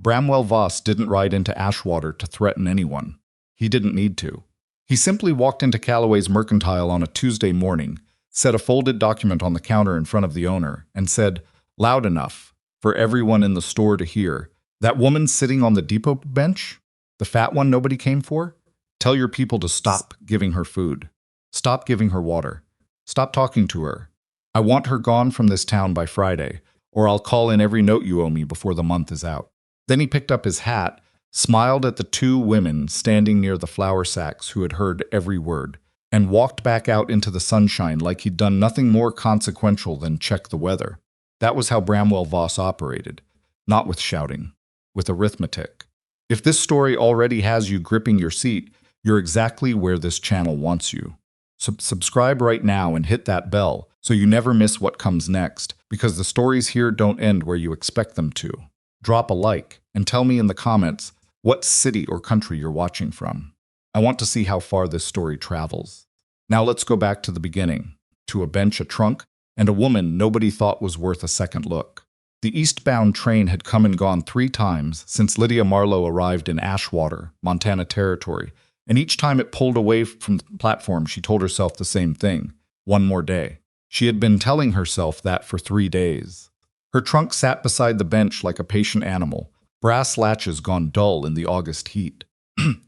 Bramwell Voss didn't ride into Ashwater to threaten anyone. He didn't need to. He simply walked into Calloway's Mercantile on a Tuesday morning, set a folded document on the counter in front of the owner, and said, loud enough for everyone in the store to hear, "That woman sitting on the depot bench? The fat one nobody came for? Tell your people to stop giving her food. Stop giving her water. Stop talking to her. I want her gone from this town by Friday, or I'll call in every note you owe me before the month is out." Then he picked up his hat, smiled at the two women standing near the flour sacks who had heard every word, and walked back out into the sunshine like he'd done nothing more consequential than check the weather. That was how Bramwell Voss operated, not with shouting, with arithmetic. If this story already has you gripping your seat, you're exactly where this channel wants you. Subscribe right now and hit that bell so you never miss what comes next, because the stories here don't end where you expect them to. Drop a like and tell me in the comments what city or country you're watching from. I want to see how far this story travels. Now let's go back to the beginning, to a bench, a trunk, and a woman nobody thought was worth a second look. The eastbound train had come and gone 3 times since Lydia Marlowe arrived in Ashwater, Montana Territory, and each time it pulled away from the platform, she told herself the same thing: one more day. She had been telling herself that for 3 days. Her trunk sat beside the bench like a patient animal, brass latches gone dull in the August heat.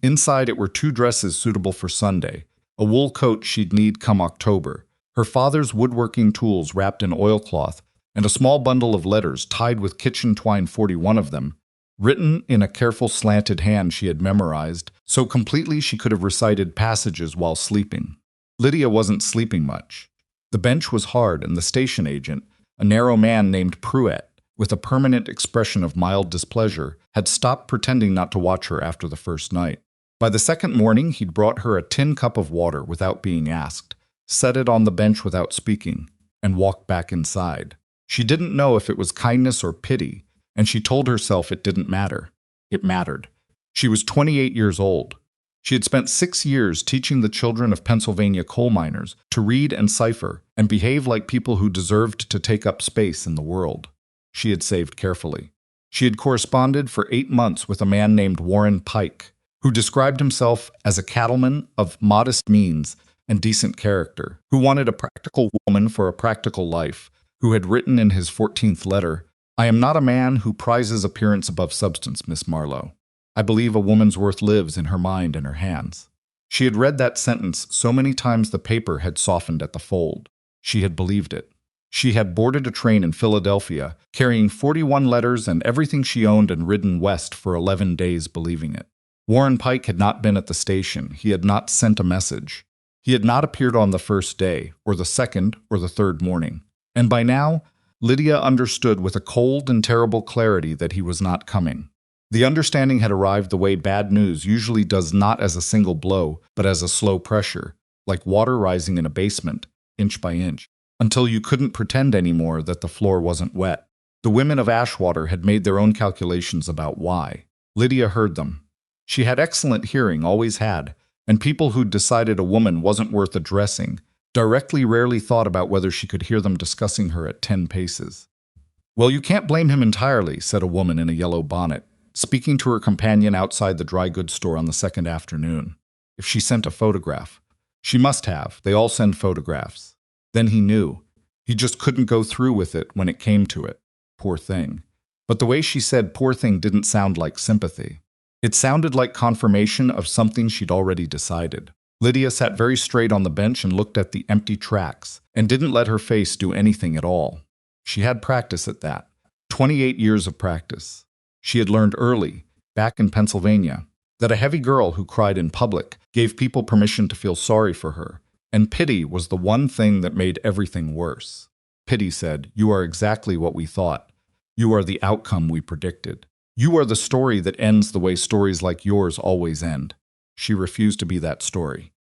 Inside it were 2 dresses suitable for Sunday, a wool coat she'd need come October, her father's woodworking tools wrapped in oilcloth, and a small bundle of letters tied with kitchen twine, 41 of them, written in a careful slanted hand she had memorized, so completely she could have recited passages while sleeping. Lydia wasn't sleeping much. The bench was hard, and the station agent, a narrow man named Pruitt, with a permanent expression of mild displeasure, had stopped pretending not to watch her after the first night. By the second morning, he'd brought her a tin cup of water without being asked, set it on the bench without speaking, and walked back inside. She didn't know if it was kindness or pity, and she told herself it didn't matter. It mattered. She was 28 years old. She had spent 6 years teaching the children of Pennsylvania coal miners to read and cipher and behave like people who deserved to take up space in the world. She had saved carefully. She had corresponded for 8 months with a man named Warren Pike, who described himself as a cattleman of modest means and decent character, who wanted a practical woman for a practical life, who had written in his 14th letter, "I am not a man who prizes appearance above substance, Miss Marlowe. I believe a woman's worth lives in her mind and her hands." She had read that sentence so many times the paper had softened at the fold. She had believed it. She had boarded a train in Philadelphia, carrying 41 letters and everything she owned, and ridden west for 11 days believing it. Warren Pike had not been at the station. He had not sent a message. He had not appeared on the first day, or the second, or the third morning. And by now, Lydia understood with a cold and terrible clarity that he was not coming. The understanding had arrived the way bad news usually does, not as a single blow, but as a slow pressure, like water rising in a basement, inch by inch, until you couldn't pretend anymore that the floor wasn't wet. The women of Ashwater had made their own calculations about why. Lydia heard them. She had excellent hearing, always had, and people who'd decided a woman wasn't worth addressing directly rarely thought about whether she could hear them discussing her at 10 paces. "Well, you can't blame him entirely," said a woman in a yellow bonnet, speaking to her companion outside the dry goods store on the second afternoon. If she sent a photograph. She must have. They all send photographs. Then he knew. He just couldn't go through with it when it came to it. Poor thing. But the way she said poor thing didn't sound like sympathy. It sounded like confirmation of something she'd already decided. Lydia sat very straight on the bench and looked at the empty tracks, and didn't let her face do anything at all. She had practice at that. 28 years of practice. She had learned early, back in Pennsylvania, that a heavy girl who cried in public gave people permission to feel sorry for her, and pity was the one thing that made everything worse. Pity said, "You are exactly what we thought. You are the outcome we predicted. You are the story that ends the way stories like yours always end." She refused to be that story.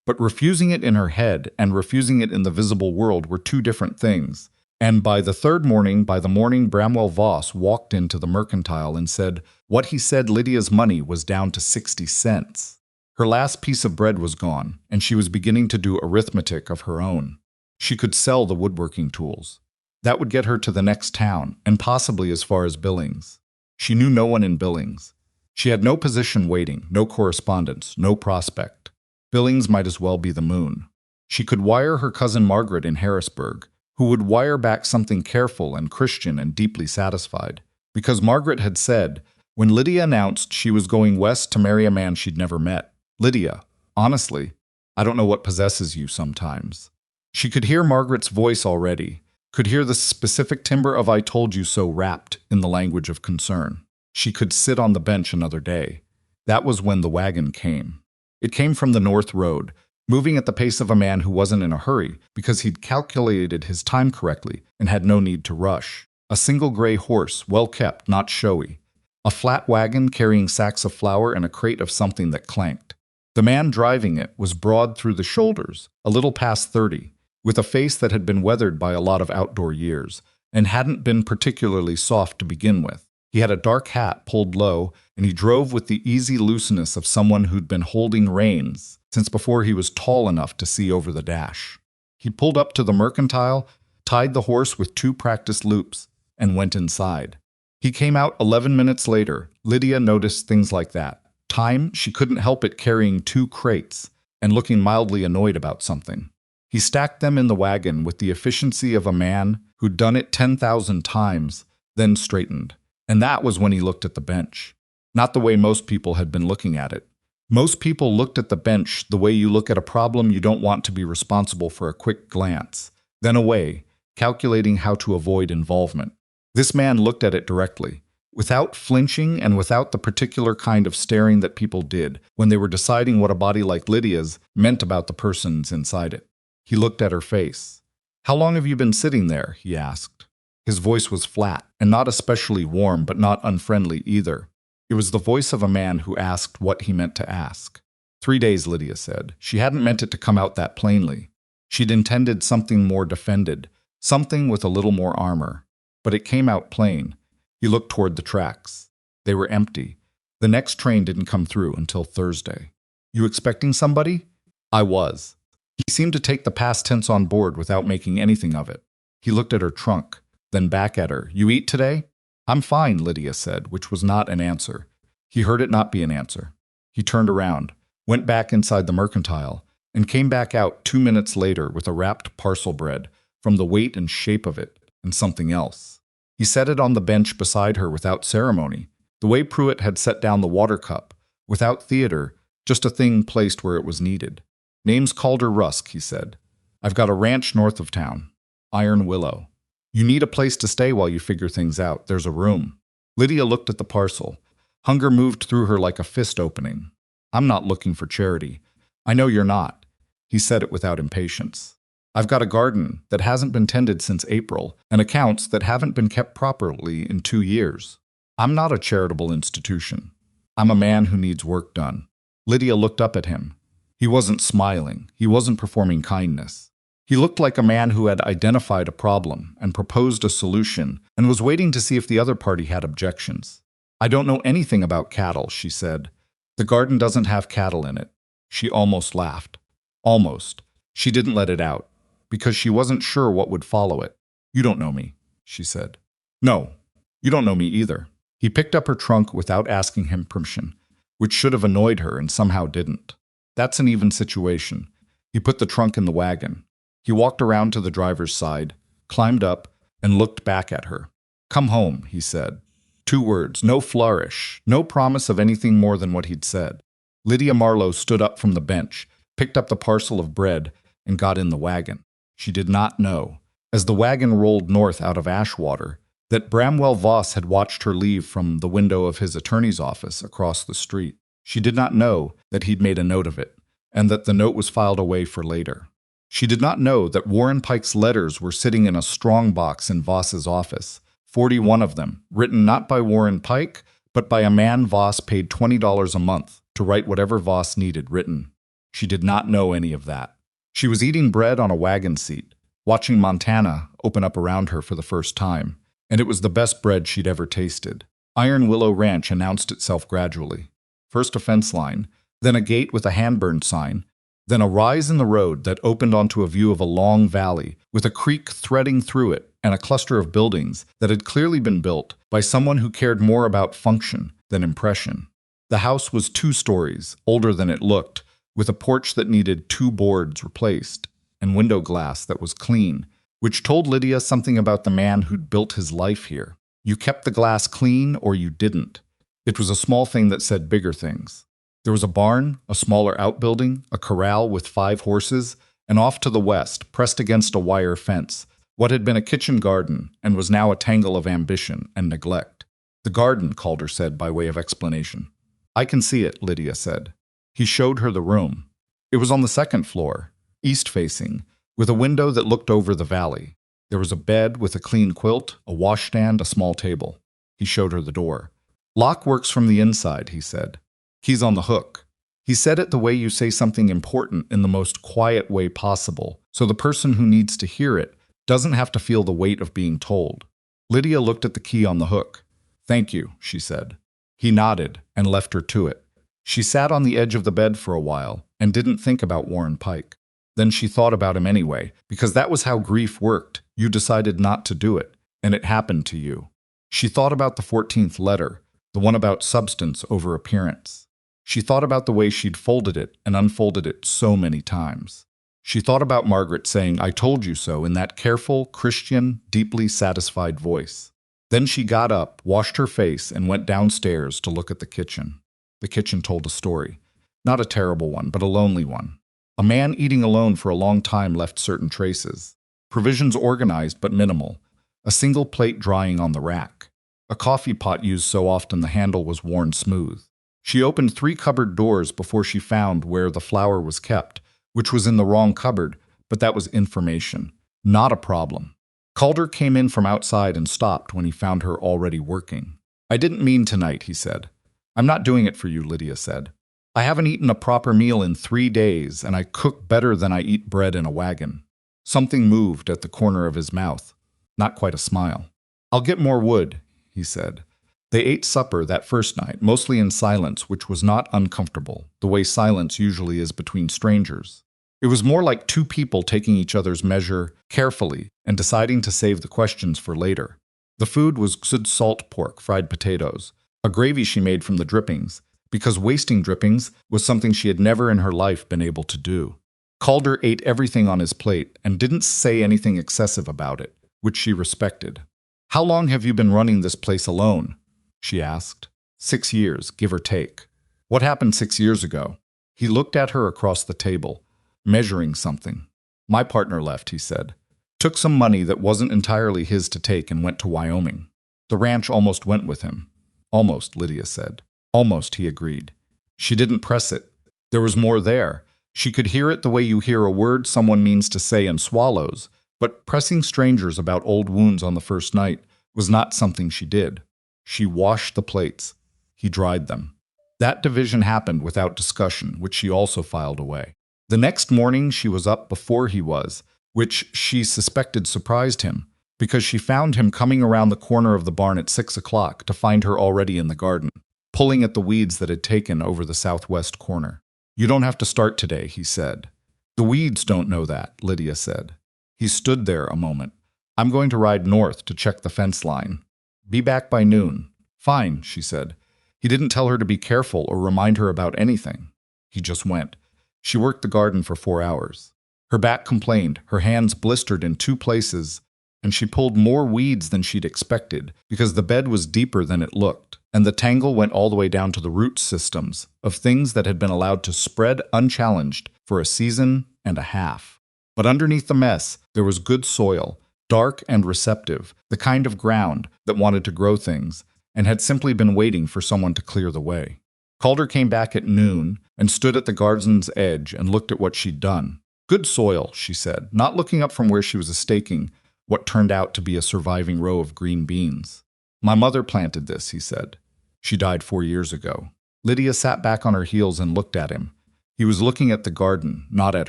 But refusing it in her head and refusing it in the visible world were 2 different things. And by the morning Bramwell Voss walked into the Mercantile and said what he said Lydia's money was down to 60 cents. Her last piece of bread was gone, and she was beginning to do arithmetic of her own. She could sell the woodworking tools. That would get her to the next town, and possibly as far as Billings. She knew no one in Billings. She had no position waiting, no correspondence, no prospect. Billings might as well be the moon. She could wire her cousin Margaret in Harrisburg, who would wire back something careful and Christian and deeply satisfied. Because Margaret had said, when Lydia announced she was going west to marry a man she'd never met, "Lydia, honestly, I don't know what possesses you sometimes." She could hear Margaret's voice already, could hear the specific timbre of "I told you so" wrapped in the language of concern. She could sit on the bench another day. That was when the wagon came. It came from the North Road, moving at the pace of a man who wasn't in a hurry because he'd calculated his time correctly and had no need to rush. A single gray horse, well kept, not showy. A flat wagon carrying sacks of flour and a crate of something that clanked. The man driving it was broad through the shoulders, a little past 30, with a face that had been weathered by a lot of outdoor years and hadn't been particularly soft to begin with. He had a dark hat pulled low, and he drove with the easy looseness of someone who'd been holding reins since before he was tall enough to see over the dash. He pulled up to the mercantile, tied the horse with 2 practice loops, and went inside. He came out 11 minutes later. Lydia noticed things like that. Time, she couldn't help it carrying 2 crates and looking mildly annoyed about something. He stacked them in the wagon with the efficiency of a man who'd done it 10,000 times, then straightened. And that was when he looked at the bench. Not the way most people had been looking at it. Most people looked at the bench the way you look at a problem you don't want to be responsible for a quick glance, then away, calculating how to avoid involvement. This man looked at it directly, without flinching and without the particular kind of staring that people did when they were deciding what a body like Lydia's meant about the persons inside it. He looked at her face. "How long have you been sitting there?" he asked. His voice was flat, and not especially warm, but not unfriendly either. It was the voice of a man who asked what he meant to ask. 3 days, Lydia said. She hadn't meant it to come out that plainly. She'd intended something more defended, something with a little more armor. But it came out plain. He looked toward the tracks. They were empty. The next train didn't come through until Thursday. "You expecting somebody?" "I was." He seemed to take the past tense on board without making anything of it. He looked at her trunk, then back at her. "You eat today?" "I'm fine," Lydia said, which was not an answer. He heard it not be an answer. He turned around, went back inside the mercantile, and came back out 2 minutes later with a wrapped parcel bread, from the weight and shape of it, and something else. He set it on the bench beside her without ceremony, the way Pruitt had set down the water cup, without theater, just a thing placed where it was needed. "Name's Calder Rusk," he said. "I've got a ranch north of town. Iron Willow. You need a place to stay while you figure things out. There's a room." Lydia looked at the parcel. Hunger moved through her like a fist opening. "I'm not looking for charity." "I know you're not." He said it without impatience. "I've got a garden that hasn't been tended since April, and accounts that haven't been kept properly in 2 years. I'm not a charitable institution. I'm a man who needs work done." Lydia looked up at him. He wasn't smiling. He wasn't performing kindness. He looked like a man who had identified a problem and proposed a solution and was waiting to see if the other party had objections. "I don't know anything about cattle," she said. "The garden doesn't have cattle in it." She almost laughed. Almost. She didn't let it out, because she wasn't sure what would follow it. "You don't know me," she said. "No, you don't know me either." He picked up her trunk without asking him permission, which should have annoyed her and somehow didn't. That's an even situation. He put the trunk in the wagon. He walked around to the driver's side, climbed up, and looked back at her. "Come home," he said. 2 words, no flourish, no promise of anything more than what he'd said. Lydia Marlowe stood up from the bench, picked up the parcel of bread, and got in the wagon. She did not know, as the wagon rolled north out of Ashwater, that Bramwell Voss had watched her leave from the window of his attorney's office across the street. She did not know that he'd made a note of it, and that the note was filed away for later. She did not know that Warren Pike's letters were sitting in a strong box in Voss's office, 41 of them, written not by Warren Pike, but by a man Voss paid $20 a month to write whatever Voss needed written. She did not know any of that. She was eating bread on a wagon seat, watching Montana open up around her for the first time, and it was the best bread she'd ever tasted. Iron Willow Ranch announced itself gradually. First a fence line, then a gate with a handburned sign, then a rise in the road that opened onto a view of a long valley with a creek threading through it and a cluster of buildings that had clearly been built by someone who cared more about function than impression. The house was 2 stories, older than it looked, with a porch that needed 2 boards replaced and window glass that was clean, which told Lydia something about the man who'd built his life here. You kept the glass clean or you didn't. It was a small thing that said bigger things. There was a barn, a smaller outbuilding, a corral with 5 horses, and off to the west, pressed against a wire fence, what had been a kitchen garden and was now a tangle of ambition and neglect. The garden, Calder said by way of explanation. I can see it, Lydia said. He showed her the room. It was on the 2nd floor, east-facing, with a window that looked over the valley. There was a bed with a clean quilt, a washstand, a small table. He showed her the door. Lock works from the inside, he said. Keys on the hook. He said it the way you say something important in the most quiet way possible, so the person who needs to hear it doesn't have to feel the weight of being told. Lydia looked at the key on the hook. Thank you, she said. He nodded and left her to it. She sat on the edge of the bed for a while and didn't think about Warren Pike. Then she thought about him anyway, because that was how grief worked. You decided not to do it, and it happened to you. She thought about the 14th letter, the one about substance over appearance. She thought about the way she'd folded it and unfolded it so many times. She thought about Margaret saying, I told you so, in that careful, Christian, deeply satisfied voice. Then she got up, washed her face, and went downstairs to look at the kitchen. The kitchen told a story. Not a terrible one, but a lonely one. A man eating alone for a long time left certain traces. Provisions organized but minimal. A single plate drying on the rack. A coffee pot used so often the handle was worn smooth. She opened 3 cupboard doors before she found where the flour was kept, which was in the wrong cupboard, but that was information, not a problem. Calder came in from outside and stopped when he found her already working. I didn't mean tonight, he said. I'm not doing it for you, Lydia said. I haven't eaten a proper meal in 3 days, and I cook better than I eat bread in a wagon. Something moved at the corner of his mouth. Not quite a smile. I'll get more wood, he said. They ate supper that first night, mostly in silence, which was not uncomfortable, the way silence usually is between strangers. It was more like 2 people taking each other's measure carefully and deciding to save the questions for later. The food was good salt pork, fried potatoes, a gravy she made from the drippings, because wasting drippings was something she had never in her life been able to do. Calder ate everything on his plate and didn't say anything excessive about it, which she respected. How long have you been running this place alone? She asked. 6 years, give or take. What happened 6 years ago? He looked at her across the table, measuring something. My partner left, he said. Took some money that wasn't entirely his to take and went to Wyoming. The ranch almost went with him. Almost, Lydia said. Almost, he agreed. She didn't press it. There was more there. She could hear it the way you hear a word someone means to say and swallows, but pressing strangers about old wounds on the first night was not something she did. She washed the plates. He dried them. That division happened without discussion, which she also filed away. The next morning she was up before he was, which she suspected surprised him, because she found him coming around the corner of the barn at 6 o'clock to find her already in the garden, pulling at the weeds that had taken over the southwest corner. You don't have to start today, he said. The weeds don't know that, Lydia said. He stood there a moment. I'm going to ride north to check the fence line. Be back by noon. Fine, she said. He didn't tell her to be careful or remind her about anything. He just went. She worked the garden for 4 hours. Her back complained, her hands blistered in 2 places, and she pulled more weeds than she'd expected because the bed was deeper than it looked, and the tangle went all the way down to the root systems of things that had been allowed to spread unchallenged for a season and a half. But underneath the mess, there was good soil, dark and receptive, the kind of ground that wanted to grow things, and had simply been waiting for someone to clear the way. Calder came back at noon and stood at the garden's edge and looked at what she'd done. Good soil, she said, not looking up from where she was staking what turned out to be a surviving row of green beans. My mother planted this, he said. She died 4 years ago. Lydia sat back on her heels and looked at him. He was looking at the garden, not at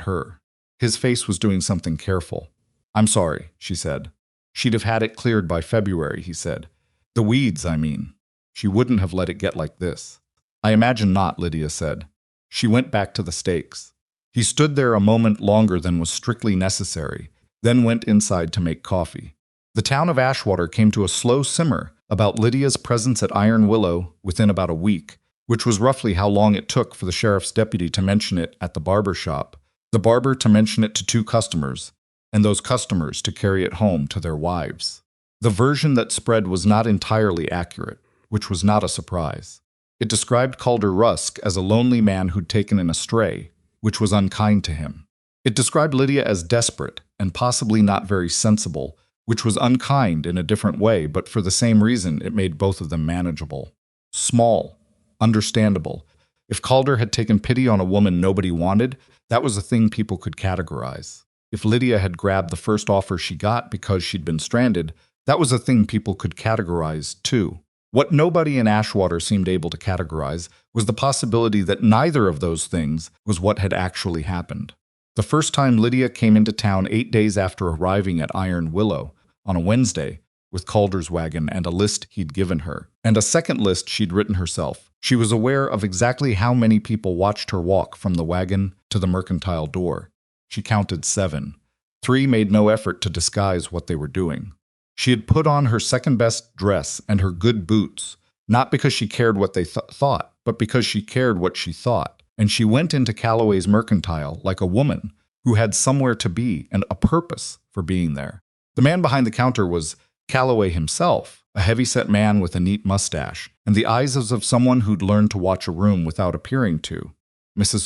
her. His face was doing something careful. I'm sorry, she said. She'd have had it cleared by February, he said. The weeds, I mean. She wouldn't have let it get like this. I imagine not, Lydia said. She went back to the stakes. He stood there a moment longer than was strictly necessary, then went inside to make coffee. The town of Ashwater came to a slow simmer about Lydia's presence at Iron Willow within about a week, which was roughly how long it took for the sheriff's deputy to mention it at the barber shop, the barber to mention it to 2 customers, and those customers to carry it home to their wives. The version that spread was not entirely accurate, which was not a surprise. It described Calder Rusk as a lonely man who'd taken in a stray, which was unkind to him. It described Lydia as desperate and possibly not very sensible, which was unkind in a different way, but for the same reason it made both of them manageable. Small, understandable. If Calder had taken pity on a woman nobody wanted, that was a thing people could categorize. If Lydia had grabbed the first offer she got because she'd been stranded, that was a thing people could categorize too. What nobody in Ashwater seemed able to categorize was the possibility that neither of those things was what had actually happened. The first time Lydia came into town 8 days after arriving at Iron Willow, on a Wednesday, with Calder's wagon and a list he'd given her, and a second list she'd written herself, she was aware of exactly how many people watched her walk from the wagon to the mercantile door. She counted 7. 3 made no effort to disguise what they were doing. She had put on her second-best dress and her good boots, not because she cared what they thought, but because she cared what she thought. And she went into Calloway's mercantile like a woman who had somewhere to be and a purpose for being there. The man behind the counter was Calloway himself, a heavy-set man with a neat mustache, and the eyes of someone who'd learned to watch a room without appearing to.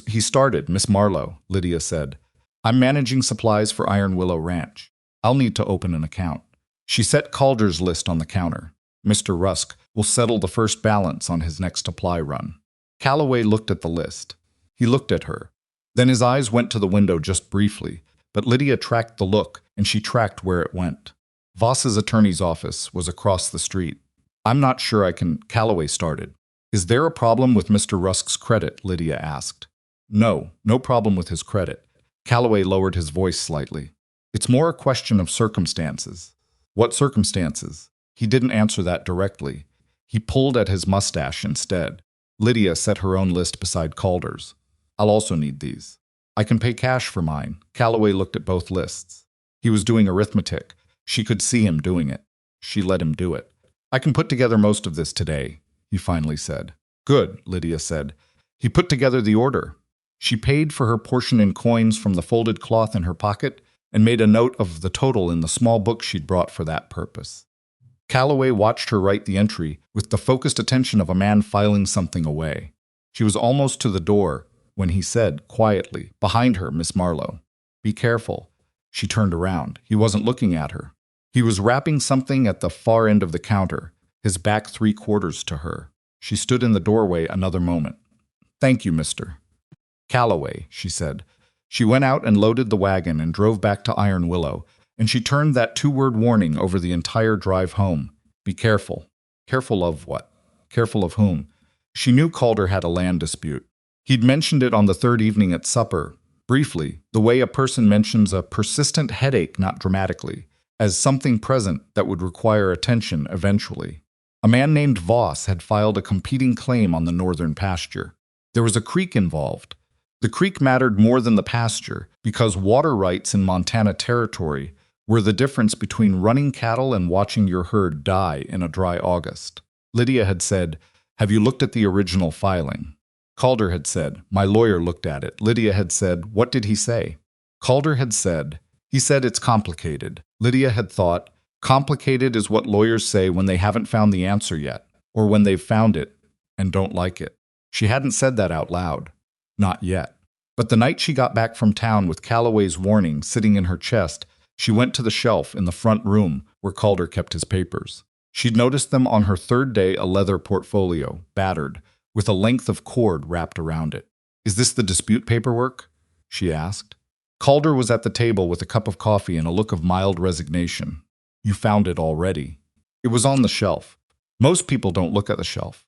He started, Miss Marlowe, Lydia said. I'm managing supplies for Iron Willow Ranch. I'll need to open an account. She set Calder's list on the counter. Mr. Rusk will settle the first balance on his next supply run. Calloway looked at the list. He looked at her. Then his eyes went to the window just briefly, but Lydia tracked the look, and she tracked where it went. Voss's attorney's office was across the street. I'm not sure I can, Calloway started. Is there a problem with Mr. Rusk's credit? Lydia asked. No problem with his credit. Calloway lowered his voice slightly. It's more a question of circumstances. What circumstances? He didn't answer that directly. He pulled at his mustache instead. Lydia set her own list beside Calder's. I'll also need these. I can pay cash for mine. Calloway looked at both lists. He was doing arithmetic. She could see him doing it. She let him do it. I can put together most of this today, he finally said. Good, Lydia said. He put together the order. She paid for her portion in coins from the folded cloth in her pocket and made a note of the total in the small book she'd brought for that purpose. Calloway watched her write the entry with the focused attention of a man filing something away. She was almost to the door when he said, quietly, behind her, Miss Marlowe. Be careful. She turned around. He wasn't looking at her. He was wrapping something at the far end of the counter, his back 3/4 to her. She stood in the doorway another moment. Thank you, Mr. Calloway, she said. She went out and loaded the wagon and drove back to Iron Willow, and she turned that 2-word warning over the entire drive home. Be careful. Careful of what? Careful of whom? She knew Calder had a land dispute. He'd mentioned it on the 3rd evening at supper, briefly, the way a person mentions a persistent headache, not dramatically, as something present that would require attention eventually. A man named Voss had filed a competing claim on the northern pasture. There was a creek involved. The creek mattered more than the pasture because water rights in Montana Territory were the difference between running cattle and watching your herd die in a dry August. Lydia had said, Have you looked at the original filing? Calder had said, My lawyer looked at it. Lydia had said, What did he say? Calder had said, He said it's complicated. Lydia had thought, Complicated is what lawyers say when they haven't found the answer yet, or when they've found it and don't like it. She hadn't said that out loud. Not yet. But the night she got back from town with Calloway's warning sitting in her chest, she went to the shelf in the front room where Calder kept his papers. She'd noticed them on her 3rd day, a leather portfolio, battered, with a length of cord wrapped around it. Is this the dispute paperwork? She asked. Calder was at the table with a cup of coffee and a look of mild resignation. You found it already. It was on the shelf. Most people don't look at the shelf.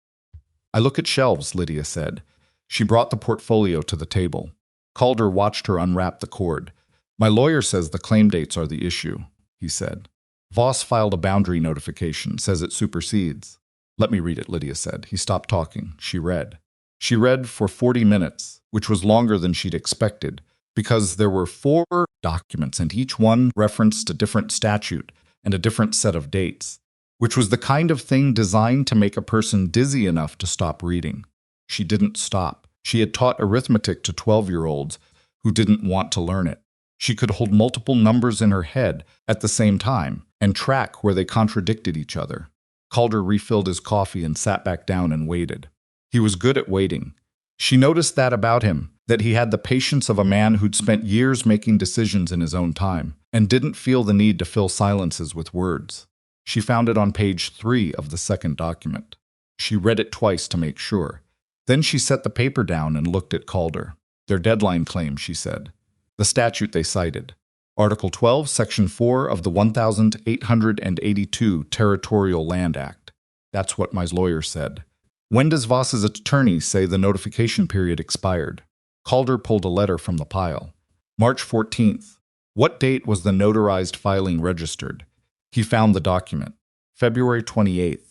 I look at shelves, Lydia said. She brought the portfolio to the table. Calder watched her unwrap the cord. My lawyer says the claim dates are the issue, he said. Voss filed a boundary notification, says it supersedes. Let me read it, Lydia said. He stopped talking. She read. She read for 40 minutes, which was longer than she'd expected, because there were 4 documents and each one referenced a different statute and a different set of dates, which was the kind of thing designed to make a person dizzy enough to stop reading. She didn't stop. She had taught arithmetic to 12-year-olds who didn't want to learn it. She could hold multiple numbers in her head at the same time and track where they contradicted each other. Calder refilled his coffee and sat back down and waited. He was good at waiting. She noticed that about him, that he had the patience of a man who'd spent years making decisions in his own time and didn't feel the need to fill silences with words. She found it on page 3 of the second document. She read it twice to make sure. Then she set the paper down and looked at Calder. Their deadline claim, she said. The statute they cited. Article 12, Section 4 of the 1882 Territorial Land Act. That's what my lawyer said. When does Voss's attorney say the notification period expired? Calder pulled a letter from the pile. March 14th. What date was the notarized filing registered? He found the document. February 28th.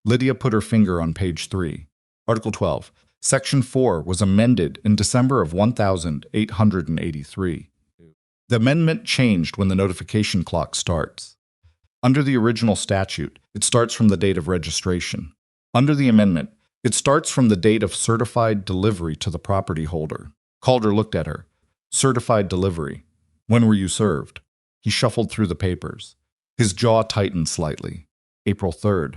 Lydia put her finger on page 3. Article 12. Section 4 was amended in December of 1883. The amendment changed when the notification clock starts. Under the original statute, it starts from the date of registration. Under the amendment, it starts from the date of certified delivery to the property holder. Calder looked at her. Certified delivery. When were you served? He shuffled through the papers. His jaw tightened slightly. April 3rd.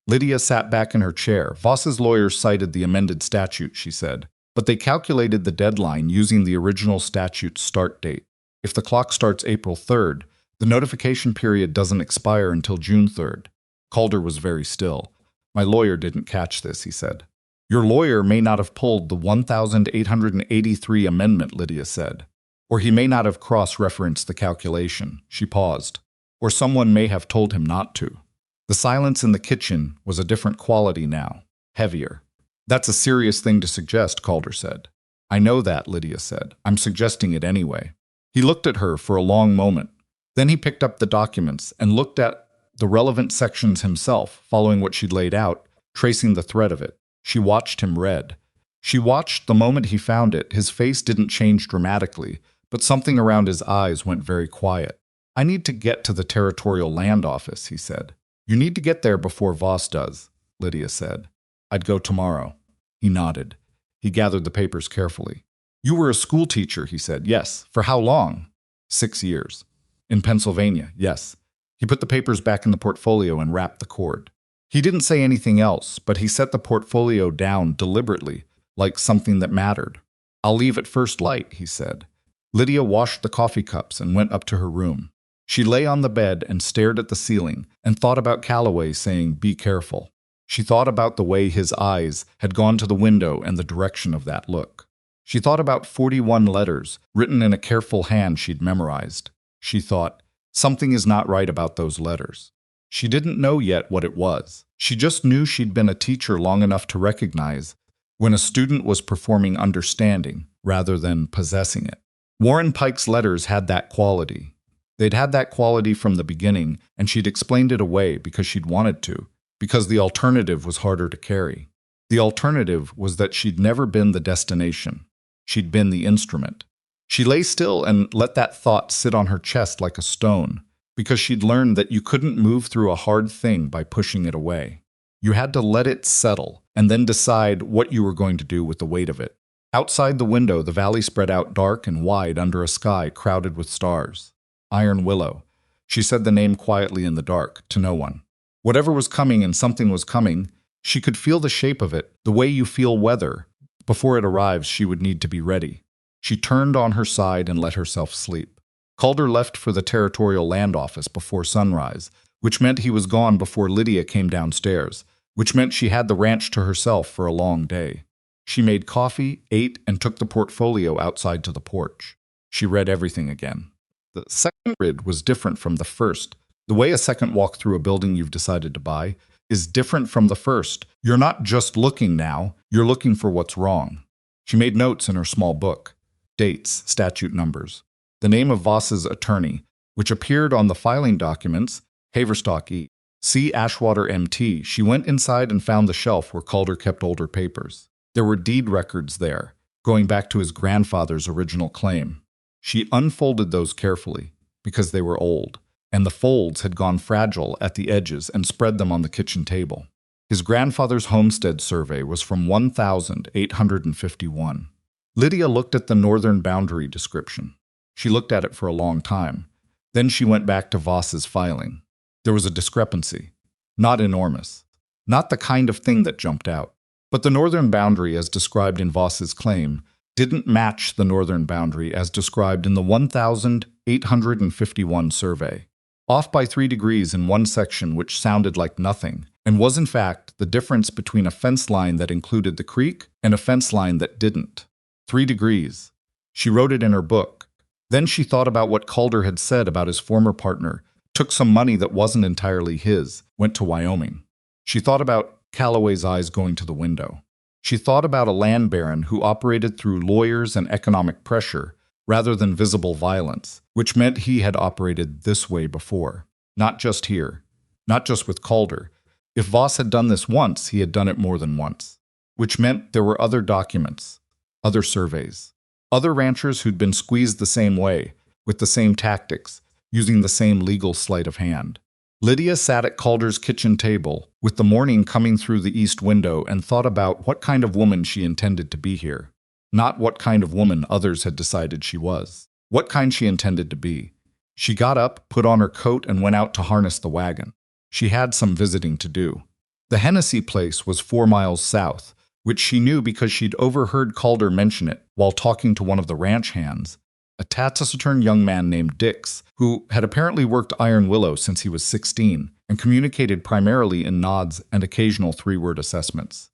Lydia sat back in her chair. Voss's lawyers cited the amended statute, she said, but they calculated the deadline using the original statute's start date. If the clock starts April 3rd, the notification period doesn't expire until June 3rd. Calder was very still. My lawyer didn't catch this, he said. Your lawyer may not have pulled the 1883 amendment, Lydia said. Or he may not have cross-referenced the calculation. She paused. Or someone may have told him not to. The silence in the kitchen was a different quality now, heavier. That's a serious thing to suggest, Calder said. I know that, Lydia said. I'm suggesting it anyway. He looked at her for a long moment. Then he picked up the documents and looked at the relevant sections himself, following what she'd laid out, tracing the thread of it. She watched him read. She watched the moment he found it. His face didn't change dramatically, but something around his eyes went very quiet. I need to get to the Territorial Land Office, he said. You need to get there before Voss does, Lydia said. I'd go tomorrow. He nodded. He gathered the papers carefully. You were a school teacher, he said. Yes. For how long? 6 years. In Pennsylvania, yes. He put the papers back in the portfolio and wrapped the cord. He didn't say anything else, but he set the portfolio down deliberately, like something that mattered. I'll leave at first light, he said. Lydia washed the coffee cups and went up to her room. She lay on the bed and stared at the ceiling and thought about Calloway saying, be careful. She thought about the way his eyes had gone to the window and the direction of that look. She thought about 41 letters written in a careful hand she'd memorized. She thought, something is not right about those letters. She didn't know yet what it was. She just knew she'd been a teacher long enough to recognize when a student was performing understanding rather than possessing it. Warren Pike's letters had that quality. They'd had that quality from the beginning, and she'd explained it away because she'd wanted to, because the alternative was harder to carry. The alternative was that she'd never been the destination. She'd been the instrument. She lay still and let that thought sit on her chest like a stone, because she'd learned that you couldn't move through a hard thing by pushing it away. You had to let it settle and then decide what you were going to do with the weight of it. Outside the window, the valley spread out dark and wide under a sky crowded with stars. Iron Willow. She said the name quietly in the dark, to no one. Whatever was coming, and something was coming, she could feel the shape of it, the way you feel weather. Before it arrives, she would need to be ready. She turned on her side and let herself sleep. Calder left for the Territorial Land Office before sunrise, which meant he was gone before Lydia came downstairs, which meant she had the ranch to herself for a long day. She made coffee, ate, and took the portfolio outside to the porch. She read everything again. The second read was different from the first. The way a second walk through a building you've decided to buy is different from the first. You're not just looking now, you're looking for what's wrong. She made notes in her small book. Dates, statute numbers. The name of Voss's attorney, which appeared on the filing documents, Haverstock E. C. Ashwater MT. She went inside and found the shelf where Calder kept older papers. There were deed records there, going back to his grandfather's original claim. She unfolded those carefully, because they were old, and the folds had gone fragile at the edges, and spread them on the kitchen table. His grandfather's homestead survey was from 1851. Lydia looked at the northern boundary description. She looked at it for a long time. Then she went back to Voss's filing. There was a discrepancy. Not enormous. Not the kind of thing that jumped out. But the northern boundary, as described in Voss's claim, didn't match the northern boundary as described in the 1851 survey. Off by 3 degrees in one section which sounded like nothing, and was in fact the difference between a fence line that included the creek and a fence line that didn't. 3 degrees. She wrote it in her book. Then she thought about what Calder had said about his former partner, took some money that wasn't entirely his, went to Wyoming. She thought about Calloway's eyes going to the window. She thought about a land baron who operated through lawyers and economic pressure rather than visible violence, which meant he had operated this way before. Not just here. Not just with Calder. If Voss had done this once, he had done it more than once. Which meant there were other documents, other surveys, other ranchers who'd been squeezed the same way, with the same tactics, using the same legal sleight of hand. Lydia sat at Calder's kitchen table, with the morning coming through the east window, and thought about what kind of woman she intended to be here. Not what kind of woman others had decided she was. What kind she intended to be. She got up, put on her coat, and went out to harness the wagon. She had some visiting to do. The Hennessy place was 4 miles south, which she knew because she'd overheard Calder mention it while talking to one of the ranch hands, a taciturn young man named Dix, who had apparently worked Iron Willow since he was 16 and communicated primarily in nods and occasional 3-word assessments.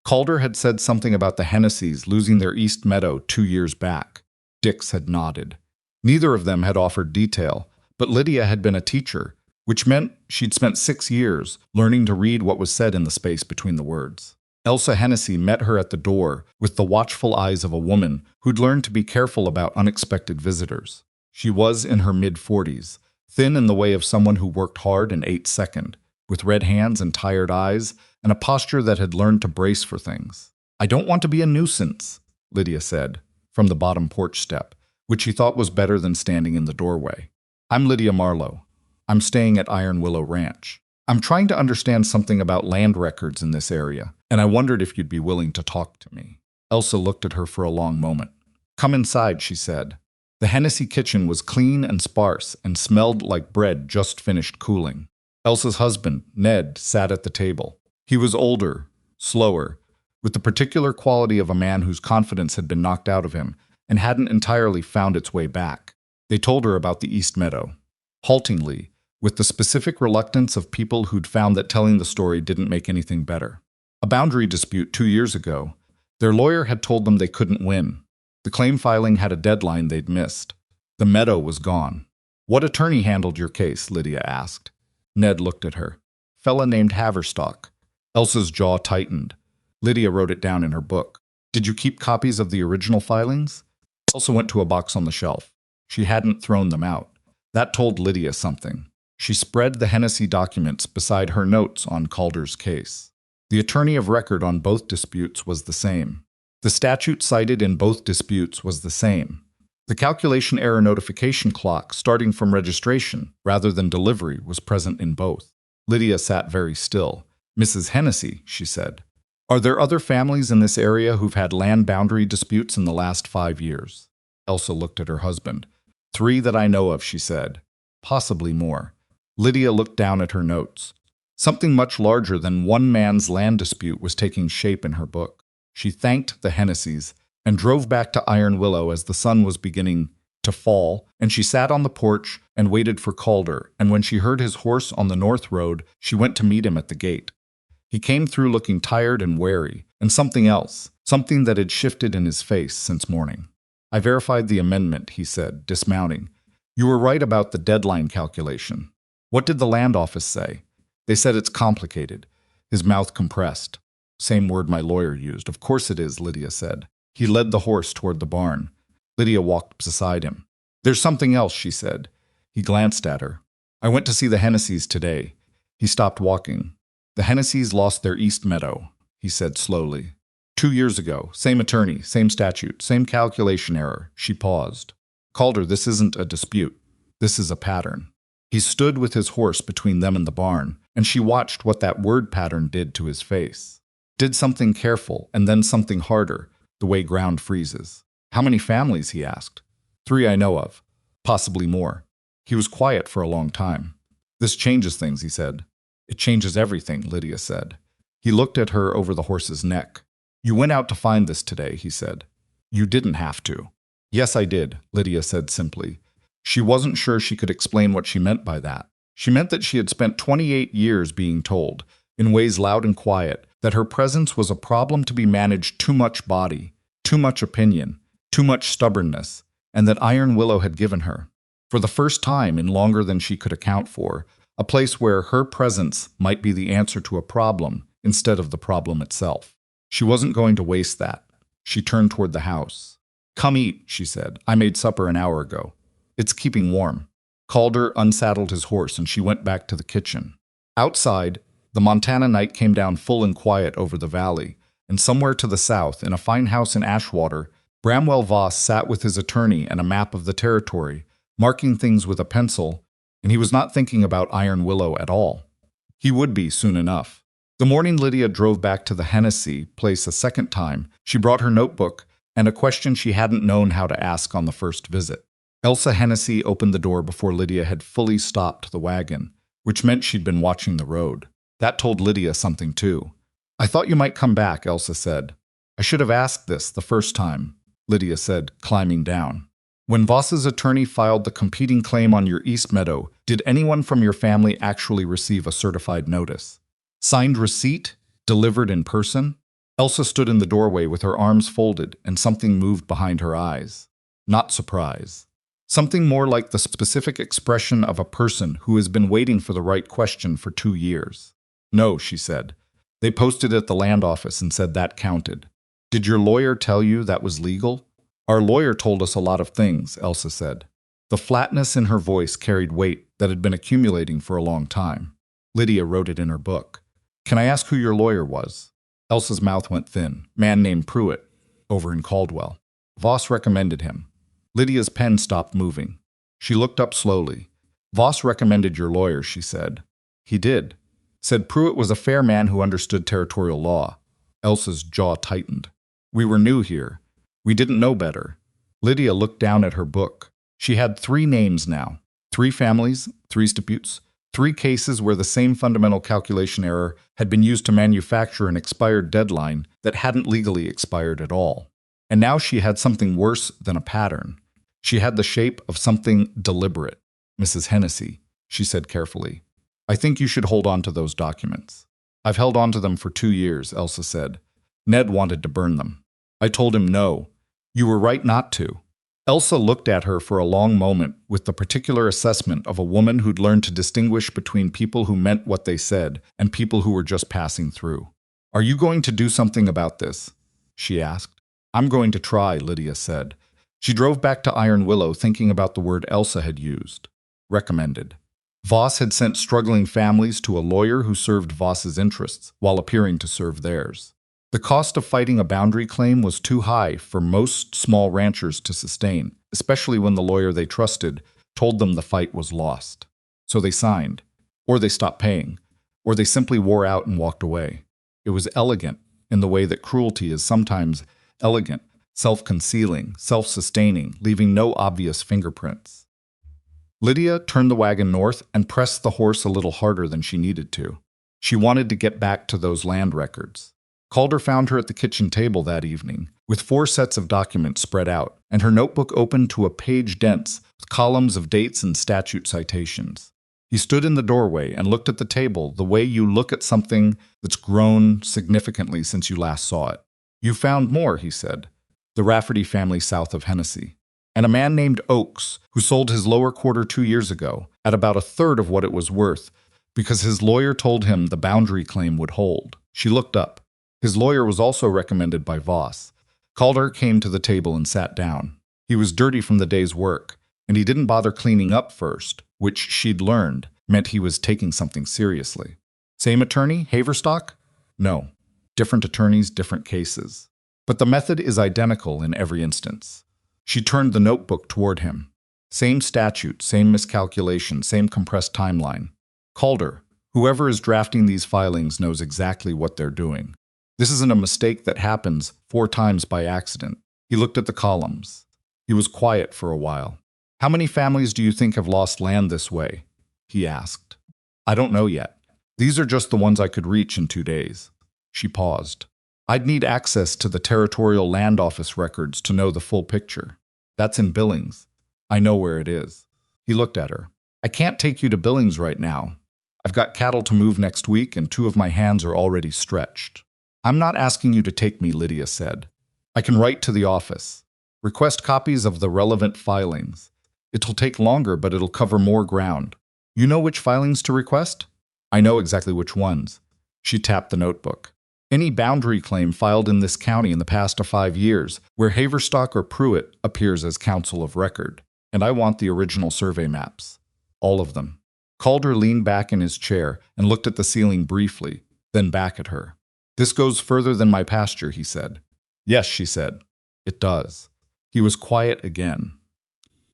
Calder had said something about the Hennessys losing their east meadow 2 years back. Dix had nodded. Neither of them had offered detail, but Lydia had been a teacher, which meant she'd spent 6 years learning to read what was said in the space between the words. Elsa Hennessy met her at the door with the watchful eyes of a woman who'd learned to be careful about unexpected visitors. She was in her mid-40s, thin in the way of someone who worked hard and ate second, with red hands and tired eyes, and a posture that had learned to brace for things. "I don't want to be a nuisance," Lydia said, from the bottom porch step, which she thought was better than standing in the doorway. "I'm Lydia Marlowe. I'm staying at Iron Willow Ranch. I'm trying to understand something about land records in this area, and I wondered if you'd be willing to talk to me." Elsa looked at her for a long moment. "Come inside," she said. The Hennessy kitchen was clean and sparse and smelled like bread just finished cooling. Elsa's husband, Ned, sat at the table. He was older, slower, with the particular quality of a man whose confidence had been knocked out of him and hadn't entirely found its way back. They told her about the East Meadow. Haltingly, with the specific reluctance of people who'd found that telling the story didn't make anything better. A boundary dispute 2 years ago. Their lawyer had told them they couldn't win. The claim filing had a deadline they'd missed. The meadow was gone. "What attorney handled your case?" Lydia asked. Ned looked at her. "Fella named Haverstock." Elsa's jaw tightened. Lydia wrote it down in her book. "Did you keep copies of the original filings?" Elsa went to a box on the shelf. She hadn't thrown them out. That told Lydia something. She spread the Hennessy documents beside her notes on Calder's case. The attorney of record on both disputes was the same. The statute cited in both disputes was the same. The calculation error notification clock starting from registration rather than delivery was present in both. Lydia sat very still. "Mrs. Hennessy," she said, "are there other families in this area who've had land boundary disputes in the last 5 years?" Elsa looked at her husband. "3 that I know of," she said. "Possibly more." Lydia looked down at her notes. Something much larger than one man's land dispute was taking shape in her book. She thanked the Hennessys and drove back to Iron Willow as the sun was beginning to fall, and she sat on the porch and waited for Calder, and when she heard his horse on the north road, she went to meet him at the gate. He came through looking tired and wary, and something else, something that had shifted in his face since morning. "I verified the amendment," he said, dismounting. "You were right about the deadline calculation. What did the land office say?" "They said it's complicated." His mouth compressed. "Same word my lawyer used. Of course it is," Lydia said. He led the horse toward the barn. Lydia walked beside him. "There's something else," she said. He glanced at her. "I went to see the Hennessys today." He stopped walking. "The Hennessys lost their East Meadow," he said slowly. 2 years ago. Same attorney, same statute, same calculation error." She paused. Calder, this isn't a dispute. This is a pattern. He stood with his horse between them and the barn, and she watched what that word pattern did to his face. Did something careful, and then something harder, the way ground freezes. How many families, he asked. 3 I know of. Possibly more. He was quiet for a long time. This changes things, he said. It changes everything, Lydia said. He looked at her over the horse's neck. You went out to find this today, he said. You didn't have to. Yes, I did, Lydia said simply. She wasn't sure she could explain what she meant by that. She meant that she had spent 28 years being told, in ways loud and quiet, that her presence was a problem to be managed too much body, too much opinion, too much stubbornness, and that Iron Willow had given her, for the first time in longer than she could account for, a place where her presence might be the answer to a problem instead of the problem itself. She wasn't going to waste that. She turned toward the house. Come eat, she said. I made supper an hour ago. It's keeping warm. Calder unsaddled his horse and she went back to the kitchen. Outside, the Montana night came down full and quiet over the valley, and somewhere to the south, in a fine house in Ashwater, Bramwell Voss sat with his attorney and a map of the territory, marking things with a pencil, and he was not thinking about Iron Willow at all. He would be soon enough. The morning Lydia drove back to the Hennessy place a second time, she brought her notebook and a question she hadn't known how to ask on the first visit. Elsa Hennessy opened the door before Lydia had fully stopped the wagon, which meant she'd been watching the road. That told Lydia something too. I thought you might come back, Elsa said. I should have asked this the first time, Lydia said, climbing down. When Voss's attorney filed the competing claim on your East Meadow, did anyone from your family actually receive a certified notice? Signed receipt? Delivered in person? Elsa stood in the doorway with her arms folded, and something moved behind her eyes. Not surprise. Something more like the specific expression of a person who has been waiting for the right question for 2 years. No, she said. They posted at the land office and said that counted. Did your lawyer tell you that was legal? Our lawyer told us a lot of things, Elsa said. The flatness in her voice carried weight that had been accumulating for a long time. Lydia wrote it in her book. Can I ask who your lawyer was? Elsa's mouth went thin. Man named Pruitt, over in Caldwell. Voss recommended him. Lydia's pen stopped moving. She looked up slowly. Voss recommended your lawyer, she said. He did. Said Pruitt was a fair man who understood territorial law. Elsa's jaw tightened. We were new here. We didn't know better. Lydia looked down at her book. She had 3 names now. 3 families, 3 disputes, 3 cases where the same fundamental calculation error had been used to manufacture an expired deadline that hadn't legally expired at all. And now she had something worse than a pattern. She had the shape of something deliberate. Mrs. Hennessy, she said carefully, I think you should hold on to those documents. I've held on to them for 2 years, Elsa said. Ned wanted to burn them. I told him no. You were right not to. Elsa looked at her for a long moment with the particular assessment of a woman who'd learned to distinguish between people who meant what they said and people who were just passing through. Are you going to do something about this? She asked. I'm going to try, Lydia said. She drove back to Iron Willow thinking about the word Elsa had used. Recommended. Voss had sent struggling families to a lawyer who served Voss's interests while appearing to serve theirs. The cost of fighting a boundary claim was too high for most small ranchers to sustain, especially when the lawyer they trusted told them the fight was lost. So they signed, or they stopped paying, or they simply wore out and walked away. It was elegant in the way that cruelty is sometimes elegant, self-concealing, self-sustaining, leaving no obvious fingerprints. Lydia turned the wagon north and pressed the horse a little harder than she needed to. She wanted to get back to those land records. Calder found her at the kitchen table that evening, with 4 sets of documents spread out, and her notebook open to a page dense with columns of dates and statute citations. He stood in the doorway and looked at the table the way you look at something that's grown significantly since you last saw it. You found more, he said. The Rafferty family south of Hennessy. And a man named Oakes, who sold his lower quarter 2 years ago at about 1/3 of what it was worth, because his lawyer told him the boundary claim would hold. She looked up. His lawyer was also recommended by Voss. Calder came to the table and sat down. He was dirty from the day's work, and he didn't bother cleaning up first, which she'd learned meant he was taking something seriously. Same attorney, Haverstock? No. Different attorneys, different cases. But the method is identical in every instance. She turned the notebook toward him. Same statute, same miscalculation, same compressed timeline. Calder, whoever is drafting these filings knows exactly what they're doing. This isn't a mistake that happens 4 times by accident. He looked at the columns. He was quiet for a while. How many families do you think have lost land this way? He asked. I don't know yet. These are just the ones I could reach in 2 days. She paused. I'd need access to the Territorial Land Office records to know the full picture. That's in Billings. I know where it is. He looked at her. I can't take you to Billings right now. I've got cattle to move next week and 2 of my hands are already stretched. I'm not asking you to take me, Lydia said. I can write to the office. Request copies of the relevant filings. It'll take longer, but it'll cover more ground. You know which filings to request? I know exactly which ones. She tapped the notebook. Any boundary claim filed in this county in the past 5 years, where Haverstock or Pruitt appears as counsel of record. And I want the original survey maps. All of them. Calder leaned back in his chair and looked at the ceiling briefly, then back at her. This goes further than my pasture, he said. Yes, she said. It does. He was quiet again.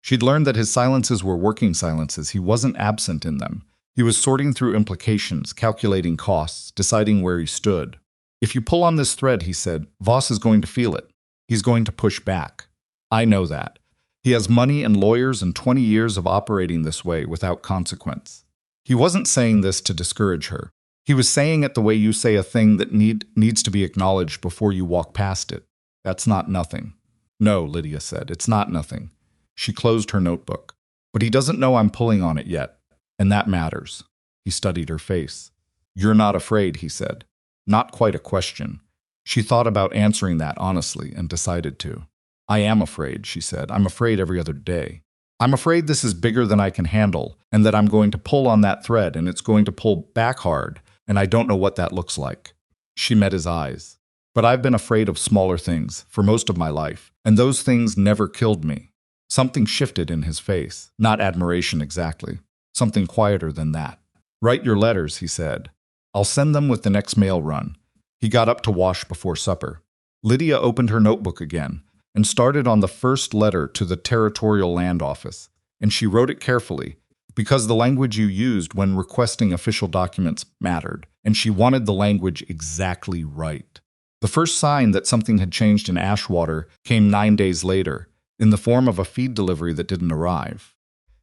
She'd learned that his silences were working silences. He wasn't absent in them. He was sorting through implications, calculating costs, deciding where he stood. If you pull on this thread, he said, Voss is going to feel it. He's going to push back. I know that. He has money and lawyers and 20 years of operating this way without consequence. He wasn't saying this to discourage her. He was saying it the way you say a thing that needs to be acknowledged before you walk past it. That's not nothing. No, Lydia said, it's not nothing. She closed her notebook. But he doesn't know I'm pulling on it yet, and that matters. He studied her face. You're not afraid, he said. Not quite a question. She thought about answering that honestly and decided to. I am afraid, she said. I'm afraid every other day. I'm afraid this is bigger than I can handle, and that I'm going to pull on that thread, and it's going to pull back hard, and I don't know what that looks like. She met his eyes. But I've been afraid of smaller things for most of my life, and those things never killed me. Something shifted in his face, not admiration exactly. Something quieter than that. Write your letters, he said. I'll send them with the next mail run. He got up to wash before supper. Lydia opened her notebook again and started on the first letter to the Territorial Land Office, and she wrote it carefully because the language you used when requesting official documents mattered, and she wanted the language exactly right. The first sign that something had changed in Ashwater came 9 days later, in the form of a feed delivery that didn't arrive.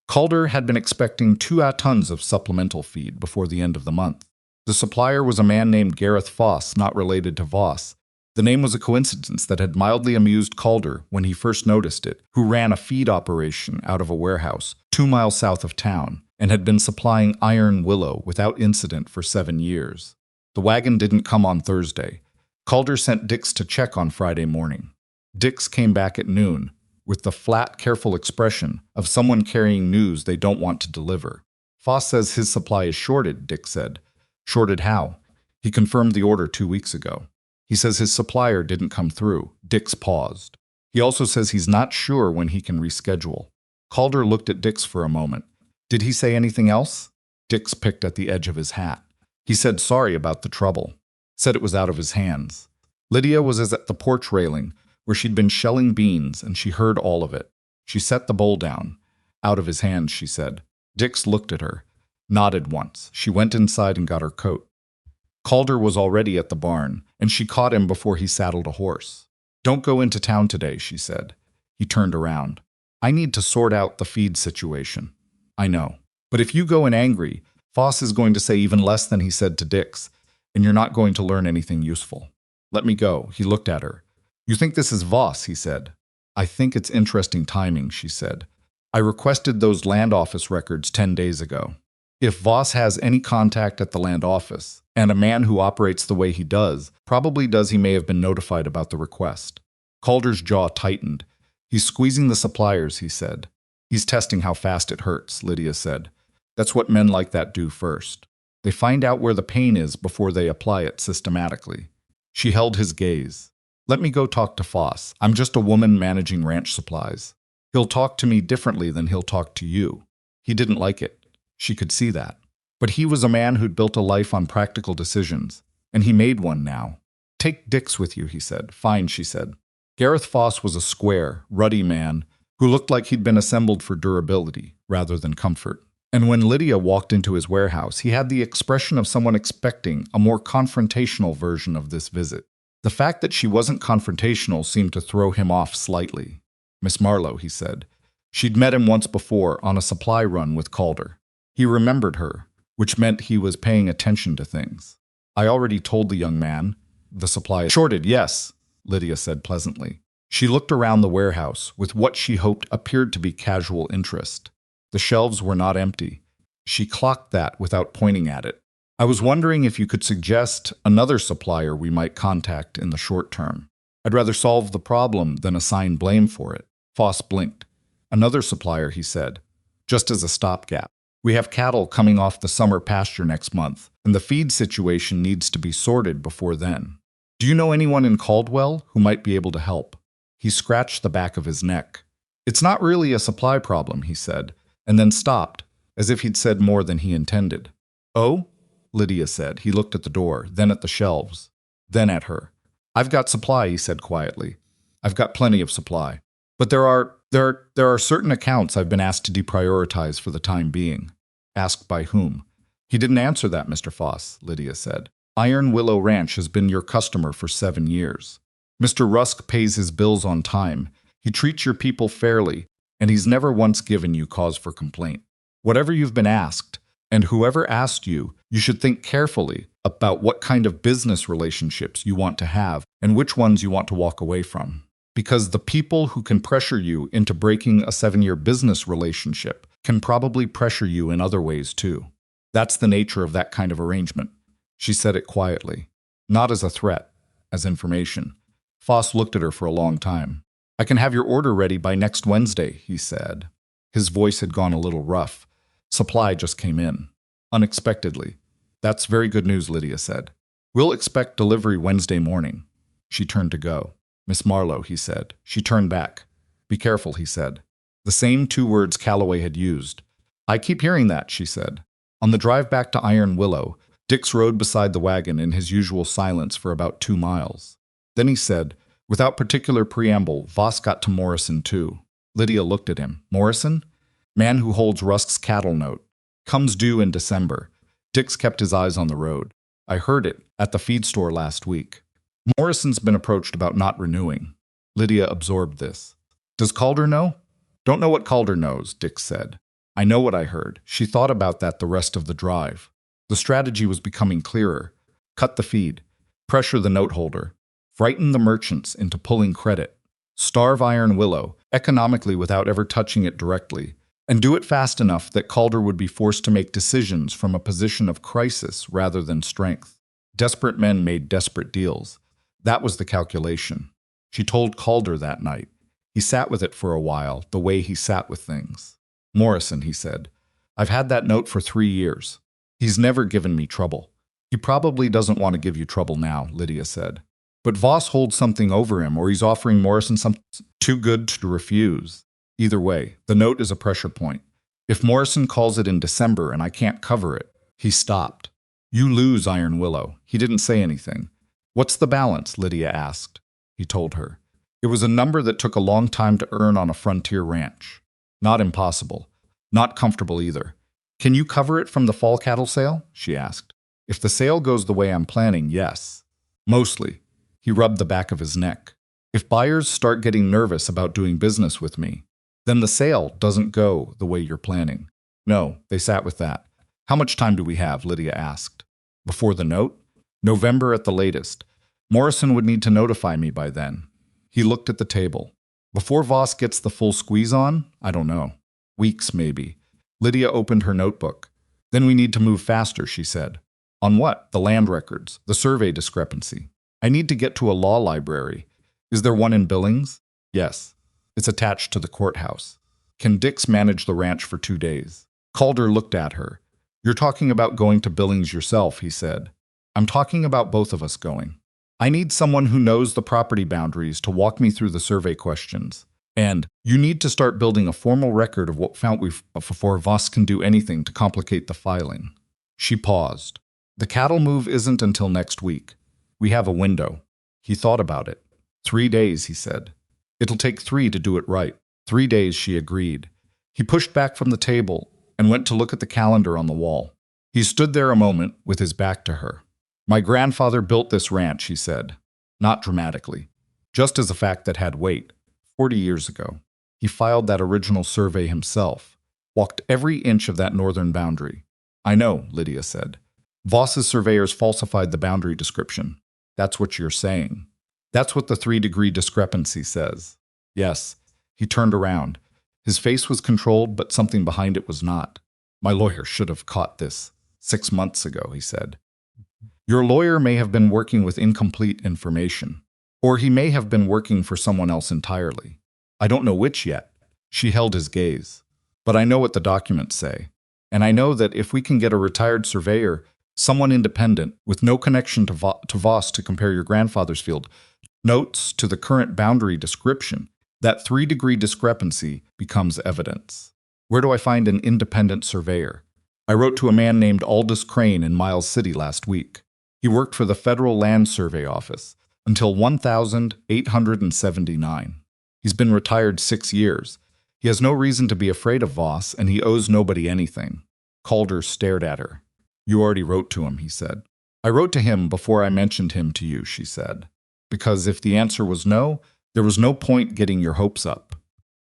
Calder had been expecting 2 tons of supplemental feed before the end of the month. The supplier was a man named Gareth Foss, not related to Voss. The name was a coincidence that had mildly amused Calder when he first noticed it, who ran a feed operation out of a warehouse 2 miles south of town and had been supplying Iron Willow without incident for 7 years. The wagon didn't come on Thursday. Calder sent Dix to check on Friday morning. Dix came back at noon, with the flat, careful expression of someone carrying news they don't want to deliver. Foss says his supply is shorted, Dix said. Shorted how? He confirmed the order 2 weeks ago. He says his supplier didn't come through. Dix paused. He also says he's not sure when he can reschedule. Calder looked at Dix for a moment. Did he say anything else? Dix picked at the edge of his hat. He said sorry about the trouble. Said it was out of his hands. Lydia was at the porch railing, where she'd been shelling beans, and she heard all of it. She set the bowl down. Out of his hands, she said. Dix looked at her, nodded once. She went inside and got her coat. Calder was already at the barn, and she caught him before he saddled a horse. Don't go into town today, she said. He turned around. I need to sort out the feed situation. I know. But if you go in angry, Foss is going to say even less than he said to Dix, and you're not going to learn anything useful. Let me go. He looked at her. You think this is Voss, he said. I think it's interesting timing, she said. I requested those land office records 10 days ago. If Voss has any contact at the land office, and a man who operates the way he does, he may have been notified about the request. Calder's jaw tightened. He's squeezing the suppliers, he said. He's testing how fast it hurts, Lydia said. That's what men like that do first. They find out where the pain is before they apply it systematically. She held his gaze. Let me go talk to Foss. I'm just a woman managing ranch supplies. He'll talk to me differently than he'll talk to you. He didn't like it. She could see that. But he was a man who'd built a life on practical decisions, and he made one now. Take Dix with you, he said. Fine, she said. Gareth Foss was a square, ruddy man who looked like he'd been assembled for durability rather than comfort. And when Lydia walked into his warehouse, he had the expression of someone expecting a more confrontational version of this visit. The fact that she wasn't confrontational seemed to throw him off slightly. "Miss Marlowe," he said. She'd met him once before on a supply run with Calder. He remembered her, which meant he was paying attention to things. "I already told the young man. The supply is shorted, yes," Lydia said pleasantly. She looked around the warehouse with what she hoped appeared to be casual interest. The shelves were not empty. She clocked that without pointing at it. "I was wondering if you could suggest another supplier we might contact in the short term. I'd rather solve the problem than assign blame for it." Foss blinked. "Another supplier," he said, "just as a stopgap. We have cattle coming off the summer pasture next month, and the feed situation needs to be sorted before then. Do you know anyone in Caldwell who might be able to help?" He scratched the back of his neck. "It's not really a supply problem," he said, and then stopped, as if he'd said more than he intended. "Oh?" Lydia said. He looked at the door, then at the shelves, then at her. "I've got supply," he said quietly. "I've got plenty of supply. But there are certain accounts I've been asked to deprioritize for the time being." "Asked by whom?" "He didn't answer that, Mr. Foss," Lydia said. "Iron Willow Ranch has been your customer for 7 years. Mr. Rusk pays his bills on time. He treats your people fairly, and he's never once given you cause for complaint. Whatever you've been asked, and whoever asked you, you should think carefully about what kind of business relationships you want to have and which ones you want to walk away from. Because the people who can pressure you into breaking a 7-year business relationship can probably pressure you in other ways too. That's the nature of that kind of arrangement." She said it quietly, not as a threat, as information. Foss looked at her for a long time. "I can have your order ready by next Wednesday," he said. His voice had gone a little rough. "Supply just came in. Unexpectedly." "That's very good news," Lydia said. "We'll expect delivery Wednesday morning." She turned to go. "Miss Marlowe," he said. She turned back. "Be careful," he said. The same 2 words Calloway had used. "I keep hearing that," she said. On the drive back to Iron Willow, Dix rode beside the wagon in his usual silence for about 2 miles. Then he said, without particular preamble, "Voss got to Morrison too." Lydia looked at him. "Morrison?" "Man who holds Rusk's cattle note. Comes due in December." Dix kept his eyes on the road. "I heard it at the feed store last week. Morrison's been approached about not renewing." Lydia absorbed this. "Does Calder know?" "Don't know what Calder knows," Dix said. "I know what I heard." She thought about that the rest of the drive. The strategy was becoming clearer. Cut the feed. Pressure the note holder. Frighten the merchants into pulling credit. Starve Iron Willow, economically without ever touching it directly. And do it fast enough that Calder would be forced to make decisions from a position of crisis rather than strength. Desperate men made desperate deals. That was the calculation. She told Calder that night. He sat with it for a while, the way he sat with things. "Morrison," he said, "I've had that note for 3 years. He's never given me trouble." "He probably doesn't want to give you trouble now," Lydia said. "But Voss holds something over him, or he's offering Morrison something too good to refuse. Either way, the note is a pressure point. If Morrison calls it in December and I can't cover it..." He stopped. "You lose, Iron Willow." He didn't say anything. "What's the balance?" Lydia asked. He told her. It was a number that took a long time to earn on a frontier ranch. Not impossible. Not comfortable either. "Can you cover it from the fall cattle sale?" she asked. "If the sale goes the way I'm planning, yes. Mostly." He rubbed the back of his neck. "If buyers start getting nervous about doing business with me, then the sale doesn't go the way you're planning." "No," they sat with that. "How much time do we have?" Lydia asked. "Before the note?" "November at the latest. Morrison would need to notify me by then." He looked at the table. "Before Voss gets the full squeeze on? I don't know. Weeks, maybe." Lydia opened her notebook. "Then we need to move faster," she said. "On what?" "The land records, the survey discrepancy. I need to get to a law library. Is there one in Billings?" "Yes. It's attached to the courthouse." "Can Dix manage the ranch for 2 days?" Calder looked at her. "You're talking about going to Billings yourself," he said. "I'm talking about both of us going. I need someone who knows the property boundaries to walk me through the survey questions. And you need to start building a formal record of what found before Voss can do anything to complicate the filing." She paused. "The cattle move isn't until next week. We have a window." He thought about it. 3 days, he said. It'll take 3 to do it right. 3 days, she agreed. He pushed back from the table and went to look at the calendar on the wall. He stood there a moment with his back to her. My grandfather built this ranch, he said. Not dramatically. Just as a fact that had weight. 40 years ago. He filed that original survey himself. Walked every inch of that northern boundary. I know, Lydia said. Voss's surveyors falsified the boundary description. That's what you're saying. That's what the 3-degree discrepancy says. Yes. He turned around. His face was controlled, but something behind it was not. My lawyer should have caught this 6 months ago, he said. Your lawyer may have been working with incomplete information, or he may have been working for someone else entirely. I don't know which yet. She held his gaze. But I know what the documents say. And I know that if we can get a retired surveyor, someone independent, with no connection to Voss to compare your grandfather's field, notes to the current boundary description, that 3-degree discrepancy becomes evidence. Where do I find an independent surveyor? I wrote to a man named Aldous Crane in Miles City last week. He worked for the Federal Land Survey Office until 1879. He's been retired 6 years. He has no reason to be afraid of Voss, and he owes nobody anything. Calder stared at her. You already wrote to him, he said. I wrote to him before I mentioned him to you, she said. Because if the answer was no, there was no point getting your hopes up.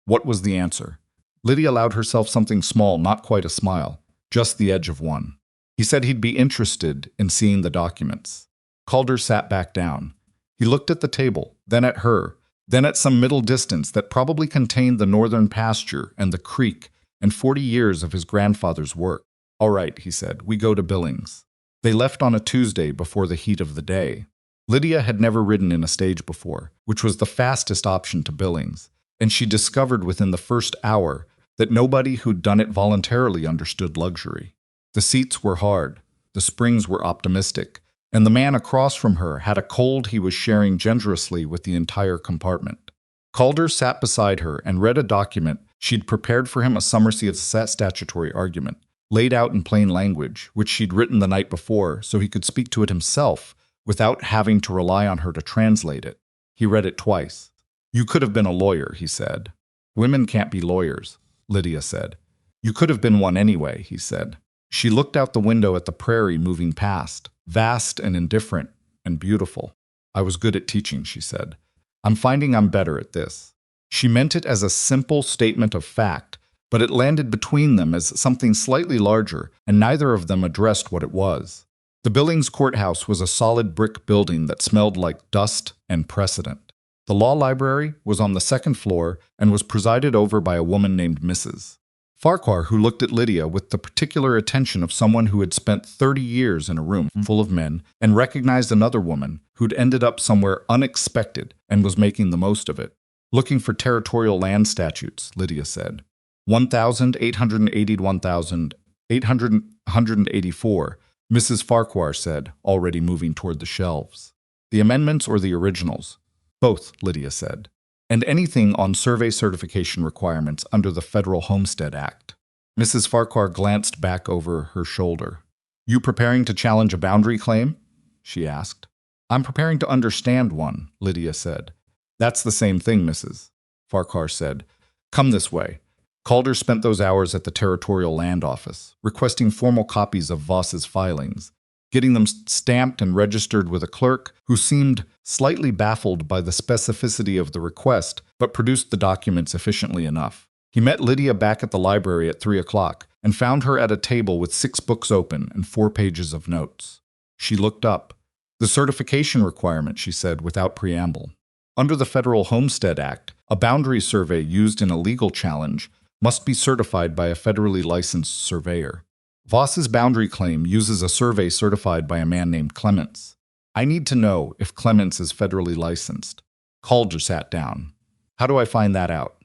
What was the answer? Lydia allowed herself something small, not quite a smile, just the edge of one. He said he'd be interested in seeing the documents. Calder sat back down. He looked at the table, then at her, then at some middle distance that probably contained the northern pasture and the creek and 40 years of his grandfather's work. All right, he said, we go to Billings. They left on a Tuesday before the heat of the day. Lydia had never ridden in a stage before, which was the fastest option to Billings, and she discovered within the first hour that nobody who'd done it voluntarily understood luxury. The seats were hard, the springs were optimistic, and the man across from her had a cold he was sharing generously with the entire compartment. Calder sat beside her and read a document she'd prepared for him, a summary of statutory argument, laid out in plain language, which she'd written the night before so he could speak to it himself without having to rely on her to translate it. He read it twice. You could have been a lawyer, he said. Women can't be lawyers, Lydia said. You could have been one anyway, he said. She looked out the window at the prairie moving past, vast and indifferent and beautiful. I was good at teaching, she said. I'm finding I'm better at this. She meant it as a simple statement of fact, but it landed between them as something slightly larger, and neither of them addressed what it was. The Billings courthouse was a solid brick building that smelled like dust and precedent. The law library was on the second floor and was presided over by a woman named Mrs. Farquhar, who looked at Lydia with the particular attention of someone who had spent 30 years in a room full of men and recognized another woman who'd ended up somewhere unexpected and was making the most of it. Looking for territorial land statutes, Lydia said. 1,880 to 1,884, Mrs. Farquhar said, already moving toward the shelves. The amendments or the originals? Both, Lydia said. And anything on survey certification requirements under the Federal Homestead Act. Mrs. Farquhar glanced back over her shoulder. You preparing to challenge a boundary claim? She asked. I'm preparing to understand one, Lydia said. That's the same thing, Mrs. Farquhar said. Come this way. Calder spent those hours at the Territorial Land Office, requesting formal copies of Voss's filings, getting them stamped and registered with a clerk who seemed slightly baffled by the specificity of the request, but produced the documents efficiently enough. He met Lydia back at the library at 3 o'clock and found her at a table with 6 books open and 4 pages of notes. She looked up. The certification requirement, she said without preamble. Under the Federal Homestead Act, a boundary survey used in a legal challenge must be certified by a federally licensed surveyor. Voss's boundary claim uses a survey certified by a man named Clements. I need to know if Clements is federally licensed. Calder sat down. How do I find that out?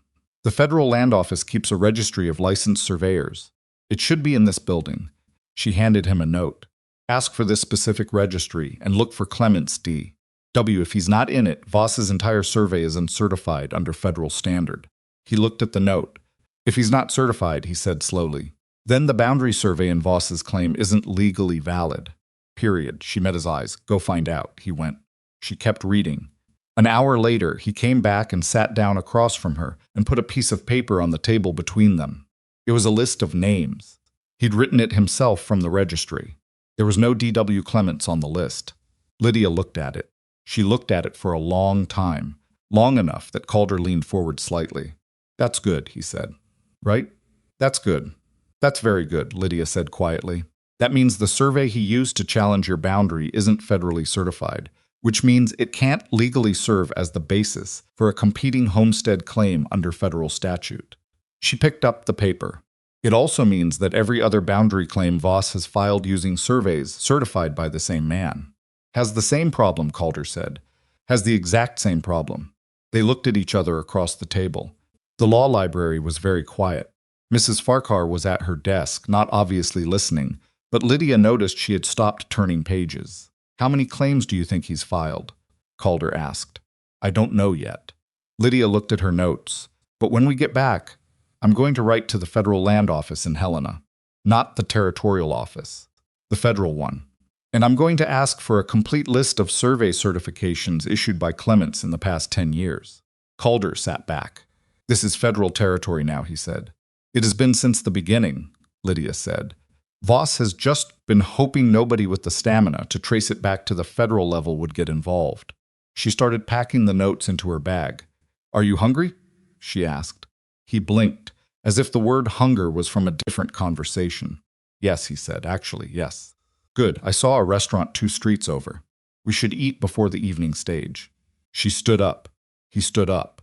The Federal Land Office keeps a registry of licensed surveyors. It should be in this building. She handed him a note. Ask for this specific registry and look for Clements D. W. If he's not in it, Voss's entire survey is uncertified under federal standard. He looked at the note. If he's not certified, he said slowly, then the boundary survey in Voss's claim isn't legally valid. Period. She met his eyes. Go find out. He went. She kept reading. An hour later, he came back and sat down across from her and put a piece of paper on the table between them. It was a list of names. He'd written it himself from the registry. There was no D.W. Clements on the list. Lydia looked at it. She looked at it for a long time, long enough that Calder leaned forward slightly. "That's good," he said. "Right? That's good. That's very good," Lydia said quietly. "That means the survey he used to challenge your boundary isn't federally certified, which means it can't legally serve as the basis for a competing homestead claim under federal statute." She picked up the paper. "It also means that every other boundary claim Voss has filed using surveys certified by the same man." "Has the same problem," Calder said. "Has the exact same problem." They looked at each other across the table. The law library was very quiet. Mrs. Farquhar was at her desk, not obviously listening, but Lydia noticed she had stopped turning pages. "How many claims do you think he's filed?" Calder asked. "I don't know yet." Lydia looked at her notes. "But when we get back, I'm going to write to the federal land office in Helena. Not the territorial office. The federal one. And I'm going to ask for a complete list of survey certifications issued by Clements in the past 10 years. Calder sat back. "This is federal territory now," he said. "It has been since the beginning," Lydia said. "Voss has just been hoping nobody with the stamina to trace it back to the federal level would get involved." She started packing the notes into her bag. "Are you hungry?" she asked. He blinked, as if the word hunger was from a different conversation. "Yes," he said, "actually, yes." "Good. I saw a restaurant 2 streets over. We should eat before the evening stage." She stood up. He stood up.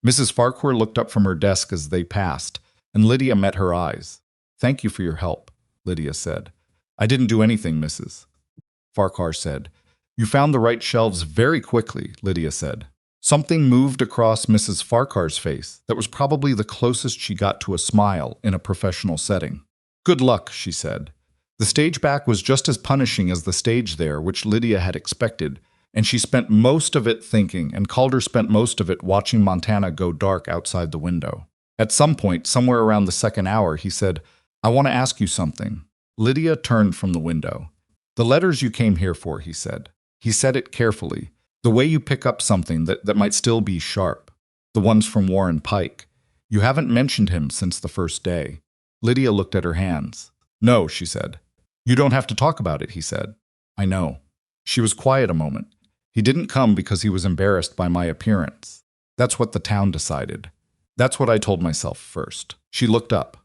Mrs. Farquhar looked up from her desk as they passed, and Lydia met her eyes. "Thank you for your help," Lydia said. "I didn't do anything, Mrs. Farquhar said. "You found the right shelves very quickly," Lydia said. Something moved across Mrs. Farquhar's face that was probably the closest she got to a smile in a professional setting. "Good luck," she said. The stage back was just as punishing as the stage there, which Lydia had expected, and she spent most of it thinking, and Calder spent most of it watching Montana go dark outside the window. At some point, somewhere around the second hour, he said, "I want to ask you something." Lydia turned from the window. "The letters you came here for," he said. He said it carefully, the way you pick up something that might still be sharp. "The ones from Warren Pike. You haven't mentioned him since the first day." Lydia looked at her hands. "No," she said. "You don't have to talk about it," he said. "I know." She was quiet a moment. "He didn't come because he was embarrassed by my appearance. That's what the town decided. That's what I told myself first." She looked up.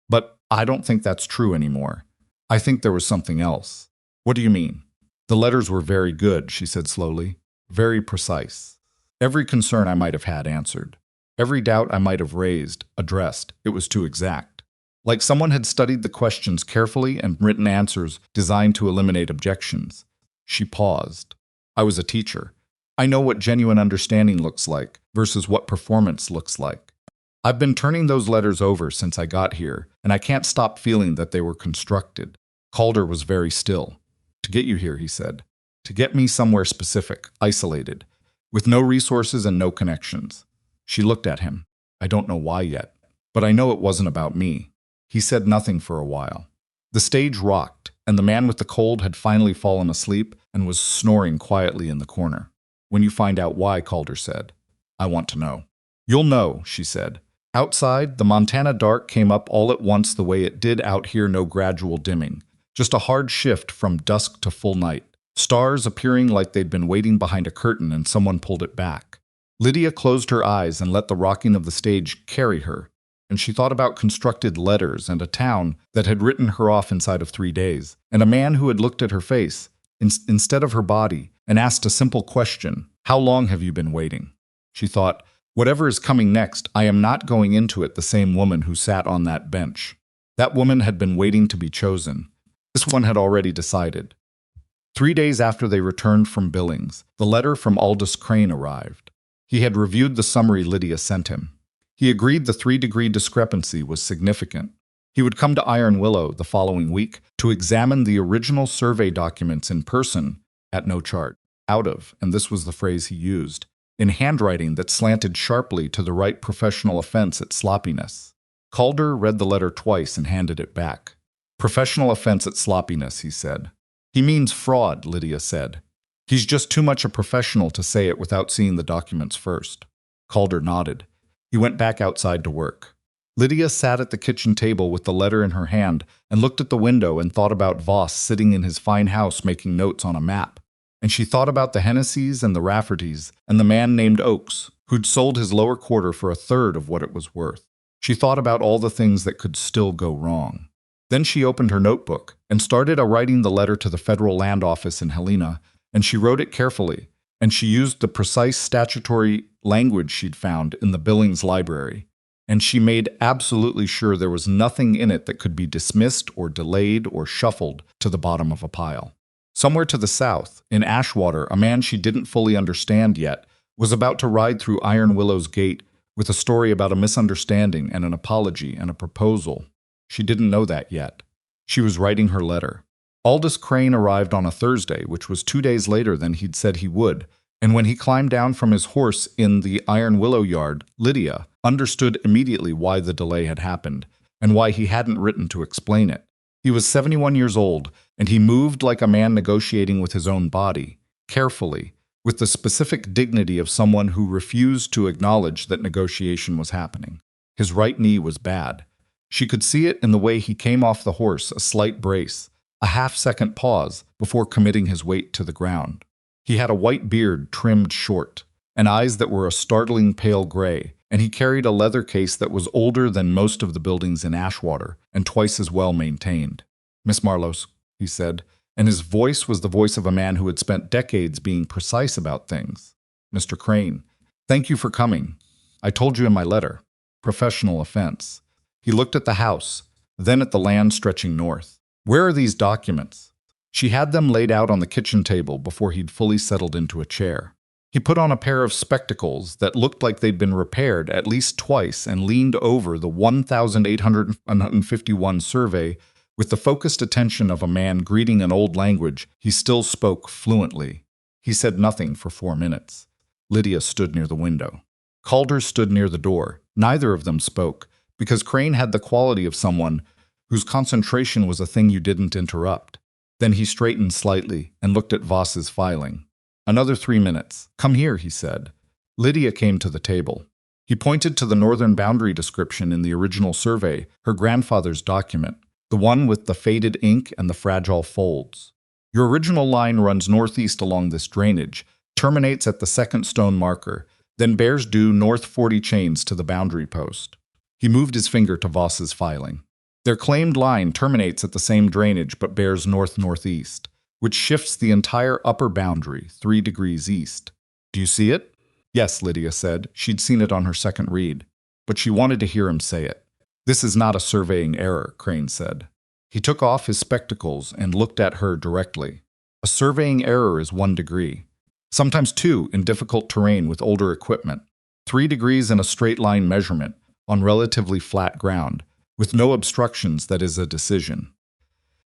"But I don't think that's true anymore. I think there was something else." "What do you mean?" "The letters were very good," she said slowly. "Very precise. Every concern I might have had answered. Every doubt I might have raised, addressed. It was too exact. Like someone had studied the questions carefully and written answers designed to eliminate objections." She paused. "I was a teacher. I know what genuine understanding looks like versus what performance looks like. I've been turning those letters over since I got here, and I can't stop feeling that they were constructed." Calder was very still. "To get you here," he said. "To get me somewhere specific, isolated, with no resources and no connections." She looked at him. "I don't know why yet, but I know it wasn't about me." He said nothing for a while. The stage rocked, and the man with the cold had finally fallen asleep and was snoring quietly in the corner. "When you find out why," Calder said, "I want to know." "You'll know," she said. Outside, the Montana dark came up all at once the way it did out here, no gradual dimming. Just a hard shift from dusk to full night. Stars appearing like they'd been waiting behind a curtain and someone pulled it back. Lydia closed her eyes and let the rocking of the stage carry her, and she thought about constructed letters and a town that had written her off inside of 3 days, and a man who had looked at her face instead of her body and asked a simple question, "How long have you been waiting?" She thought, whatever is coming next, I am not going into it the same woman who sat on that bench. That woman had been waiting to be chosen. This one had already decided. 3 days after they returned from Billings, the letter from Aldous Crane arrived. He had reviewed the summary Lydia sent him. He agreed the 3-degree discrepancy was significant. He would come to Iron Willow the following week to examine the original survey documents in person at no chart, out of, and this was the phrase he used, in handwriting that slanted sharply to the right professional offense at sloppiness. Calder read the letter twice and handed it back. "Professional offense at sloppiness," he said. "He means fraud," Lydia said. He's just too much a professional to say it without seeing the documents first. Calder nodded. He went back outside to work. Lydia sat at the kitchen table with the letter in her hand and looked at the window and thought about Voss sitting in his fine house making notes on a map. And she thought about the Hennesseys and the Raffertys and the man named Oakes, who'd sold his lower quarter for a third of what it was worth. She thought about all the things that could still go wrong. Then she opened her notebook and started writing the letter to the federal land office in Helena, and she wrote it carefully, and she used the precise statutory language she'd found in the Billings library, and she made absolutely sure there was nothing in it that could be dismissed or delayed or shuffled to the bottom of a pile. Somewhere to the south, in Ashwater, a man she didn't fully understand yet was about to ride through Iron Willow's gate with a story about a misunderstanding and an apology and a proposal. She didn't know that yet. She was writing her letter. Aldous Crane arrived on a Thursday, which was 2 days later than he'd said he would, and when he climbed down from his horse in the Iron Willow yard, Lydia understood immediately why the delay had happened and why he hadn't written to explain it. He was 71 years old, and he moved like a man negotiating with his own body, carefully, with the specific dignity of someone who refused to acknowledge that negotiation was happening. His right knee was bad. She could see it in the way he came off the horse, a slight brace, a half-second pause before committing his weight to the ground. He had a white beard trimmed short, and eyes that were a startling pale gray, and he carried a leather case that was older than most of the buildings in Ashwater and twice as well maintained. "Miss Marlowe," he said, and his voice was the voice of a man who had spent decades being precise about things. "Mr. Crane, thank you for coming. I told you in my letter. Professional offense." He looked at the house, then at the land stretching north. "Where are these documents?" She had them laid out on the kitchen table before he'd fully settled into a chair. He put on a pair of spectacles that looked like they'd been repaired at least twice and leaned over the 1,851 survey with the focused attention of a man greeting an old language he still spoke fluently. He said nothing for 4 minutes. Lydia stood near the window. Calder stood near the door. Neither of them spoke, because Crane had the quality of someone whose concentration was a thing you didn't interrupt. Then he straightened slightly and looked at Voss's filing. "Another 3 minutes. Come here," he said. Lydia came to the table. He pointed to the northern boundary description in the original survey, her grandfather's document, the one with the faded ink and the fragile folds. "Your original line runs northeast along this drainage, terminates at the second stone marker, then bears due north 40 chains to the boundary post." He moved his finger to Voss's filing. "Their claimed line terminates at the same drainage but bears north-northeast, which shifts the entire upper boundary 3 degrees east. Do you see it?" "Yes," Lydia said. She'd seen it on her second read, but she wanted to hear him say it. "This is not a surveying error," Crane said. He took off his spectacles and looked at her directly. "A surveying error is 1 degree. Sometimes 2 in difficult terrain with older equipment. 3 degrees in a straight-line measurement on relatively flat ground, with no obstructions, that is a decision.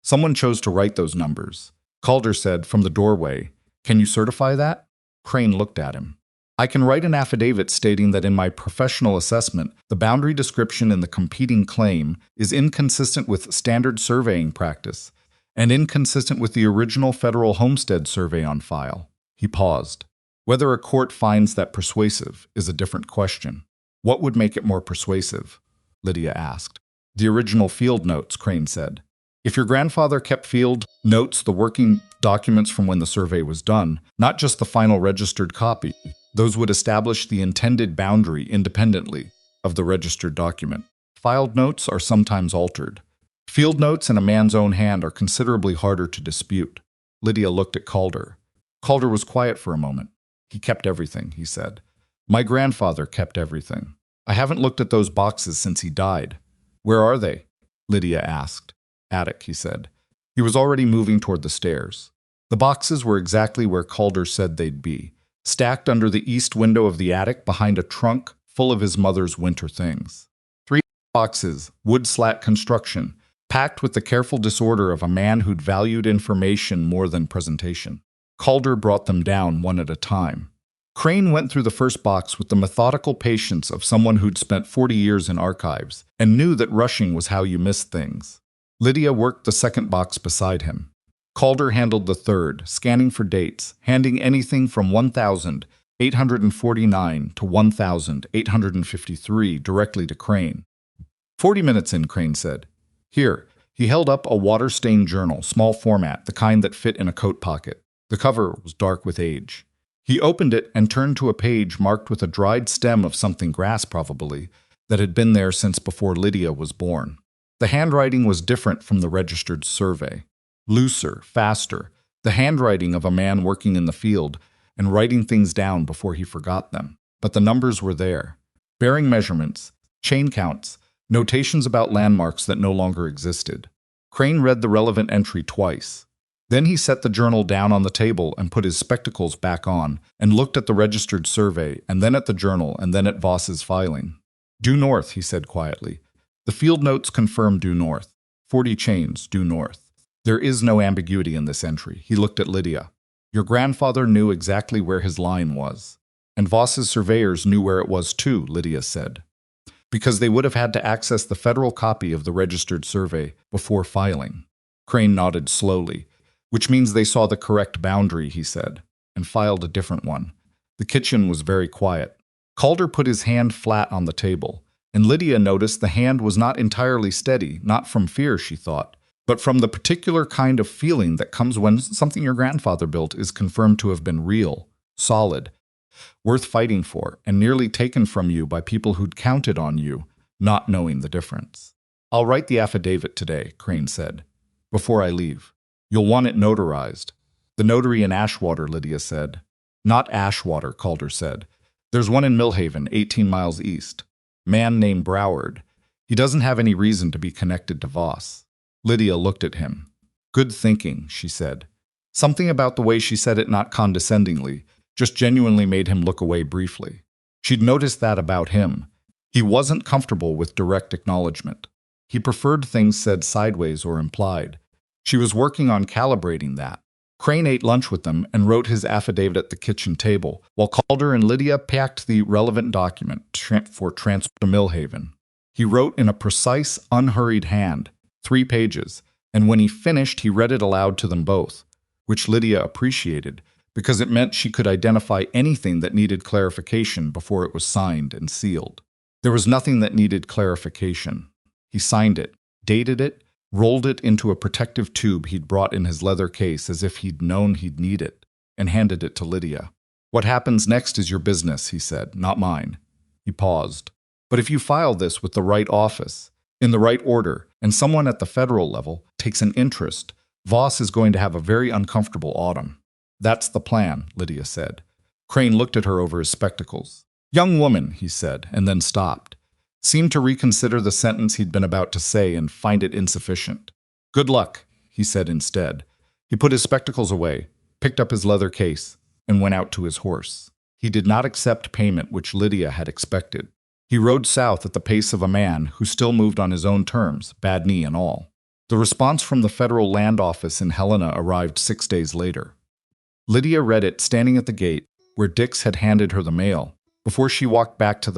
Someone chose to write those numbers." Calder said from the doorway, "Can you certify that?" Crane looked at him. "I can write an affidavit stating that in my professional assessment, the boundary description in the competing claim is inconsistent with standard surveying practice and inconsistent with the original federal homestead survey on file." He paused. "Whether a court finds that persuasive is a different question." "What would make it more persuasive?" Lydia asked. "The original field notes," Crane said. "If your grandfather kept field notes, the working documents from when the survey was done, not just the final registered copy, those would establish the intended boundary independently of the registered document. Filed notes are sometimes altered. Field notes in a man's own hand are considerably harder to dispute." Lydia looked at Calder. Calder was quiet for a moment. "He kept everything," he said. "My grandfather kept everything. I haven't looked at those boxes since he died." "Where are they?" Lydia asked. "Attic," he said. He was already moving toward the stairs. The boxes were exactly where Calder said they'd be, stacked under the east window of the attic behind a trunk full of his mother's winter things. 3 boxes, wood slat construction, packed with the careful disorder of a man who'd valued information more than presentation. Calder brought them down one at a time. Crane went through the first box with the methodical patience of someone who'd spent 40 years in archives and knew that rushing was how you missed things. Lydia worked the second box beside him. Calder handled the third, scanning for dates, handing anything from 1,849 to 1,853 directly to Crane. 40 minutes in, Crane said. Here. He held up a water-stained journal, small format, the kind that fit in a coat pocket. The cover was dark with age. He opened it and turned to a page marked with a dried stem of something grass, probably, that had been there since before Lydia was born. The handwriting was different from the registered survey. Looser, faster, the handwriting of a man working in the field and writing things down before he forgot them. But the numbers were there. Bearing measurements, chain counts, notations about landmarks that no longer existed. Crane read the relevant entry twice. Then he set the journal down on the table and put his spectacles back on and looked at the registered survey and then at the journal and then at Voss's filing. Due north, he said quietly. The field notes confirm due north. 40 chains, due north. There is no ambiguity in this entry. He looked at Lydia. Your grandfather knew exactly where his line was. And Voss's surveyors knew where it was too, Lydia said. Because they would have had to access the federal copy of the registered survey before filing. Crane nodded slowly, which means they saw the correct boundary, he said, and filed a different one. The kitchen was very quiet. Calder put his hand flat on the table, and Lydia noticed the hand was not entirely steady, not from fear, she thought, but from the particular kind of feeling that comes when something your grandfather built is confirmed to have been real, solid, worth fighting for, and nearly taken from you by people who'd counted on you, not knowing the difference. I'll write the affidavit today, Crane said, before I leave. You'll want it notarized. The notary in Ashwater, Lydia said. Not Ashwater, Calder said. There's one in Millhaven, 18 miles east. Man named Broward. He doesn't have any reason to be connected to Voss. Lydia looked at him. Good thinking, she said. Something about the way she said it not condescendingly, just genuinely made him look away briefly. She'd noticed that about him. He wasn't comfortable with direct acknowledgement. He preferred things said sideways or implied. She was working on calibrating that. Crane ate lunch with them and wrote his affidavit at the kitchen table, while Calder and Lydia packed the relevant document for transfer to Millhaven. He wrote in a precise, unhurried hand, 3 pages, and when he finished, he read it aloud to them both, which Lydia appreciated, because it meant she could identify anything that needed clarification before it was signed and sealed. There was nothing that needed clarification. He signed it, dated it, rolled it into a protective tube he'd brought in his leather case as if he'd known he'd need it, and handed it to Lydia. What happens next is your business, he said, not mine. He paused. But if you file this with the right office, in the right order, and someone at the federal level takes an interest, Voss is going to have a very uncomfortable autumn. That's the plan, Lydia said. Crane looked at her over his spectacles. Young woman, he said, and then stopped. Seemed to reconsider the sentence he'd been about to say and find it insufficient. Good luck, he said instead. He put his spectacles away, picked up his leather case, and went out to his horse. He did not accept payment which Lydia had expected. He rode south at the pace of a man who still moved on his own terms, bad knee and all. The response from the federal land office in Helena arrived 6 days later. Lydia read it standing at the gate, where Dix had handed her the mail, before she walked back to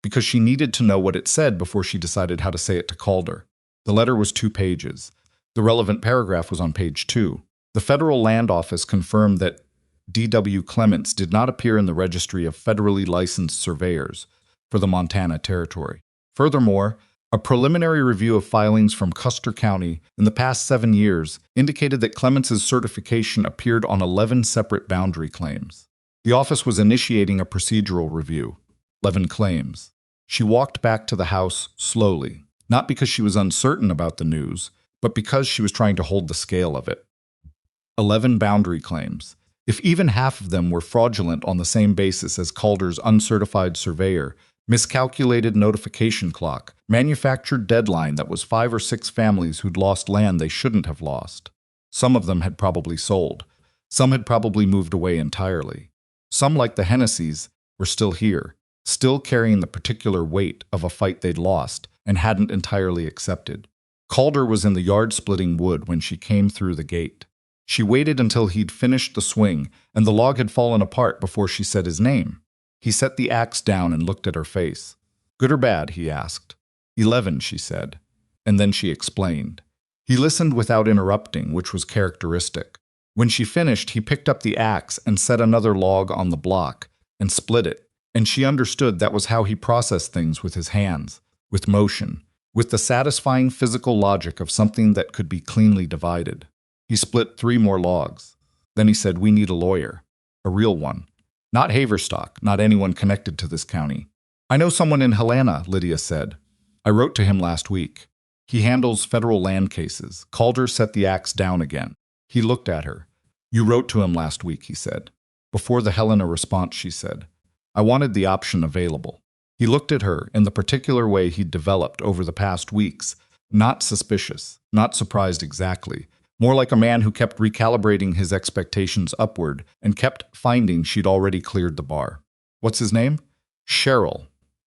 because she needed to know what it said before she decided how to say it to Calder. The letter was 2 pages. The relevant paragraph was on page 2. The federal land office confirmed that D.W. Clements did not appear in the registry of federally licensed surveyors for the Montana Territory. Furthermore, a preliminary review of filings from Custer County in the past 7 years indicated that Clements's certification appeared on 11 separate boundary claims. The office was initiating a procedural review. 11 claims. She walked back to the house slowly, not because she was uncertain about the news, but because she was trying to hold the scale of it. 11 boundary claims. If even half of them were fraudulent on the same basis as Calder's uncertified surveyor, miscalculated notification clock, manufactured deadline that was 5 or 6 families who'd lost land they shouldn't have lost. Some of them had probably sold. Some had probably moved away entirely. Some, like the Hennessy's, were still here, still carrying the particular weight of a fight they'd lost and hadn't entirely accepted. Calder was in the yard-splitting wood when she came through the gate. She waited until he'd finished the swing and the log had fallen apart before she said his name. He set the axe down and looked at her face. Good or bad, he asked. 11, she said. And then she explained. He listened without interrupting, which was characteristic. When she finished, he picked up the axe and set another log on the block and split it, and she understood that was how he processed things with his hands, with motion, with the satisfying physical logic of something that could be cleanly divided. He split 3 more logs. Then he said, "We need a lawyer. A real one. Not Haverstock, not anyone connected to this county." "I know someone in Helena," Lydia said. "I wrote to him last week. He handles federal land cases." Calder set the axe down again. He looked at her. "You wrote to him last week," he said. Before the Helena response, she said, "I wanted the option available." He looked at her in the particular way he'd developed over the past weeks, not suspicious, not surprised exactly, more like a man who kept recalibrating his expectations upward and kept finding she'd already cleared the bar. "What's his name?" "Sherrill.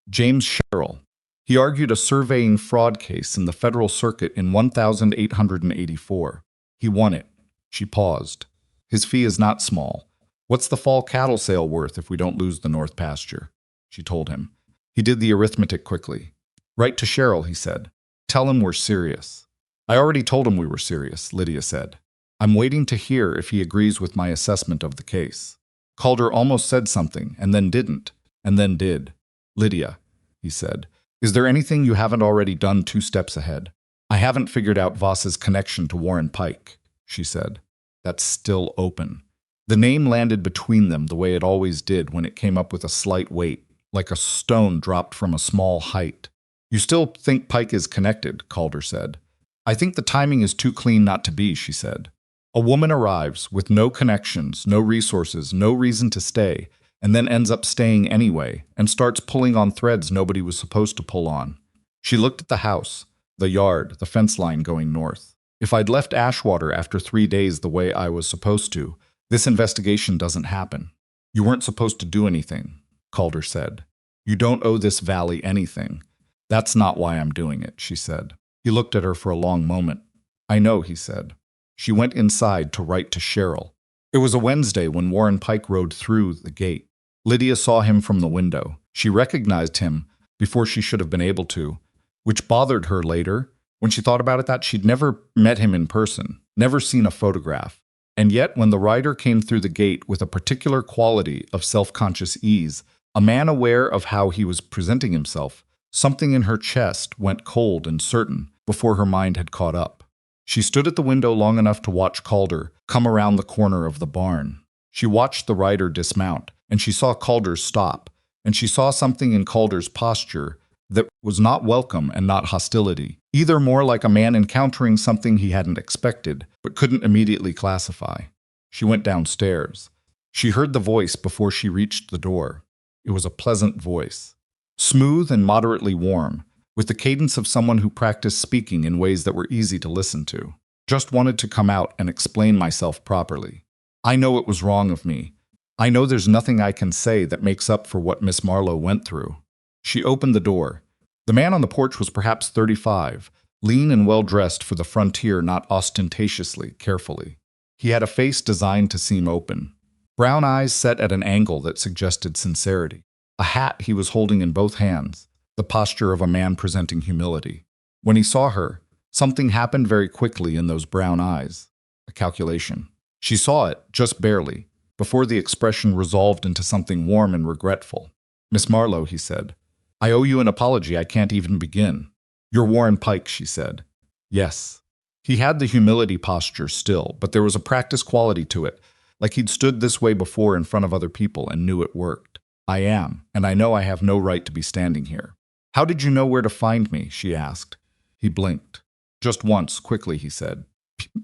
James Sherrill. He argued a surveying fraud case in the federal circuit in 1884. He won it." She paused. "His fee is not small. What's the fall cattle sale worth if we don't lose the North pasture?" She told him. He did the arithmetic quickly. "Write to Sherrill," he said. "Tell him we're serious." "I already told him we were serious," Lydia said. "I'm waiting to hear if he agrees with my assessment of the case." Calder almost said something, and then didn't, and then did. "Lydia," he said, "is there anything you haven't already done 2 steps ahead?" "I haven't figured out Voss's connection to Warren Pike," she said. "That's still open." The name landed between them the way it always did when it came up with a slight weight, like a stone dropped from a small height. "You still think Pike is connected," Calder said. "I think the timing is too clean not to be," she said. "A woman arrives with no connections, no resources, no reason to stay, and then ends up staying anyway and starts pulling on threads nobody was supposed to pull on." She looked at the house, the yard, the fence line going north. "If I'd left Ashwater after 3 days the way I was supposed to, this investigation doesn't happen." "You weren't supposed to do anything," Calder said. "You don't owe this valley anything." "That's not why I'm doing it," she said. He looked at her for a long moment. "I know," he said. She went inside to write to Sherrill. It was a Wednesday when Warren Pike rode through the gate. Lydia saw him from the window. She recognized him before she should have been able to, which bothered her later when she thought about it, that she'd never met him in person, never seen a photograph. And yet when the rider came through the gate with a particular quality of self-conscious ease, a man aware of how he was presenting himself, something in her chest went cold and certain before her mind had caught up. She stood at the window long enough to watch Calder come around the corner of the barn. She watched the rider dismount, and she saw Calder stop, and she saw something in Calder's posture that was not welcome and not hostility, either more like a man encountering something he hadn't expected, but couldn't immediately classify. She went downstairs. She heard the voice before she reached the door. It was a pleasant voice, smooth and moderately warm, with the cadence of someone who practiced speaking in ways that were easy to listen to. "Just wanted to come out and explain myself properly. I know it was wrong of me. I know there's nothing I can say that makes up for what Miss Marlowe went through." She opened the door. The man on the porch was perhaps 35, lean and well-dressed for the frontier, not ostentatiously, carefully. He had a face designed to seem open. Brown eyes set at an angle that suggested sincerity. A hat he was holding in both hands, the posture of a man presenting humility. When he saw her, something happened very quickly in those brown eyes. A calculation. She saw it, just barely, before the expression resolved into something warm and regretful. "Miss Marlowe," he said, "I owe you an apology I can't even begin." "You're Warren Pike," she said. "Yes." He had the humility posture still, but there was a practice quality to it, like he'd stood this way before in front of other people and knew it worked. "I am, and I know I have no right to be standing here." "How did you know where to find me?" she asked. He blinked. "Just once, quickly," he said.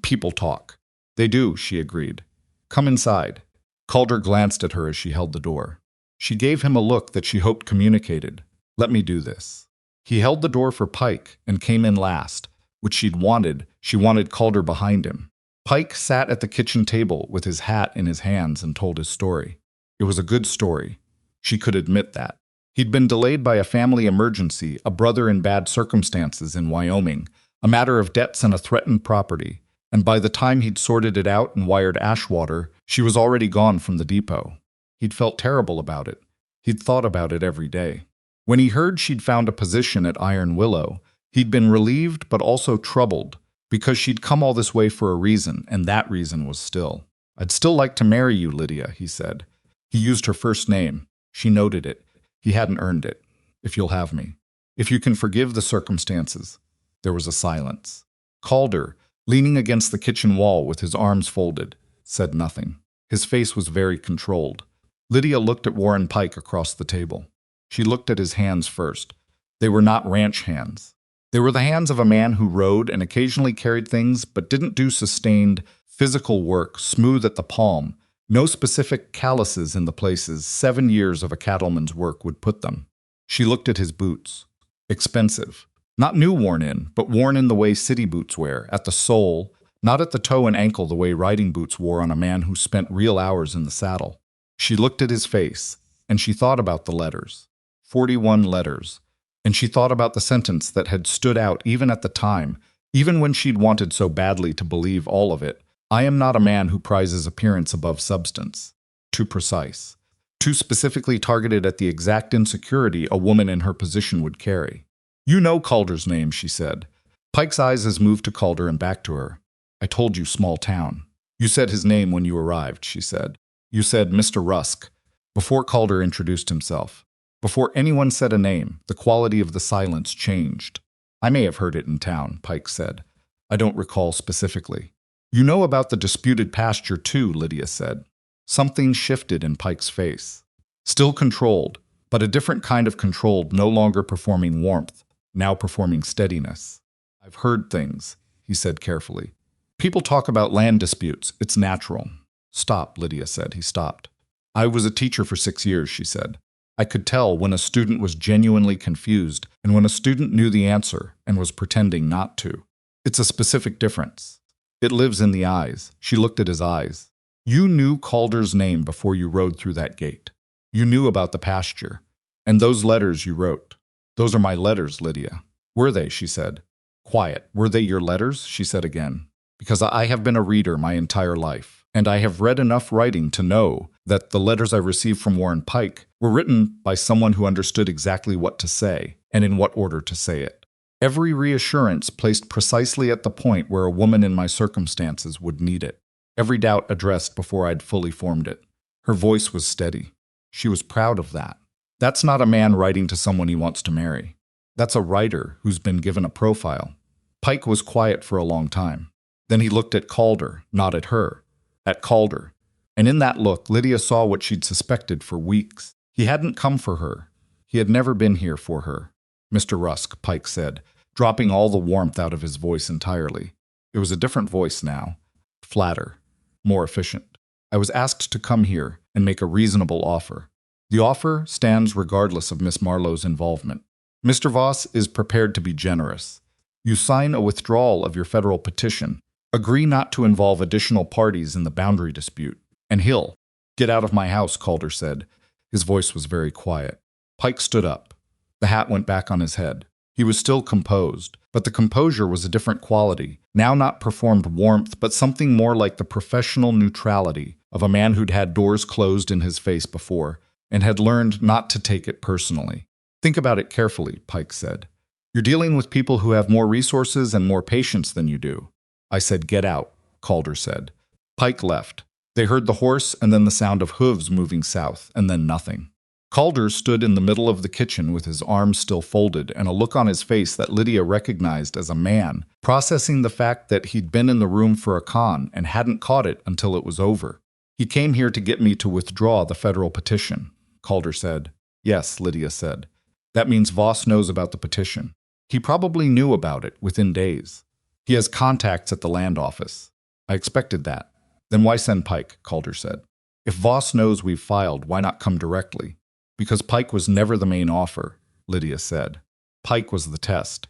People talk." "They do," she agreed. "Come inside." Calder glanced at her as she held the door. She gave him a look that she hoped communicated. "Let me do this." He held the door for Pike and came in last, which she wanted Calder behind him. Pike sat at the kitchen table with his hat in his hands and told his story. It was a good story. She could admit that. He'd been delayed by a family emergency, a brother in bad circumstances in Wyoming, a matter of debts and a threatened property, and by the time he'd sorted it out and wired Ashwater, she was already gone from the depot. He'd felt terrible about it. He'd thought about it every day. When he heard she'd found a position at Iron Willow, he'd been relieved but also troubled, Because she'd come all this way for a reason, and that reason was still. I'd still like to marry you, Lydia, he said. He used her first name. She noted it. He hadn't earned it. If you'll have me. If you can forgive the circumstances. There was a silence. Calder, leaning against the kitchen wall with his arms folded, said nothing. His face was very controlled. Lydia looked at Warren Pike across the table. She looked at his hands first. They were not ranch hands. They were the hands of a man who rode and occasionally carried things but didn't do sustained, physical work, smooth at the palm, no specific calluses in the places 7 years of a cattleman's work would put them. She looked at his boots. Expensive. Not new worn in, but worn in the way city boots wear, at the sole, not at the toe and ankle the way riding boots wore on a man who spent real hours in the saddle. She looked at his face, and she thought about the letters. 41 letters. And she thought about the sentence that had stood out even at the time, even when she'd wanted so badly to believe all of it. I am not a man who prizes appearance above substance. Too precise. Too specifically targeted at the exact insecurity a woman in her position would carry. You know Calder's name, she said. Pike's eyes moved to Calder and back to her. I told you small town. You said his name when you arrived, she said. You said Mr. Rusk. Before Calder introduced himself. Before anyone said a name, the quality of the silence changed. I may have heard it in town, Pike said. I don't recall specifically. You know about the disputed pasture too, Lydia said. Something shifted in Pike's face. Still controlled, but a different kind of controlled, no longer performing warmth, now performing steadiness. I've heard things, he said carefully. People talk about land disputes. It's natural. Stop, Lydia said. He stopped. I was a teacher for 6 years, she said. I could tell when a student was genuinely confused and when a student knew the answer and was pretending not to. It's a specific difference. It lives in the eyes. She looked at his eyes. You knew Calder's name before you rode through that gate. You knew about the pasture. And those letters you wrote. Those are my letters, Lydia. Were they, she said. Quiet. Were they your letters? She said again. Because I have been a reader my entire life, and I have read enough writing to know that the letters I received from Warren Pike were written by someone who understood exactly what to say and in what order to say it. Every reassurance placed precisely at the point where a woman in my circumstances would need it. Every doubt addressed before I'd fully formed it. Her voice was steady. She was proud of that. That's not a man writing to someone he wants to marry. That's a writer who's been given a profile. Pike was quiet for a long time. Then he looked at Calder, not at her. At Calder. And in that look, Lydia saw what she'd suspected for weeks. He hadn't come for her. He had never been here for her. Mr. Rusk, Pike said, dropping all the warmth out of his voice entirely. It was a different voice now. Flatter. More efficient. I was asked to come here and make a reasonable offer. The offer stands regardless of Miss Marlowe's involvement. Mr. Voss is prepared to be generous. You sign a withdrawal of your federal petition, agree not to involve additional parties in the boundary dispute, and he'll get out of my house, Calder said. His voice was very quiet. Pike stood up. The hat went back on his head. He was still composed, but the composure was a different quality, now not performed warmth, but something more like the professional neutrality of a man who'd had doors closed in his face before and had learned not to take it personally. Think about it carefully, Pike said. You're dealing with people who have more resources and more patience than you do. I said, get out, Calder said. Pike left. They heard the horse and then the sound of hooves moving south, and then nothing. Calder stood in the middle of the kitchen with his arms still folded and a look on his face that Lydia recognized as a man, processing the fact that he'd been in the room for a con and hadn't caught it until it was over. He came here to get me to withdraw the federal petition, Calder said. Yes, Lydia said. That means Voss knows about the petition. He probably knew about it within days. He has contacts at the land office. I expected that. Then why send Pike, Calder said. If Voss knows we've filed, why not come directly? Because Pike was never the main offer, Lydia said. Pike was the test.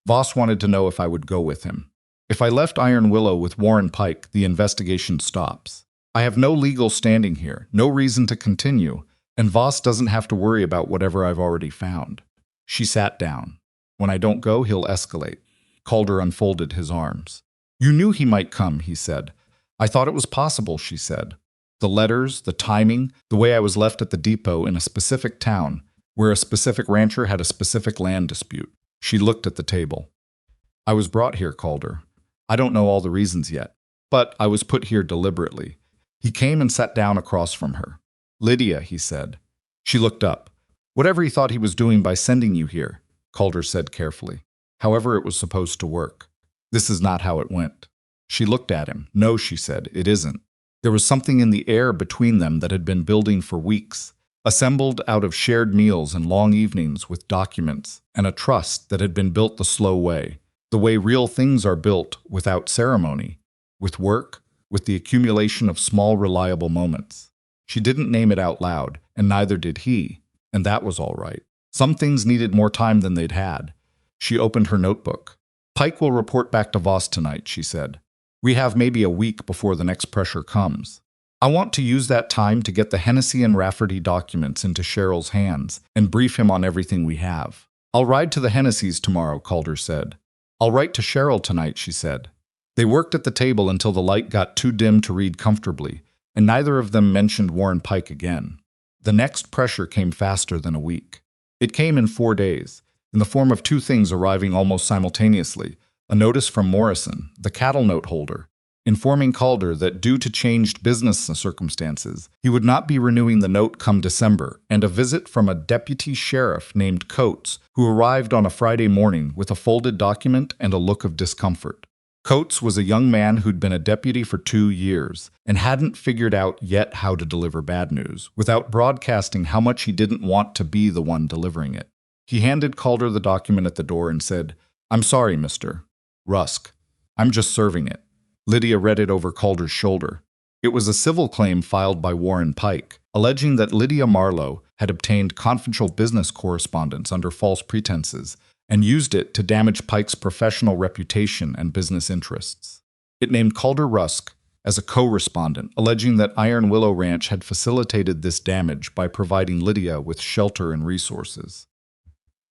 Voss wanted to know if I would go with him. If I left Iron Willow with Warren Pike, the investigation stops. I have no legal standing here, no reason to continue, and Voss doesn't have to worry about whatever I've already found. She sat down. When I don't go, he'll escalate. Calder unfolded his arms. You knew he might come, he said. I thought it was possible, she said. The letters, the timing, the way I was left at the depot in a specific town, where a specific rancher had a specific land dispute. She looked at the table. I was brought here, Calder. I don't know all the reasons yet, but I was put here deliberately. He came and sat down across from her. Lydia, he said. She looked up. Whatever he thought he was doing by sending you here, Calder said carefully. However it was supposed to work. This is not how it went. She looked at him. No, she said, it isn't. There was something in the air between them that had been building for weeks, assembled out of shared meals and long evenings with documents, and a trust that had been built the slow way, the way real things are built without ceremony, with work, with the accumulation of small, reliable moments. She didn't name it out loud, and neither did he, and that was all right. Some things needed more time than they'd had. She opened her notebook. Pike will report back to Voss tonight, she said. We have maybe a week before the next pressure comes. I want to use that time to get the Hennessy and Rafferty documents into Cheryl's hands and brief him on everything we have. I'll ride to the Hennessy's tomorrow, Calder said. I'll write to Cheryl tonight, she said. They worked at the table until the light got too dim to read comfortably, and neither of them mentioned Warren Pike again. The next pressure came faster than a week. It came in 4 days, in the form of 2 things arriving almost simultaneously, a notice from Morrison, the cattle note holder, informing Calder that due to changed business circumstances, he would not be renewing the note come December, and a visit from a deputy sheriff named Coates, who arrived on a Friday morning with a folded document and a look of discomfort. Coates was a young man who'd been a deputy for 2 years and hadn't figured out yet how to deliver bad news without broadcasting how much he didn't want to be the one delivering it. He handed Calder the document at the door and said, I'm sorry, Mr. Rusk. I'm just serving it. Lydia read it over Calder's shoulder. It was a civil claim filed by Warren Pike, alleging that Lydia Marlowe had obtained confidential business correspondence under false pretenses and used it to damage Pike's professional reputation and business interests. It named Calder Rusk as a co-respondent, alleging that Iron Willow Ranch had facilitated this damage by providing Lydia with shelter and resources.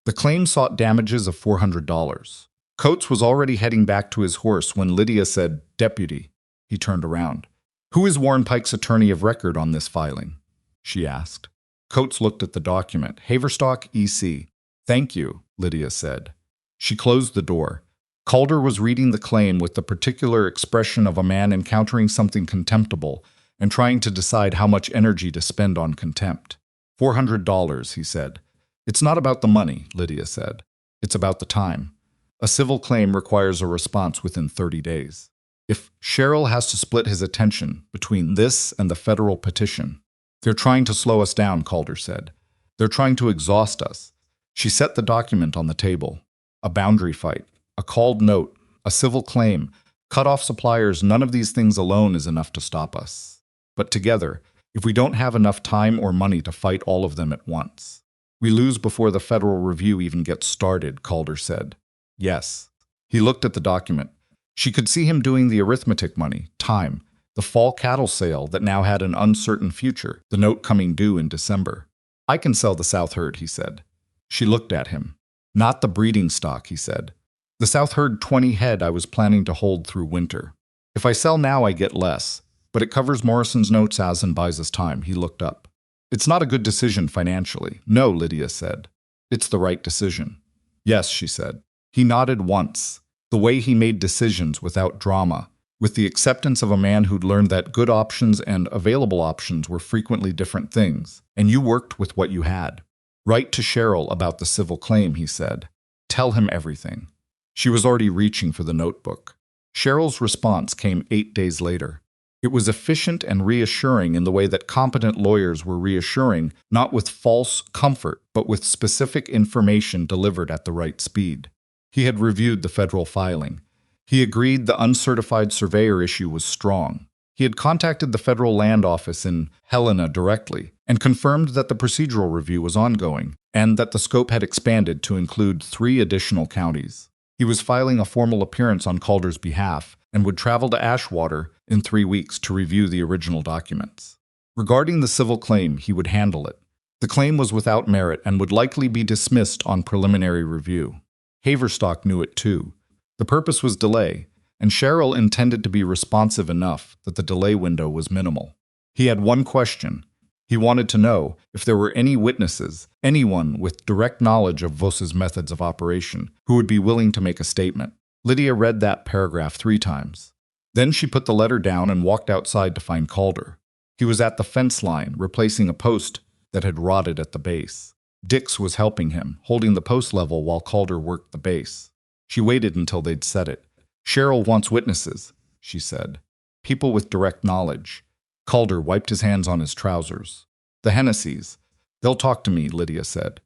The claim sought damages of $400. Coates was already heading back to his horse when Lydia said, Deputy. He turned around. Who is Warren Pike's attorney of record on this filing? She asked. Coates looked at the document. Haverstock, E.C. Thank you, Lydia said. She closed the door. Calder was reading the claim with the particular expression of a man encountering something contemptible and trying to decide how much energy to spend on contempt. $400, he said. It's not about the money, Lydia said. It's about the time. A civil claim requires a response within 30 days. If Cheryl has to split his attention between this and the federal petition, they're trying to slow us down, Calder said. They're trying to exhaust us. She set the document on the table. A boundary fight, a called note, a civil claim, cut off suppliers, none of these things alone is enough to stop us. But together, if we don't have enough time or money to fight all of them at once, we lose before the federal review even gets started, Calder said. Yes. He looked at the document. She could see him doing the arithmetic money, time, the fall cattle sale that now had an uncertain future, the note coming due in December. I can sell the South herd, he said. She looked at him. Not the breeding stock, he said. The South herd 20 head I was planning to hold through winter. If I sell now, I get less, but it covers Morrison's notes as and buys us time. He looked up. It's not a good decision financially. No, Lydia said. It's the right decision. Yes, she said. He nodded once. The way he made decisions without drama, with the acceptance of a man who'd learned that good options and available options were frequently different things, and you worked with what you had. Write to Cheryl about the civil claim, he said. Tell him everything. She was already reaching for the notebook. Cheryl's response came 8 days later. It was efficient and reassuring in the way that competent lawyers were reassuring, not with false comfort, but with specific information delivered at the right speed. He had reviewed the federal filing. He agreed the uncertified surveyor issue was strong. He had contacted the federal land office in Helena directly and confirmed that the procedural review was ongoing and that the scope had expanded to include 3 additional counties. He was filing a formal appearance on Calder's behalf and would travel to Ashwater in 3 weeks to review the original documents. Regarding the civil claim, he would handle it. The claim was without merit and would likely be dismissed on preliminary review. Haverstock knew it too. The purpose was delay, and Cheryl intended to be responsive enough that the delay window was minimal. He had one question. He wanted to know if there were any witnesses, anyone with direct knowledge of Voss's methods of operation, who would be willing to make a statement. Lydia read that paragraph 3 times. Then she put the letter down and walked outside to find Calder. He was at the fence line, replacing a post that had rotted at the base. Dix was helping him, holding the post level while Calder worked the base. She waited until they'd said it. "Cheryl wants witnesses," she said. "People with direct knowledge." Calder wiped his hands on his trousers. "The Hennessy's. They'll talk to me," Lydia said.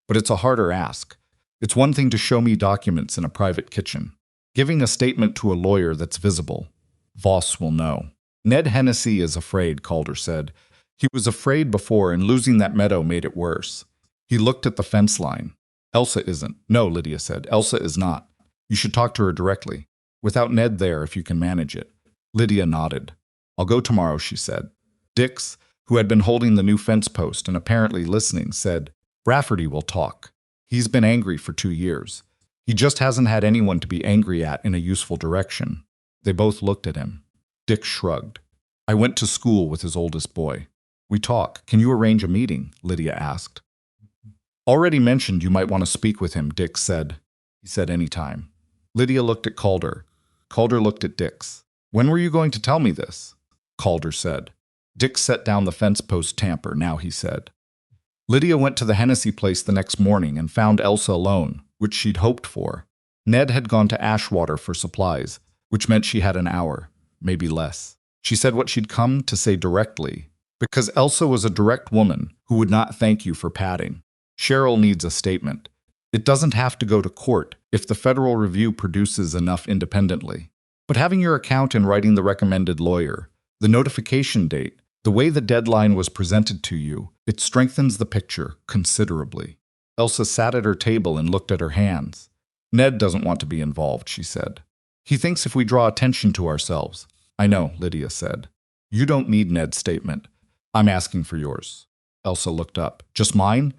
"But it's a harder ask. It's one thing to show me documents in a private kitchen. Giving a statement to a lawyer that's visible. Voss will know." "Ned Hennessy is afraid," Calder said. "He was afraid before, and losing that meadow made it worse." He looked at the fence line. "Elsa isn't." "No," Lydia said. "Elsa is not. You should talk to her directly. Without Ned there, if you can manage it." Lydia nodded. "I'll go tomorrow," she said. Dix, who had been holding the new fence post and apparently listening, said, "Rafferty will talk. He's been angry for 2 years. He just hasn't had anyone to be angry at in a useful direction." They both looked at him. Dix shrugged. "I went to school with his oldest boy. We talk. Can you arrange a meeting?" Lydia asked. "Already mentioned you might want to speak with him," Dix said. He said any time. Lydia looked at Calder. Calder looked at Dix. "When were you going to tell me this?" Calder said. Dix set down the fence post tamper, now he said. Lydia went to the Hennessy place the next morning and found Elsa alone, which she'd hoped for. Ned had gone to Ashwater for supplies, which meant she had an hour, maybe less. She said what she'd come to say directly, because Elsa was a direct woman who would not thank you for padding. Cheryl needs a statement. It doesn't have to go to court if the Federal Review produces enough independently. But having your account in writing the recommended lawyer, the notification date, the way the deadline was presented to you, it strengthens the picture considerably. Elsa sat at her table and looked at her hands. "Ned doesn't want to be involved," she said. "He thinks if we draw attention to ourselves." "I know," Lydia said. "You don't need Ned's statement. I'm asking for yours." Elsa looked up. "Just mine?"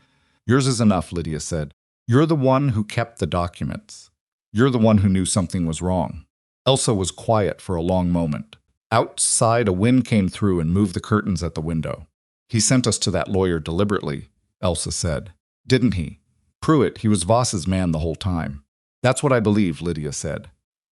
"Yours is enough," Lydia said. "You're the one who kept the documents. You're the one who knew something was wrong." Elsa was quiet for a long moment. Outside, a wind came through and moved the curtains at the window. "He sent us to that lawyer deliberately," Elsa said. "Didn't he?" "Pruitt, he was Voss's man the whole time." "That's what I believe," Lydia said.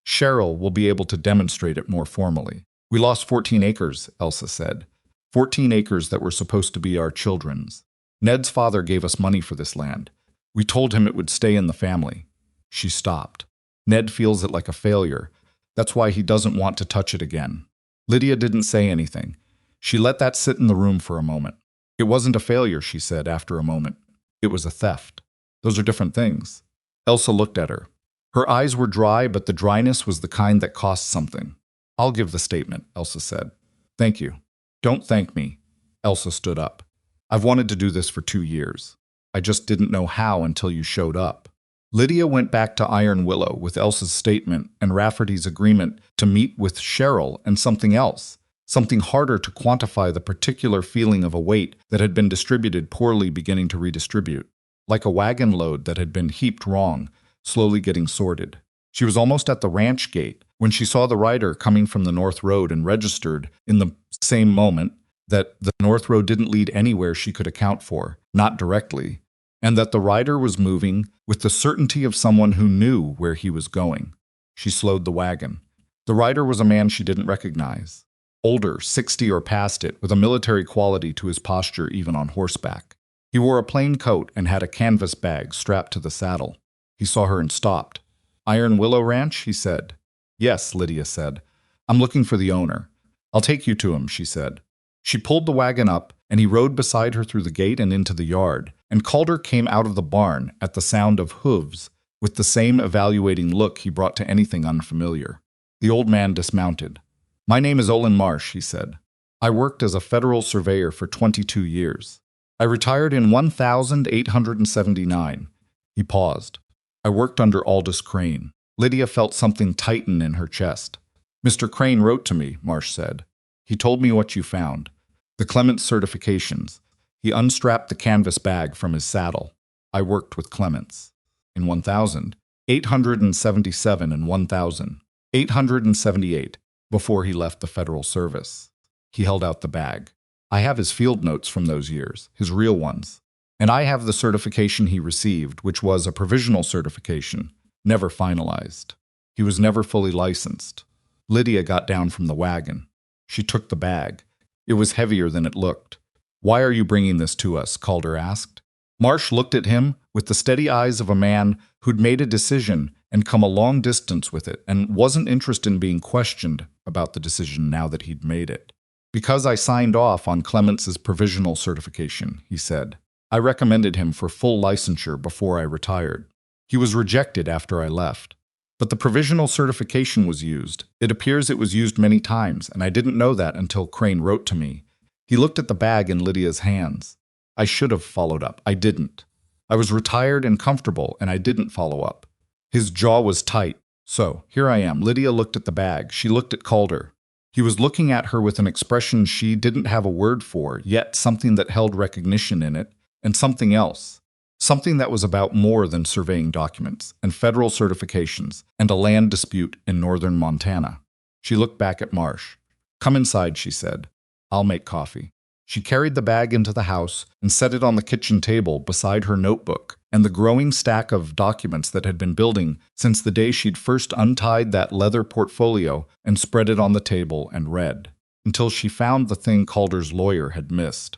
"Cheryl will be able to demonstrate it more formally." "We lost 14 acres, Elsa said. 14 acres that were supposed to be our children's. Ned's father gave us money for this land. We told him it would stay in the family." She stopped. "Ned feels it like a failure. That's why he doesn't want to touch it again." Lydia didn't say anything. She let that sit in the room for a moment. "It wasn't a failure," she said after a moment. "It was a theft. Those are different things." Elsa looked at her. Her eyes were dry, but the dryness was the kind that cost something. "I'll give the statement," Elsa said. "Thank you." "Don't thank me." Elsa stood up. "I've wanted to do this for 2 years. I just didn't know how until you showed up." Lydia went back to Iron Willow with Elsa's statement and Rafferty's agreement to meet with Cheryl and something else, something harder to quantify, the particular feeling of a weight that had been distributed poorly beginning to redistribute, like a wagon load that had been heaped wrong, slowly getting sorted. She was almost at the ranch gate when she saw the rider coming from the North Road and registered in the same moment that the North Road didn't lead anywhere she could account for, not directly, and that the rider was moving with the certainty of someone who knew where he was going. She slowed the wagon. The rider was a man she didn't recognize. Older, 60 or past it, with a military quality to his posture even on horseback. He wore a plain coat and had a canvas bag strapped to the saddle. He saw her and stopped. "Iron Willow Ranch?" he said. "Yes," Lydia said. "I'm looking for the owner." "I'll take you to him," she said. She pulled the wagon up, and he rode beside her through the gate and into the yard, and Calder came out of the barn at the sound of hooves, with the same evaluating look he brought to anything unfamiliar. The old man dismounted. "My name is Olin Marsh," he said. "I worked as a federal surveyor for 22 years. I retired in 1879. He paused. "I worked under Aldous Crane." Lydia felt something tighten in her chest. "Mr. Crane wrote to me," Marsh said. "He told me what you found. The Clements certifications." He unstrapped the canvas bag from his saddle. "I worked with Clements. In 1877 and 1878, before he left the Federal Service." He held out the bag. "I have his field notes from those years, his real ones. And I have the certification he received, which was a provisional certification, never finalized." He was never fully licensed. Lydia got down from the wagon. She took the bag. It was heavier than it looked. "Why are you bringing this to us?" Calder asked. Marsh looked at him with the steady eyes of a man who'd made a decision and come a long distance with it and wasn't interested in being questioned about the decision now that he'd made it. "Because I signed off on Clemence's provisional certification," he said. "I recommended him for full licensure before I retired. He was rejected after I left. But the provisional certification was used. It appears it was used many times, and I didn't know that until Crane wrote to me." He looked at the bag in Lydia's hands. "I should have followed up. I didn't. I was retired and comfortable, and I didn't follow up." His jaw was tight. "So, here I am." Lydia looked at the bag. She looked at Calder. He was looking at her with an expression she didn't have a word for, yet something that held recognition in it, and something else. Something that was about more than surveying documents, and federal certifications, and a land dispute in northern Montana. She looked back at Marsh. "Come inside," she said. "I'll make coffee." She carried the bag into the house and set it on the kitchen table beside her notebook and the growing stack of documents that had been building since the day she'd first untied that leather portfolio and spread it on the table and read, until she found the thing Calder's lawyer had missed.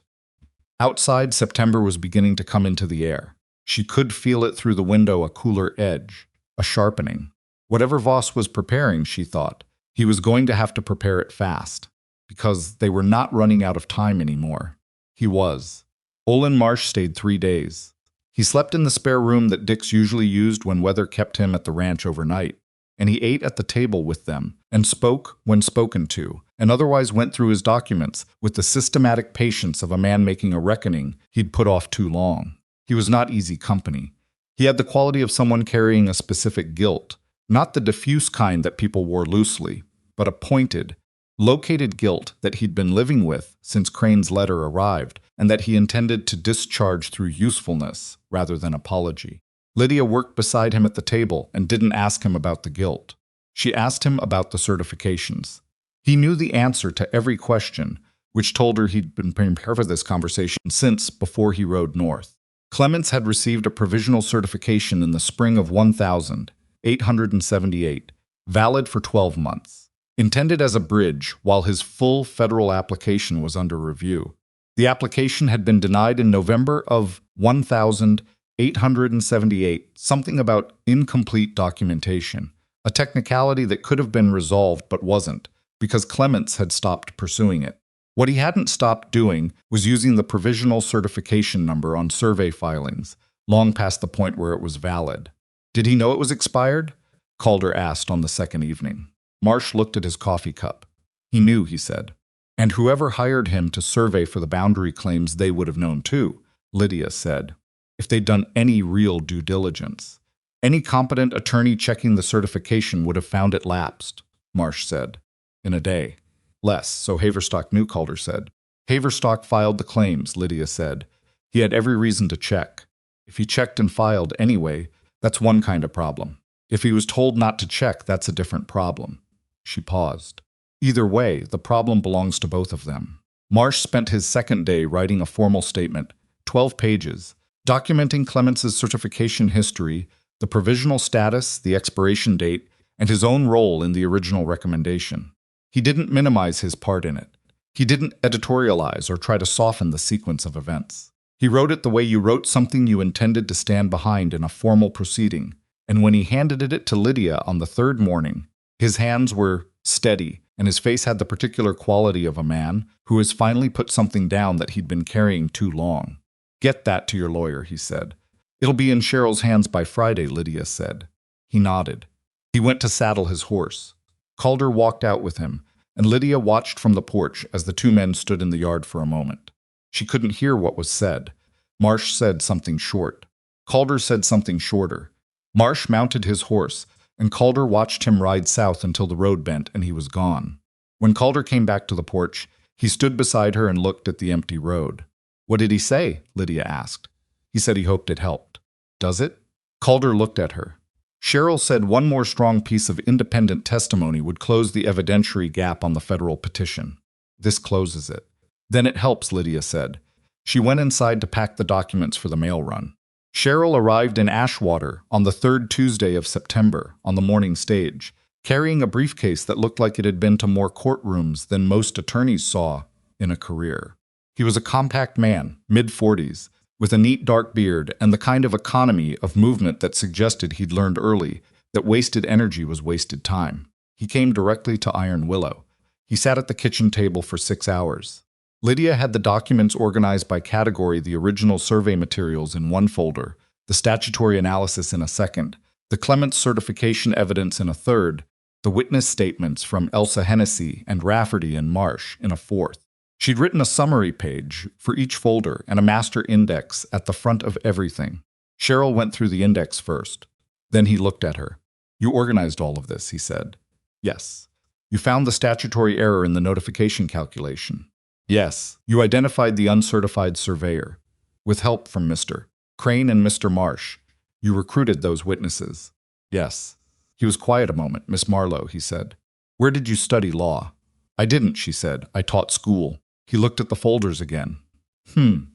Outside, September was beginning to come into the air. She could feel it through the window, a cooler edge, a sharpening. Whatever Voss was preparing, she thought, he was going to have to prepare it fast, because they were not running out of time anymore. He was. Olin Marsh stayed 3 days. He slept in the spare room that Dix usually used when weather kept him at the ranch overnight, and he ate at the table with them, and spoke when spoken to, and otherwise went through his documents with the systematic patience of a man making a reckoning he'd put off too long. He was not easy company. He had the quality of someone carrying a specific guilt, not the diffuse kind that people wore loosely, but a pointed, located guilt that he'd been living with since Crane's letter arrived, and that he intended to discharge through usefulness rather than apology. Lydia worked beside him at the table and didn't ask him about the guilt. She asked him about the certifications. He knew the answer to every question, which told her he'd been preparing for this conversation since before he rode north. Clemence had received a provisional certification in the spring of 1878, valid for 12 months, intended as a bridge while his full federal application was under review. The application had been denied in November of 1878, something about incomplete documentation, a technicality that could have been resolved but wasn't, because Clemence had stopped pursuing it. What he hadn't stopped doing was using the provisional certification number on survey filings, long past the point where it was valid. Did he know it was expired? Calder asked on the second evening. Marsh looked at his coffee cup. He knew, he said. And whoever hired him to survey for the boundary claims, they would have known too, Lydia said, if they'd done any real due diligence. Any competent attorney checking the certification would have found it lapsed, Marsh said. In a day. Less, so Haverstock knew, Calder said. Haverstock filed the claims, Lydia said. He had every reason to check. If he checked and filed anyway, that's one kind of problem. If he was told not to check, that's a different problem. She paused. Either way, the problem belongs to both of them. Marsh spent his second day writing a formal statement, 12 pages, documenting Clemence's certification history, the provisional status, the expiration date, and his own role in the original recommendation. He didn't minimize his part in it. He didn't editorialize or try to soften the sequence of events. He wrote it the way you wrote something you intended to stand behind in a formal proceeding, and when he handed it to Lydia on the third morning, his hands were steady, and his face had the particular quality of a man who has finally put something down that he'd been carrying too long. Get that to your lawyer, he said. It'll be in Cheryl's hands by Friday, Lydia said. He nodded. He went to saddle his horse. Calder walked out with him, and Lydia watched from the porch as the two men stood in the yard for a moment. She couldn't hear what was said. Marsh said something short. Calder said something shorter. Marsh mounted his horse, and Calder watched him ride south until the road bent and he was gone. When Calder came back to the porch, he stood beside her and looked at the empty road. What did he say? Lydia asked. He said he hoped it helped. Does it? Calder looked at her. Cheryl said one more strong piece of independent testimony would close the evidentiary gap on the federal petition. This closes it. Then it helps, Lydia said. She went inside to pack the documents for the mail run. Cheryl arrived in Ashwater on the third Tuesday of September on the morning stage, carrying a briefcase that looked like it had been to more courtrooms than most attorneys saw in a career. He was a compact man, mid-40s, with a neat dark beard and the kind of economy of movement that suggested he'd learned early that wasted energy was wasted time. He came directly to Iron Willow. He sat at the kitchen table for 6 hours. Lydia had the documents organized by category, the original survey materials in one folder, the statutory analysis in a second, the Clements certification evidence in a third, the witness statements from Elsa Hennessy and Rafferty and Marsh in a fourth. She'd written a summary page for each folder and a master index at the front of everything. Cheryl went through the index first. Then he looked at her. "You organized all of this," he said. "Yes." "You found the statutory error in the notification calculation." "Yes." "You identified the uncertified surveyor." "With help from Mr. Crane and Mr. Marsh." "You recruited those witnesses." "Yes." He was quiet a moment. "Miss Marlowe," he said, "where did you study law?" "I didn't," she said. "I taught school." He looked at the folders again.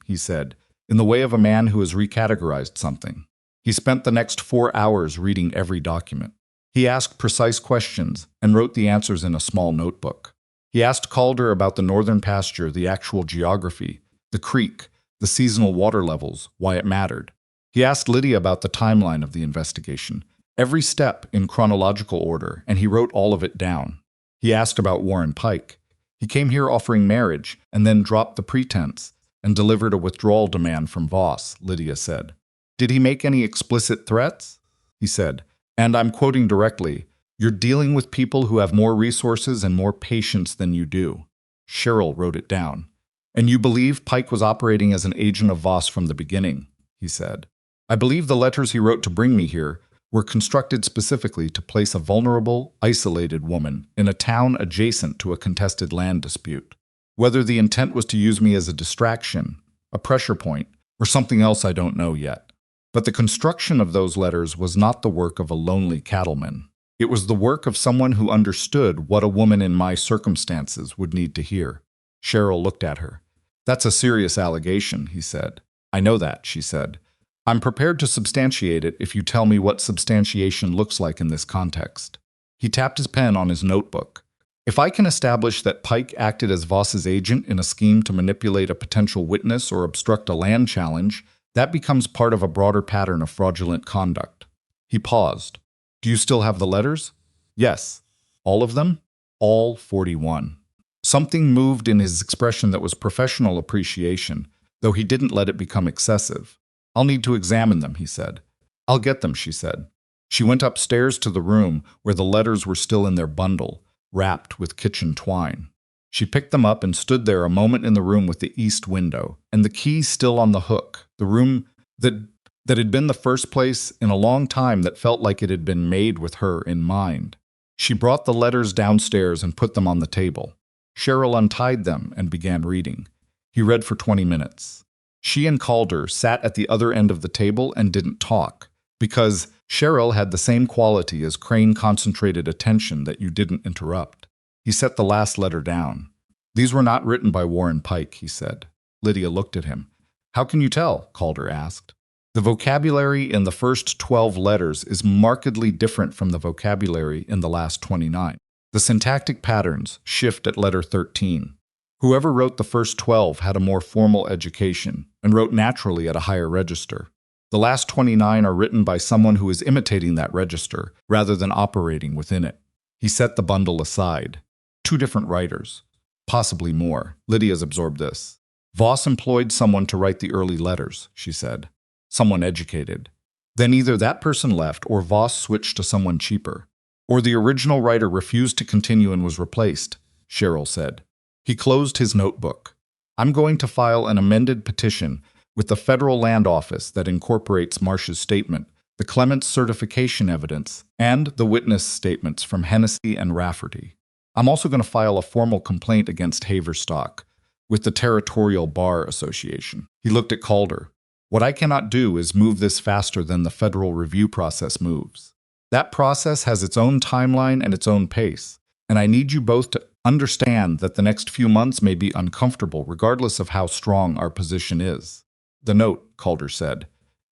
He said, in the way of a man who has recategorized something. He spent the next 4 hours reading every document. He asked precise questions and wrote the answers in a small notebook. He asked Calder about the northern pasture, the actual geography, the creek, the seasonal water levels, why it mattered. He asked Lydia about the timeline of the investigation, every step in chronological order, and he wrote all of it down. He asked about Warren Pike. He came here offering marriage and then dropped the pretense and delivered a withdrawal demand from Voss, Lydia said. "Did he make any explicit threats?" He said, and I'm quoting directly, "You're dealing with people who have more resources and more patience than you do." Cheryl wrote it down. "And you believe Pike was operating as an agent of Voss from the beginning," he said. "I believe the letters he wrote to bring me here were constructed specifically to place a vulnerable, isolated woman in a town adjacent to a contested land dispute. Whether the intent was to use me as a distraction, a pressure point, or something else I don't know yet. But the construction of those letters was not the work of a lonely cattleman. It was the work of someone who understood what a woman in my circumstances would need to hear." Cheryl looked at her. "That's a serious allegation," he said. "I know that," she said. "I'm prepared to substantiate it if you tell me what substantiation looks like in this context." He tapped his pen on his notebook. "If I can establish that Pike acted as Voss's agent in a scheme to manipulate a potential witness or obstruct a land challenge, that becomes part of a broader pattern of fraudulent conduct." He paused. "Do you still have the letters?" "Yes." "All of them?" "All 41. Something moved in his expression that was professional appreciation, though he didn't let it become excessive. "I'll need to examine them," he said. "I'll get them," she said. She went upstairs to the room where the letters were still in their bundle, wrapped with kitchen twine. She picked them up and stood there a moment in the room with the east window, and the key still on the hook, the room that had been the first place in a long time that felt like it had been made with her in mind. She brought the letters downstairs and put them on the table. Cheryl untied them and began reading. He read for 20 minutes. She and Calder sat at the other end of the table and didn't talk, because Cheryl had the same quality as Crane concentrated attention that you didn't interrupt. He set the last letter down. "These were not written by Warren Pike," he said. Lydia looked at him. "How can you tell?" Calder asked. "The vocabulary in the first 12 letters is markedly different from the vocabulary in the last 29. The syntactic patterns shift at letter 13. Whoever wrote the first 12 had a more formal education and wrote naturally at a higher register. The last 29 are written by someone who is imitating that register rather than operating within it." He set the bundle aside. 2 different writers. Possibly more. Lydia's absorbed this. "Voss employed someone to write the early letters," she said. "Someone educated. Then either that person left or Voss switched to someone cheaper. Or the original writer refused to continue and was replaced," Cheryl said. He closed his notebook. "I'm going to file an amended petition with the Federal Land Office that incorporates Marsh's statement, the Clements certification evidence, and the witness statements from Hennessy and Rafferty. I'm also going to file a formal complaint against Haverstock with the Territorial Bar Association." He looked at Calder. "What I cannot do is move this faster than the federal review process moves. That process has its own timeline and its own pace, and I need you both to understand that the next few months may be uncomfortable regardless of how strong our position is." "The note," Calder said.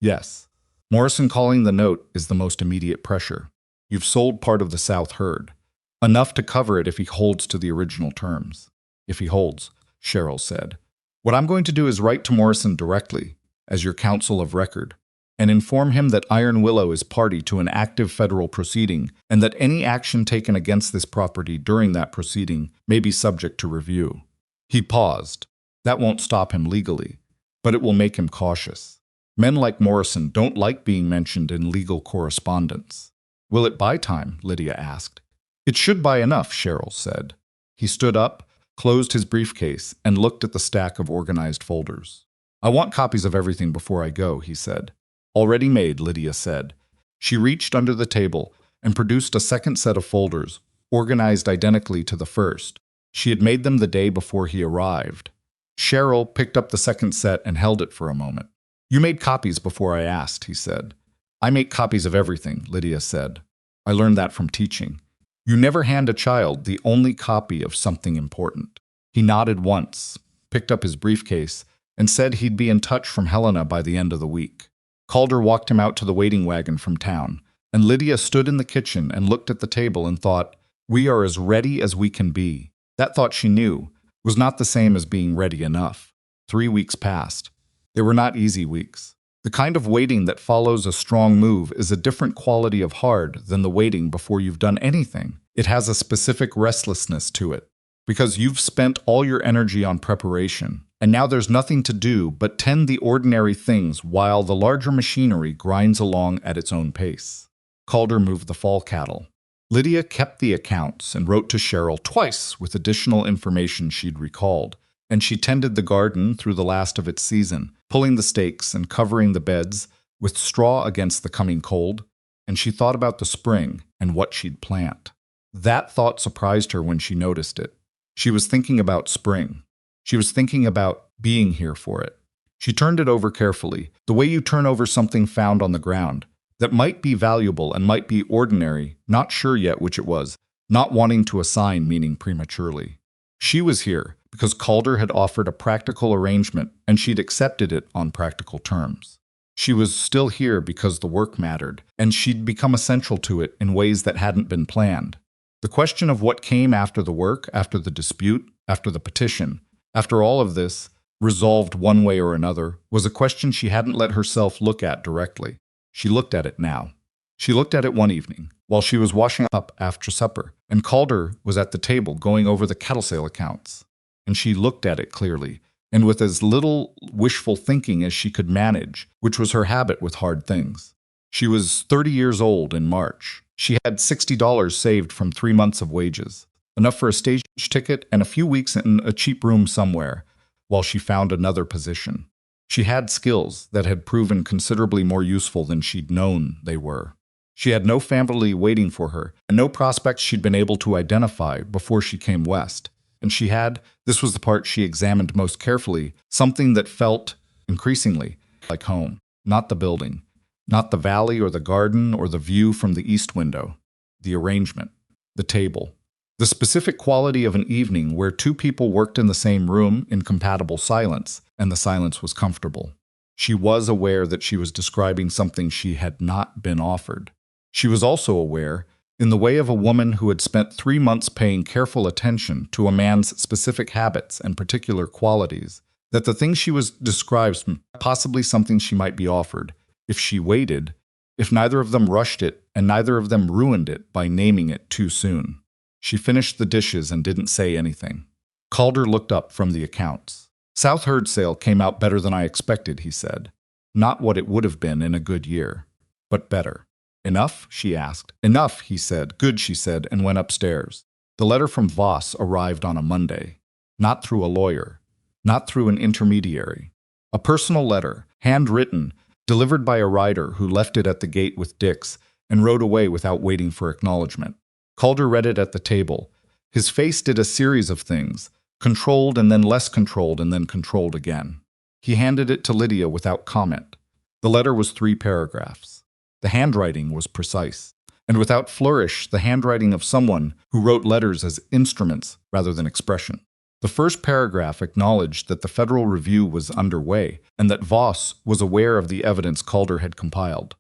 Yes. Morrison calling the note is the most immediate pressure. You've sold part of the South herd. Enough to cover it if he holds to the original terms. If he holds, Cheryl said. What I'm going to do is write to Morrison directly, as your counsel of record, and inform him that Iron Willow is party to an active federal proceeding and that any action taken against this property during that proceeding may be subject to review. He paused. That won't stop him legally, but it will make him cautious. Men like Morrison don't like being mentioned in legal correspondence. Will it buy time? Lydia asked. It should buy enough, Cheryl said. He stood up, closed his briefcase, and looked at the stack of organized folders. I want copies of everything before I go, he said. Already made, Lydia said. She reached under the table and produced a second set of folders, organized identically to the first. She had made them the day before he arrived. Cheryl picked up the second set and held it for a moment. You made copies before I asked, he said. I make copies of everything, Lydia said. I learned that from teaching. You never hand a child the only copy of something important. He nodded once, picked up his briefcase, and said he'd be in touch from Helena by the end of the week. Calder walked him out to the waiting wagon from town, and Lydia stood in the kitchen and looked at the table and thought, we are as ready as we can be. That thought, she knew, was not the same as being ready enough. 3 weeks passed. They were not easy weeks. The kind of waiting that follows a strong move is a different quality of hard than the waiting before you've done anything. It has a specific restlessness to it, because you've spent all your energy on preparation, and now there's nothing to do but tend the ordinary things while the larger machinery grinds along at its own pace. Calder moved the fall cattle. Lydia kept the accounts and wrote to Cheryl twice with additional information she'd recalled, and she tended the garden through the last of its season, pulling the stakes and covering the beds with straw against the coming cold, and she thought about the spring and what she'd plant. That thought surprised her when she noticed it. She was thinking about spring. She was thinking about being here for it. She turned it over carefully, the way you turn over something found on the ground, that might be valuable and might be ordinary, not sure yet which it was, not wanting to assign meaning prematurely. She was here because Calder had offered a practical arrangement and she'd accepted it on practical terms. She was still here because the work mattered, and she'd become essential to it in ways that hadn't been planned. The question of what came after the work, after the dispute, after the petition, after all of this, resolved one way or another, was a question she hadn't let herself look at directly. She looked at it now. She looked at it one evening, while she was washing up after supper, and Calder was at the table going over the cattle sale accounts. And she looked at it clearly, and with as little wishful thinking as she could manage, which was her habit with hard things. She was 30 years old in March. She had $60 saved from 3 months of wages, enough for a stage ticket and a few weeks in a cheap room somewhere, while she found another position. She had skills that had proven considerably more useful than she'd known they were. She had no family waiting for her, and no prospects she'd been able to identify before she came west. And she had, this was the part she examined most carefully, something that felt, increasingly, like home. Not the building, not the valley or the garden or the view from the east window. The arrangement, the table. The specific quality of an evening where 2 people worked in the same room in compatible silence, and the silence was comfortable. She was aware that she was describing something she had not been offered. She was also aware, in the way of a woman who had spent 3 months paying careful attention to a man's specific habits and particular qualities, that the thing she was describing possibly something she might be offered, if she waited, if neither of them rushed it and neither of them ruined it by naming it too soon. She finished the dishes and didn't say anything. Calder looked up from the accounts. South herd sale came out better than I expected, he said. Not what it would have been in a good year, but better. Enough? She asked. Enough, he said. Good, she said, and went upstairs. The letter from Voss arrived on a Monday. Not through a lawyer. Not through an intermediary. A personal letter, handwritten, delivered by a rider who left it at the gate with Dix and rode away without waiting for acknowledgement. Calder read it at the table. His face did a series of things, controlled and then less controlled and then controlled again. He handed it to Lydia without comment. The letter was 3 paragraphs. The handwriting was precise, and without flourish, the handwriting of someone who wrote letters as instruments rather than expression. The first paragraph acknowledged that the federal review was underway and that Voss was aware of the evidence Calder had compiled.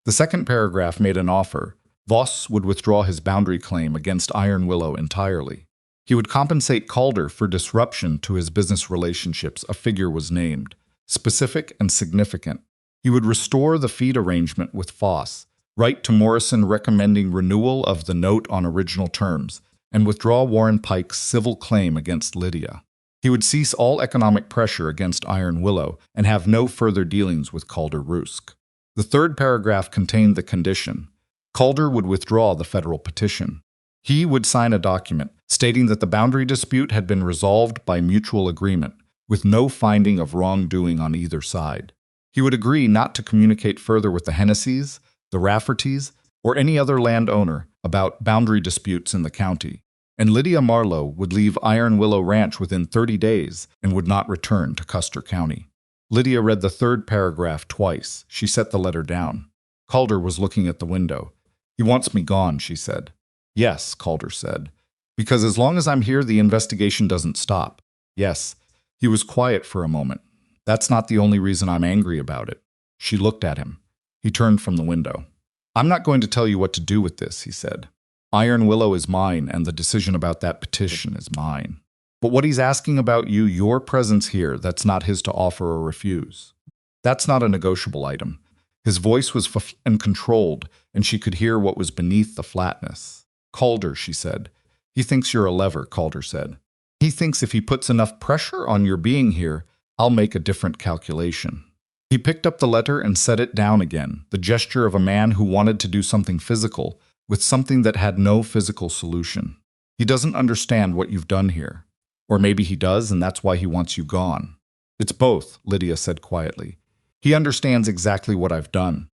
The second paragraph made an offer. Voss would withdraw his boundary claim against Iron Willow entirely. He would compensate Calder for disruption to his business relationships. A figure was named, specific and significant. He would restore the feed arrangement with Voss, write to Morrison recommending renewal of the note on original terms, and withdraw Warren Pike's civil claim against Lydia. He would cease all economic pressure against Iron Willow and have no further dealings with Calder Rusk. The third paragraph contained the condition. Calder would withdraw the federal petition. He would sign a document stating that the boundary dispute had been resolved by mutual agreement, with no finding of wrongdoing on either side. He would agree not to communicate further with the Hennesseys, the Raffertys, or any other landowner about boundary disputes in the county, and Lydia Marlowe would leave Iron Willow Ranch within 30 days and would not return to Custer County. Lydia read the third paragraph twice. She set the letter down. Calder was looking at the window. "He wants me gone," she said. "Yes," Calder said. "Because as long as I'm here, the investigation doesn't stop." "Yes." He was quiet for a moment. "That's not the only reason I'm angry about it." She looked at him. He turned from the window. "I'm not going to tell you what to do with this," he said. "Iron Willow is mine, and the decision about that petition is mine. But what he's asking about you, your presence here, that's not his to offer or refuse. That's not a negotiable item." His voice was and controlled, and she could hear what was beneath the flatness. "Calder," she said. "He thinks you're a lever," Calder said. "He thinks if he puts enough pressure on your being here, I'll make a different calculation." He picked up the letter and set it down again, the gesture of a man who wanted to do something physical with something that had no physical solution. "He doesn't understand what you've done here. Or maybe he does, and that's why he wants you gone." "It's both," Lydia said quietly. "He understands exactly what I've done.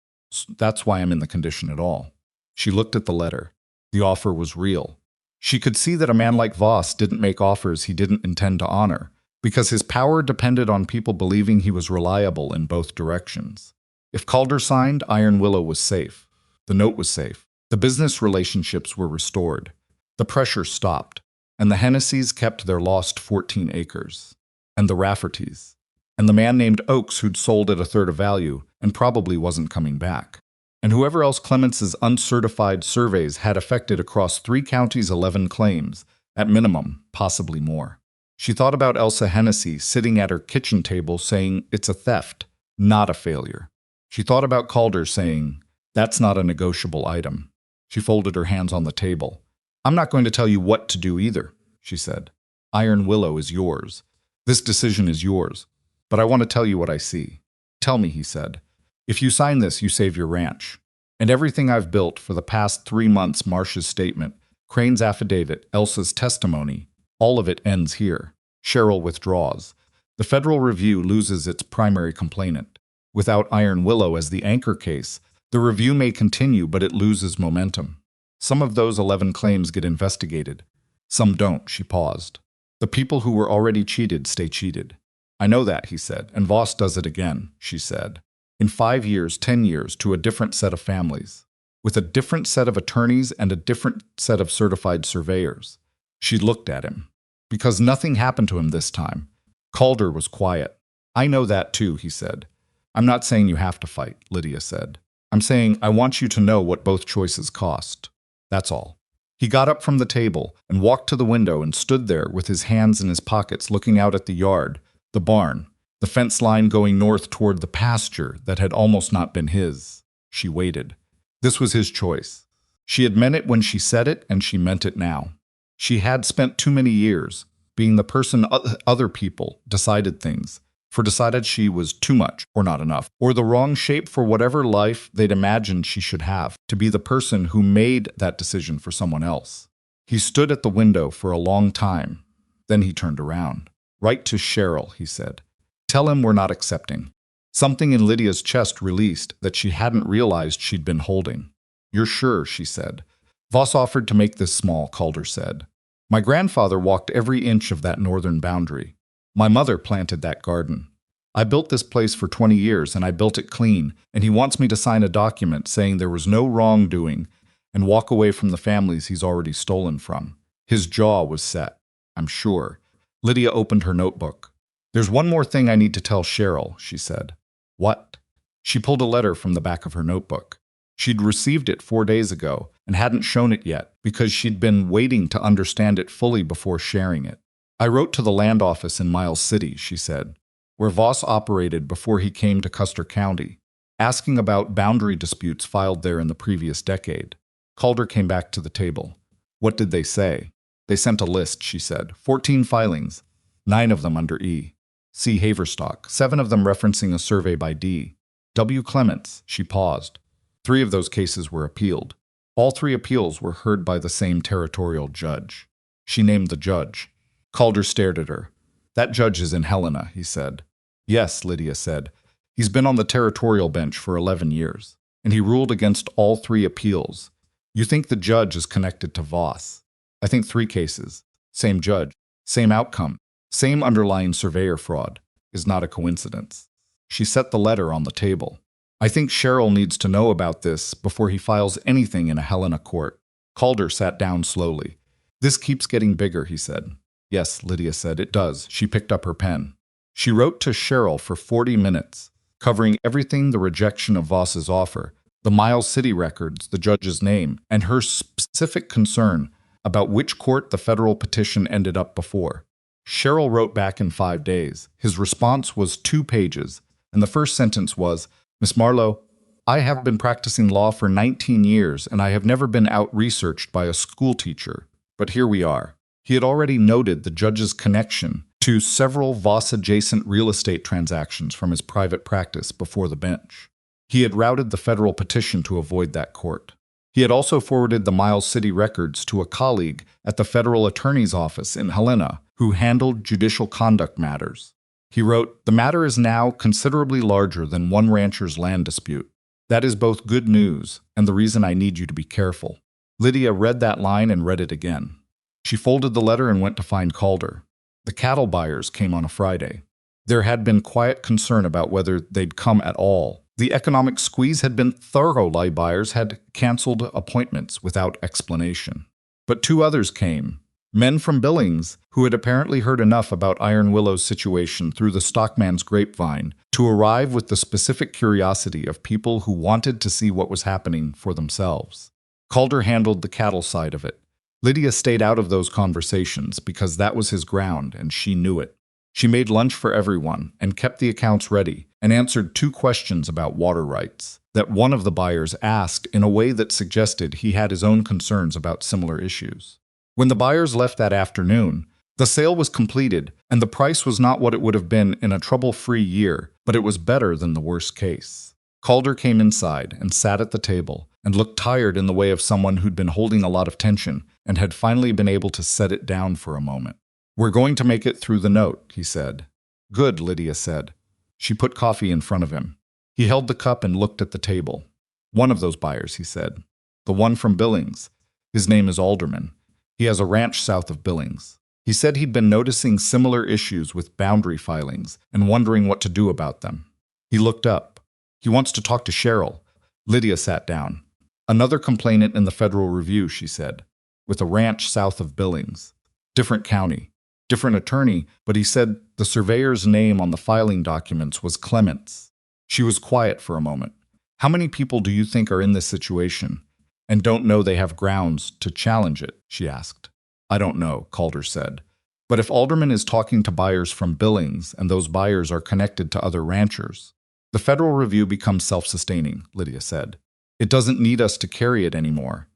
That's why I'm in the condition at all." She looked at the letter. The offer was real. She could see that a man like Voss didn't make offers he didn't intend to honor, because his power depended on people believing he was reliable in both directions. If Calder signed, Iron Willow was safe. The note was safe. The business relationships were restored. The pressure stopped, and the Hennesseys kept their lost 14 acres. And the Raffertys. And the man named Oakes who'd sold at a third of value and probably wasn't coming back. And whoever else Clemence's uncertified surveys had affected across 3 counties' 11 claims, at minimum, possibly more. She thought about Elsa Hennessy sitting at her kitchen table saying, "It's a theft, not a failure." She thought about Calder saying, "That's not a negotiable item." She folded her hands on the table. "I'm not going to tell you what to do either," she said. "Iron Willow is yours. This decision is yours. But I want to tell you what I see." "Tell me," he said. "If you sign this, you save your ranch. And everything I've built for the past 3 months, Marsh's statement, Crane's affidavit, Elsa's testimony, all of it ends here." Cheryl withdraws. The federal review loses its primary complainant. Without Iron Willow as the anchor case, the review may continue, but it loses momentum. Some of those 11 claims get investigated. Some don't, she paused. The people who were already cheated stay cheated. "I know that," he said, "and Voss does it again," she said. "In 5 years, 10 years, to a different set of families, with a different set of attorneys and a different set of certified surveyors." She looked at him. "Because nothing happened to him this time." Calder was quiet. "I know that too," he said. "I'm not saying you have to fight," Lydia said. "I'm saying I want you to know what both choices cost. That's all." He got up from the table and walked to the window and stood there with his hands in his pockets looking out at the yard, the barn, the fence line going north toward the pasture that had almost not been his. She waited. This was his choice. She had meant it when she said it, and she meant it now. She had spent too many years being the person other people decided things, for decided she was too much or not enough, or the wrong shape for whatever life they'd imagined she should have, to be the person who made that decision for someone else. He stood at the window for a long time. Then he turned around. "Write to Cheryl," he said. "Tell him we're not accepting." Something in Lydia's chest released that she hadn't realized she'd been holding. "You're sure," she said. "Voss offered to make this small," Calder said. "My grandfather walked every inch of that northern boundary. My mother planted that garden. I built this place for 20 years, and I built it clean, and he wants me to sign a document saying there was no wrongdoing and walk away from the families he's already stolen from." His jaw was set. "I'm sure." Lydia opened her notebook. "There's one more thing I need to tell Cheryl," she said. "What?" She pulled a letter from the back of her notebook. She'd received it 4 days ago and hadn't shown it yet because she'd been waiting to understand it fully before sharing it. "I wrote to the land office in Miles City," she said, "where Voss operated before he came to Custer County, asking about boundary disputes filed there in the previous decade." Calder came back to the table. "What did they say?" "They sent a list," she said. 14 filings, 9 of them under E. C. Haverstock, 7 of them referencing a survey by D. W. Clements." She paused. 3 of those cases were appealed. All 3 appeals were heard by the same territorial judge. She named the judge. Calder stared at her. "That judge is in Helena," he said. "Yes," Lydia said. "He's been on the territorial bench for 11 years, and he ruled against all 3 appeals. You think the judge is connected to Voss? I think 3 cases. Same judge, same outcome, same underlying surveyor fraud. Is not a coincidence." She set the letter on the table. "I think Cheryl needs to know about this before he files anything in a Helena court." Calder sat down slowly. "This keeps getting bigger," he said. "Yes," Lydia said, "it does." She picked up her pen. She wrote to Cheryl for 40 minutes, covering everything: the rejection of Voss's offer, the Miles City records, the judge's name, and her specific concern about which court the federal petition ended up before. Cheryl wrote back in 5 days. His response was 2 pages, and the first sentence was, "Miss Marlowe, I have been practicing law for 19 years, and I have never been out-researched by a school teacher. But here we are." He had already noted the judge's connection to several Voss-adjacent real estate transactions from his private practice before the bench. He had routed the federal petition to avoid that court. He had also forwarded the Miles City records to a colleague at the federal attorney's office in Helena who handled judicial conduct matters. He wrote, "The matter is now considerably larger than one rancher's land dispute. That is both good news and the reason I need you to be careful." Lydia read that line and read it again. She folded the letter and went to find Calder. The cattle buyers came on a Friday. There had been quiet concern about whether they'd come at all. The economic squeeze had been thorough. Buyers had canceled appointments without explanation. But 2 others came. Men from Billings, who had apparently heard enough about Iron Willow's situation through the stockman's grapevine to arrive with the specific curiosity of people who wanted to see what was happening for themselves. Calder handled the cattle side of it. Lydia stayed out of those conversations because that was his ground, and she knew it. She made lunch for everyone and kept the accounts ready and answered 2 questions about water rights that one of the buyers asked in a way that suggested he had his own concerns about similar issues. When the buyers left that afternoon, the sale was completed, and the price was not what it would have been in a trouble-free year, but it was better than the worst case. Calder came inside and sat at the table and looked tired in the way of someone who'd been holding a lot of tension and had finally been able to set it down for a moment. "We're going to make it through the note," he said. "Good," Lydia said. She put coffee in front of him. He held the cup and looked at the table. "One of those buyers," he said. "The one from Billings. His name is Alderman. He has a ranch south of Billings. He said he'd been noticing similar issues with boundary filings and wondering what to do about them. He looked up. He wants to talk to Cheryl." Lydia sat down. "Another complainant in the Federal Review," she said, "with a ranch south of Billings. Different county. Different attorney, but he said the surveyor's name on the filing documents was Clements." She was quiet for a moment. "How many people do you think are in this situation and don't know they have grounds to challenge it?" she asked. "I don't know," Calder said. "But if Alderman is talking to buyers from Billings and those buyers are connected to other ranchers, the Federal Review becomes self-sustaining," Lydia said. "It doesn't need us to carry it anymore."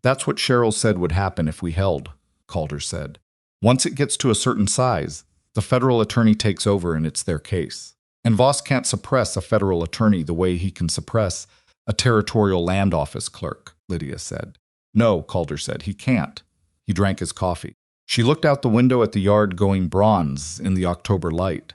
"That's what Cheryl said would happen if we held," Calder said. "Once it gets to a certain size, the federal attorney takes over and it's their case. And Voss can't suppress a federal attorney the way he can suppress a territorial land office clerk," Lydia said. "No," Calder said, "he can't." He drank his coffee. She looked out the window at the yard going bronze in the October light.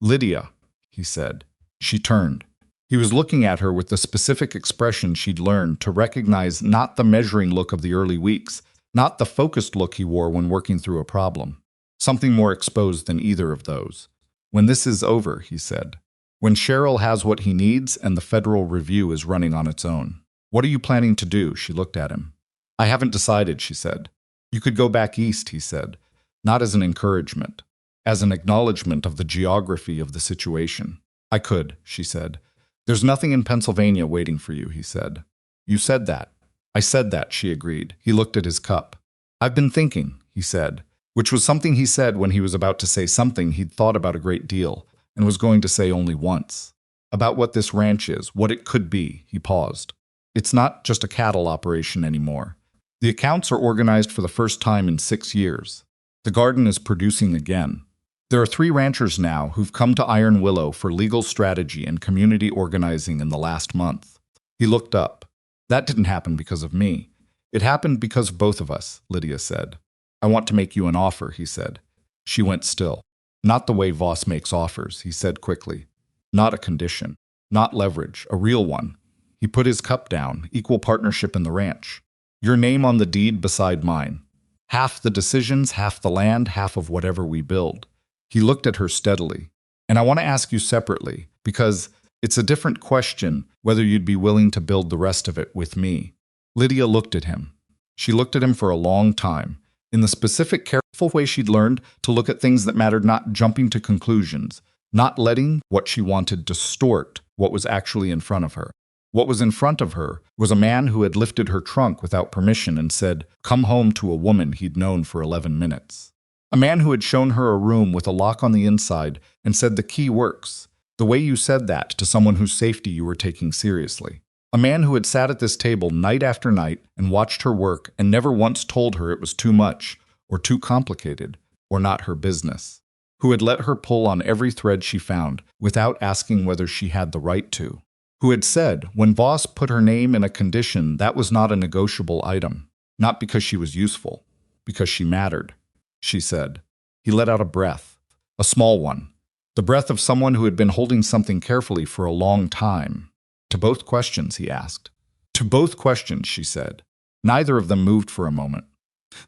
"Lydia," he said. She turned. He was looking at her with the specific expression she'd learned to recognize, not the measuring look of the early weeks, not the focused look he wore when working through a problem. Something more exposed than either of those. "When this is over," he said. "When Cheryl has what he needs and the Federal Review is running on its own. What are you planning to do?" She looked at him. "I haven't decided," she said. "You could go back east," he said. "Not as an encouragement. as an acknowledgement of the geography of the situation. I could, she said. There's nothing in Pennsylvania waiting for you, he said. You said that. I said that, she agreed. He looked at his cup. I've been thinking, he said, which was something he said when he was about to say something he'd thought about a great deal and was going to say only once. About what this ranch is, what it could be, he paused. It's not just a cattle operation anymore. The accounts are organized for the first time in 6 years. The garden is producing again. There are 3 ranchers now who've come to Iron Willow for legal strategy and community organizing in the last month. He looked up. That didn't happen because of me. It happened because of both of us, Lydia said. I want to make you an offer, he said. She went still. Not the way Voss makes offers, he said quickly. Not a condition. Not leverage, a real one. He put his cup down, equal partnership in the ranch. Your name on the deed beside mine. Half the decisions, half the land, half of whatever we build. He looked at her steadily. And I want to ask you separately, because it's a different question whether you'd be willing to build the rest of it with me. Lydia looked at him. She looked at him for a long time, in the specific, careful way she'd learned to look at things that mattered, not jumping to conclusions, not letting what she wanted distort what was actually in front of her. What was in front of her was a man who had lifted her trunk without permission and said, "Come home," to a woman he'd known for 11 minutes. A man who had shown her a room with a lock on the inside and said, "The key works," the way you said that to someone whose safety you were taking seriously. A man who had sat at this table night after night and watched her work and never once told her it was too much or too complicated or not her business. Who had let her pull on every thread she found without asking whether she had the right to. Who had said, when Voss put her name in a condition, that was not a negotiable item. Not because she was useful, because she mattered, she said. He let out a breath, a small one, the breath of someone who had been holding something carefully for a long time. To both questions, he asked. To both questions, she said. Neither of them moved for a moment.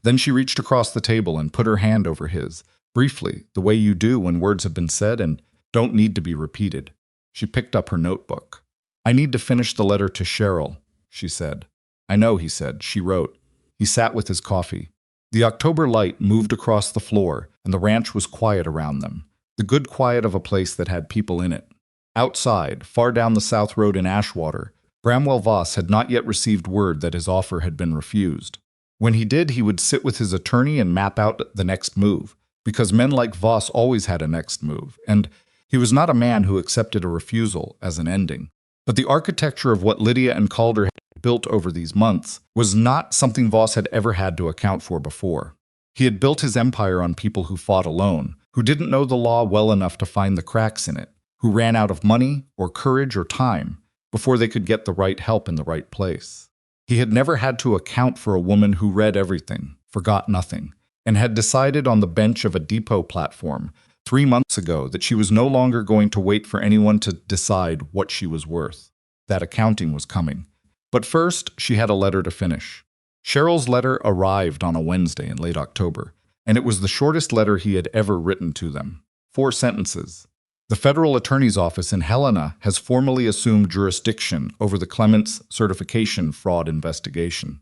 Then she reached across the table and put her hand over his, briefly, the way you do when words have been said and don't need to be repeated. She picked up her notebook. I need to finish the letter to Cheryl, she said. I know, he said. She wrote. He sat with his coffee. The October light moved across the floor, and the ranch was quiet around them, the good quiet of a place that had people in it. Outside, far down the South Road in Ashwater, Bramwell Voss had not yet received word that his offer had been refused. When he did, he would sit with his attorney and map out the next move, because men like Voss always had a next move, and he was not a man who accepted a refusal as an ending. But the architecture of what Lydia and Calder had built over these months was not something Voss had ever had to account for before. He had built his empire on people who fought alone, who didn't know the law well enough to find the cracks in it, who ran out of money or courage or time before they could get the right help in the right place. He had never had to account for a woman who read everything, forgot nothing, and had decided on the bench of a depot platform 3 months ago that she was no longer going to wait for anyone to decide what she was worth. That accounting was coming. But first, she had a letter to finish. Cheryl's letter arrived on a Wednesday in late October, and it was the shortest letter he had ever written to them. 4 sentences. The federal attorney's office in Helena has formally assumed jurisdiction over the Clements certification fraud investigation.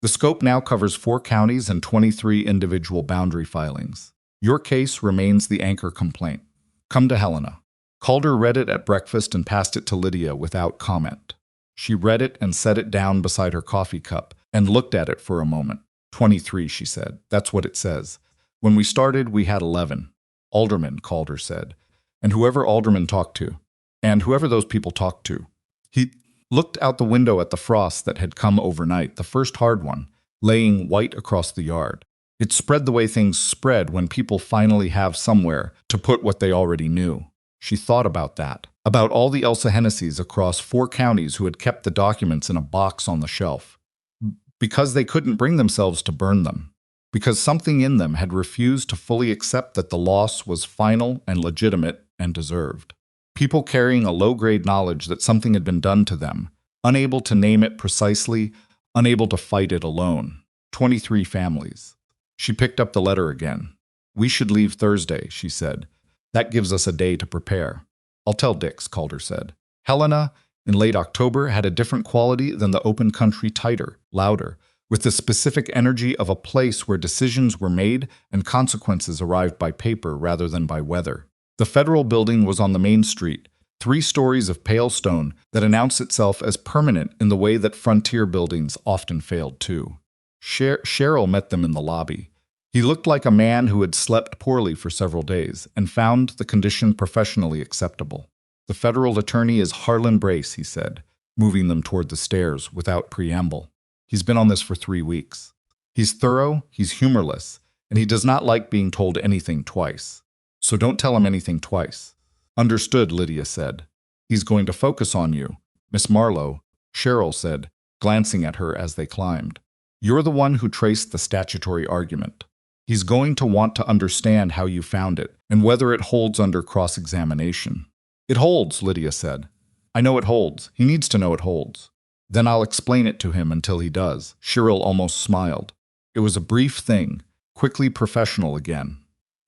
The scope now covers 4 counties and 23 individual boundary filings. Your case remains the anchor complaint. Come to Helena. Calder read it at breakfast and passed it to Lydia without comment. She read it and set it down beside her coffee cup and looked at it for a moment. 23, she said. That's what it says. When we started, we had 11. Aldermen, Calder said. And whoever aldermen talked to. And whoever those people talked to. He looked out the window at the frost that had come overnight, the first hard one, laying white across the yard. It spread the way things spread when people finally have somewhere to put what they already knew. She thought about that, about all the Elsa Hennessy's across 4 counties who had kept the documents in a box on the shelf. Because they couldn't bring themselves to burn them. Because something in them had refused to fully accept that the loss was final and legitimate and deserved. People carrying a low-grade knowledge that something had been done to them, unable to name it precisely, unable to fight it alone. 23 families. She picked up the letter again. We should leave Thursday, she said. That gives us a day to prepare. I'll tell Dix, Calder said. Helena, in late October, had a different quality than the open country, tighter, louder, with the specific energy of a place where decisions were made and consequences arrived by paper rather than by weather. The federal building was on the main street, 3 stories of pale stone that announced itself as permanent in the way that frontier buildings often failed too. Cheryl met them in the lobby. He looked like a man who had slept poorly for several days and found the condition professionally acceptable. The federal attorney is Harlan Brace, he said, moving them toward the stairs without preamble. He's been on this for 3 weeks. He's thorough, he's humorless, and he does not like being told anything twice. So don't tell him anything twice. Understood, Lydia said. He's going to focus on you, Miss Marlowe, Cheryl said, glancing at her as they climbed. You're the one who traced the statutory argument. He's going to want to understand how you found it and whether it holds under cross-examination. It holds, Lydia said. I know it holds. He needs to know it holds. Then I'll explain it to him until he does. Cheryl almost smiled. It was a brief thing, quickly professional again.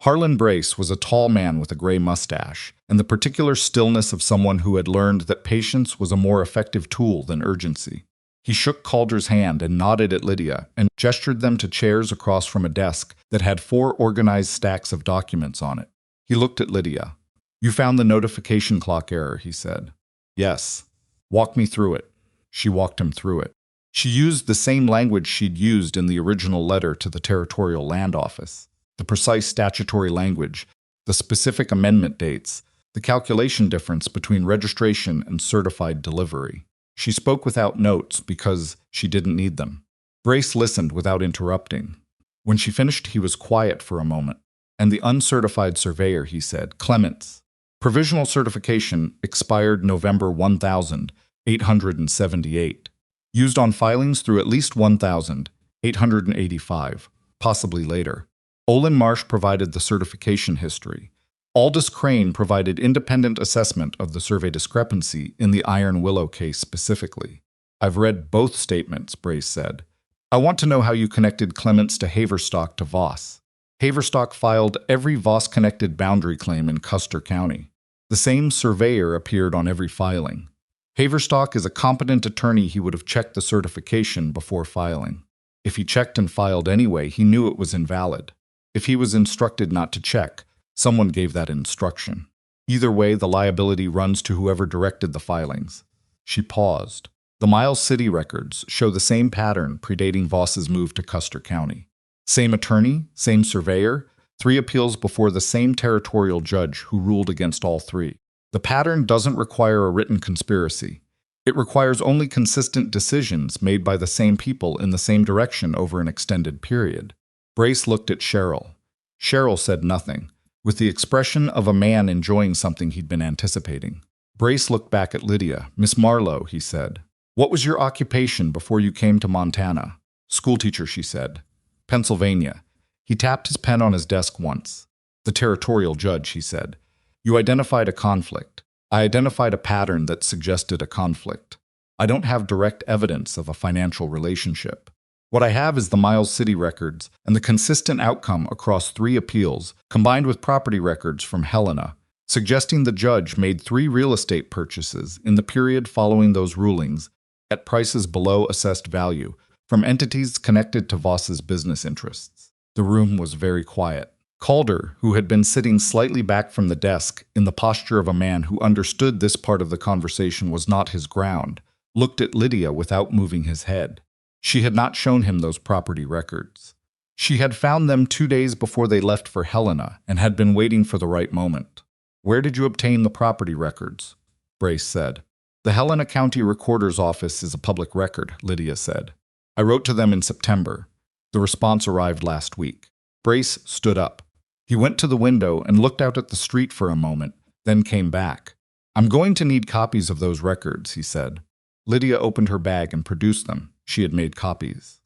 Harlan Brace was a tall man with a gray mustache, and the particular stillness of someone who had learned that patience was a more effective tool than urgency. He shook Calder's hand and nodded at Lydia and gestured them to chairs across from a desk that had 4 organized stacks of documents on it. He looked at Lydia. You found the notification clock error, he said. Yes. Walk me through it. She walked him through it. She used the same language she'd used in the original letter to the Territorial Land Office. The precise statutory language, the specific amendment dates, the calculation difference between registration and certified delivery. She spoke without notes because she didn't need them. Brace listened without interrupting. When she finished, he was quiet for a moment. And the uncertified surveyor, he said, Clements. Provisional certification expired November 1878. Used on filings through at least 1885, possibly later. Olin Marsh provided the certification history. Aldous Crane provided independent assessment of the survey discrepancy in the Iron Willow case specifically. I've read both statements, Brace said. I want to know how you connected Clements to Haverstock to Voss. Haverstock filed every Voss-connected boundary claim in Custer County. The same surveyor appeared on every filing. Haverstock is a competent attorney. He would have checked the certification before filing. If he checked and filed anyway, he knew it was invalid. If he was instructed not to check, someone gave that instruction. Either way, the liability runs to whoever directed the filings. She paused. The Miles City records show the same pattern predating Voss's move to Custer County. Same attorney, same surveyor, 3 appeals before the same territorial judge who ruled against all 3. The pattern doesn't require a written conspiracy. It requires only consistent decisions made by the same people in the same direction over an extended period. Brace looked at Cheryl. Cheryl said nothing, with the expression of a man enjoying something he'd been anticipating. Brace looked back at Lydia. Miss Marlowe, he said. What was your occupation before you came to Montana? Schoolteacher, she said. Pennsylvania. He tapped his pen on his desk once. The territorial judge, he said. You identified a conflict. I identified a pattern that suggested a conflict. I don't have direct evidence of a financial relationship. What I have is the Miles City records and the consistent outcome across 3 appeals, combined with property records from Helena, suggesting the judge made 3 real estate purchases in the period following those rulings at prices below assessed value from entities connected to Voss's business interests. The room was very quiet. Calder, who had been sitting slightly back from the desk in the posture of a man who understood this part of the conversation was not his ground, looked at Lydia without moving his head. She had not shown him those property records. She had found them 2 days before they left for Helena and had been waiting for the right moment. Where did you obtain the property records? Brace said. The Helena County Recorder's Office is a public record, Lydia said. I wrote to them in September. The response arrived last week. Brace stood up. He went to the window and looked out at the street for a moment, then came back. I'm going to need copies of those records, he said. Lydia opened her bag and produced them. She had made copies.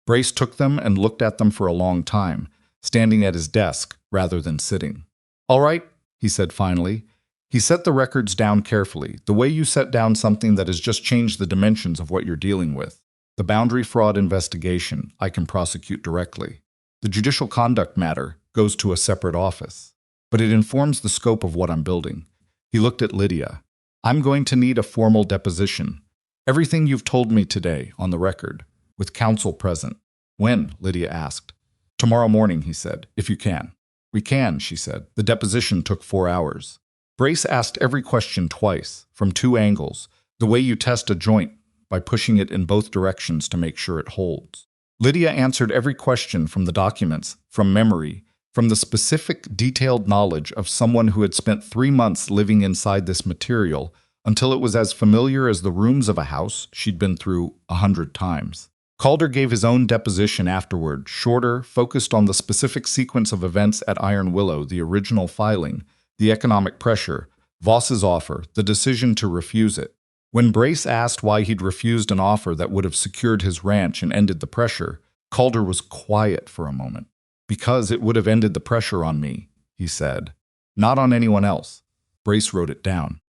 Brace took them and looked at them for a long time, standing at his desk rather than sitting. All right, he said finally. He set the records down carefully, the way you set down something that has just changed the dimensions of what you're dealing with. The boundary fraud investigation I can prosecute directly. The judicial conduct matter goes to a separate office. But it informs the scope of what I'm building. He looked at Lydia. I'm going to need a formal deposition. Everything you've told me today, on the record. with counsel present. When? Lydia asked. Tomorrow morning, he said, if you can. We can, she said. The deposition took 4 hours. Brace asked every question twice, from 2 angles, the way you test a joint, by pushing it in both directions to make sure it holds. Lydia answered every question from the documents, from memory, from the specific, detailed knowledge of someone who had spent 3 months living inside this material, until it was as familiar as the rooms of a house she'd been through 100 times. Calder gave his own deposition afterward, shorter, focused on the specific sequence of events at Iron Willow, the original filing, the economic pressure, Voss's offer, the decision to refuse it. When Brace asked why he'd refused an offer that would have secured his ranch and ended the pressure, Calder was quiet for a moment. Because it would have ended the pressure on me, he said. Not on anyone else. Brace wrote it down.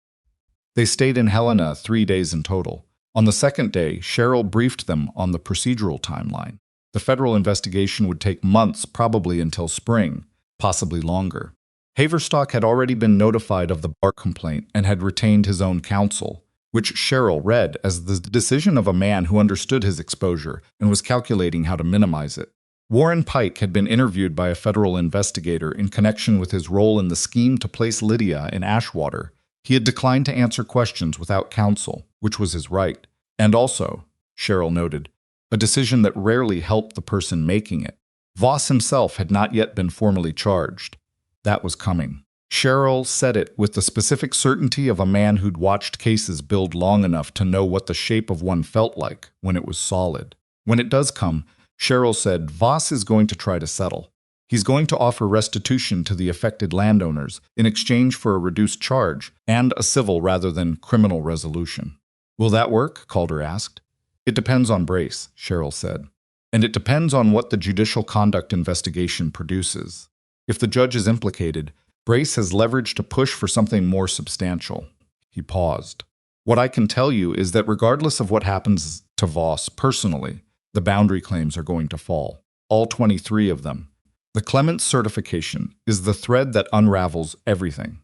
They stayed in Helena 3 days in total. On the second day, Cheryl briefed them on the procedural timeline. The federal investigation would take months, probably until spring, possibly longer. Haverstock had already been notified of the bark complaint and had retained his own counsel, which Cheryl read as the decision of a man who understood his exposure and was calculating how to minimize it. Warren Pike had been interviewed by a federal investigator in connection with his role in the scheme to place Lydia in Ashwater. He had declined to answer questions without counsel, which was his right, and also, Cheryl noted, a decision that rarely helped the person making it. Voss himself had not yet been formally charged. That was coming. Cheryl said it with the specific certainty of a man who'd watched cases build long enough to know what the shape of one felt like when it was solid. When it does come, Cheryl said, Voss is going to try to settle. He's going to offer restitution to the affected landowners in exchange for a reduced charge and a civil rather than criminal resolution. Will that work? Calder asked. It depends on Brace, Cheryl said. And it depends on what the judicial conduct investigation produces. If the judge is implicated, Brace has leverage to push for something more substantial. He paused. What I can tell you is that regardless of what happens to Voss personally, the boundary claims are going to fall. All 23 of them. The Clements certification is the thread that unravels everything.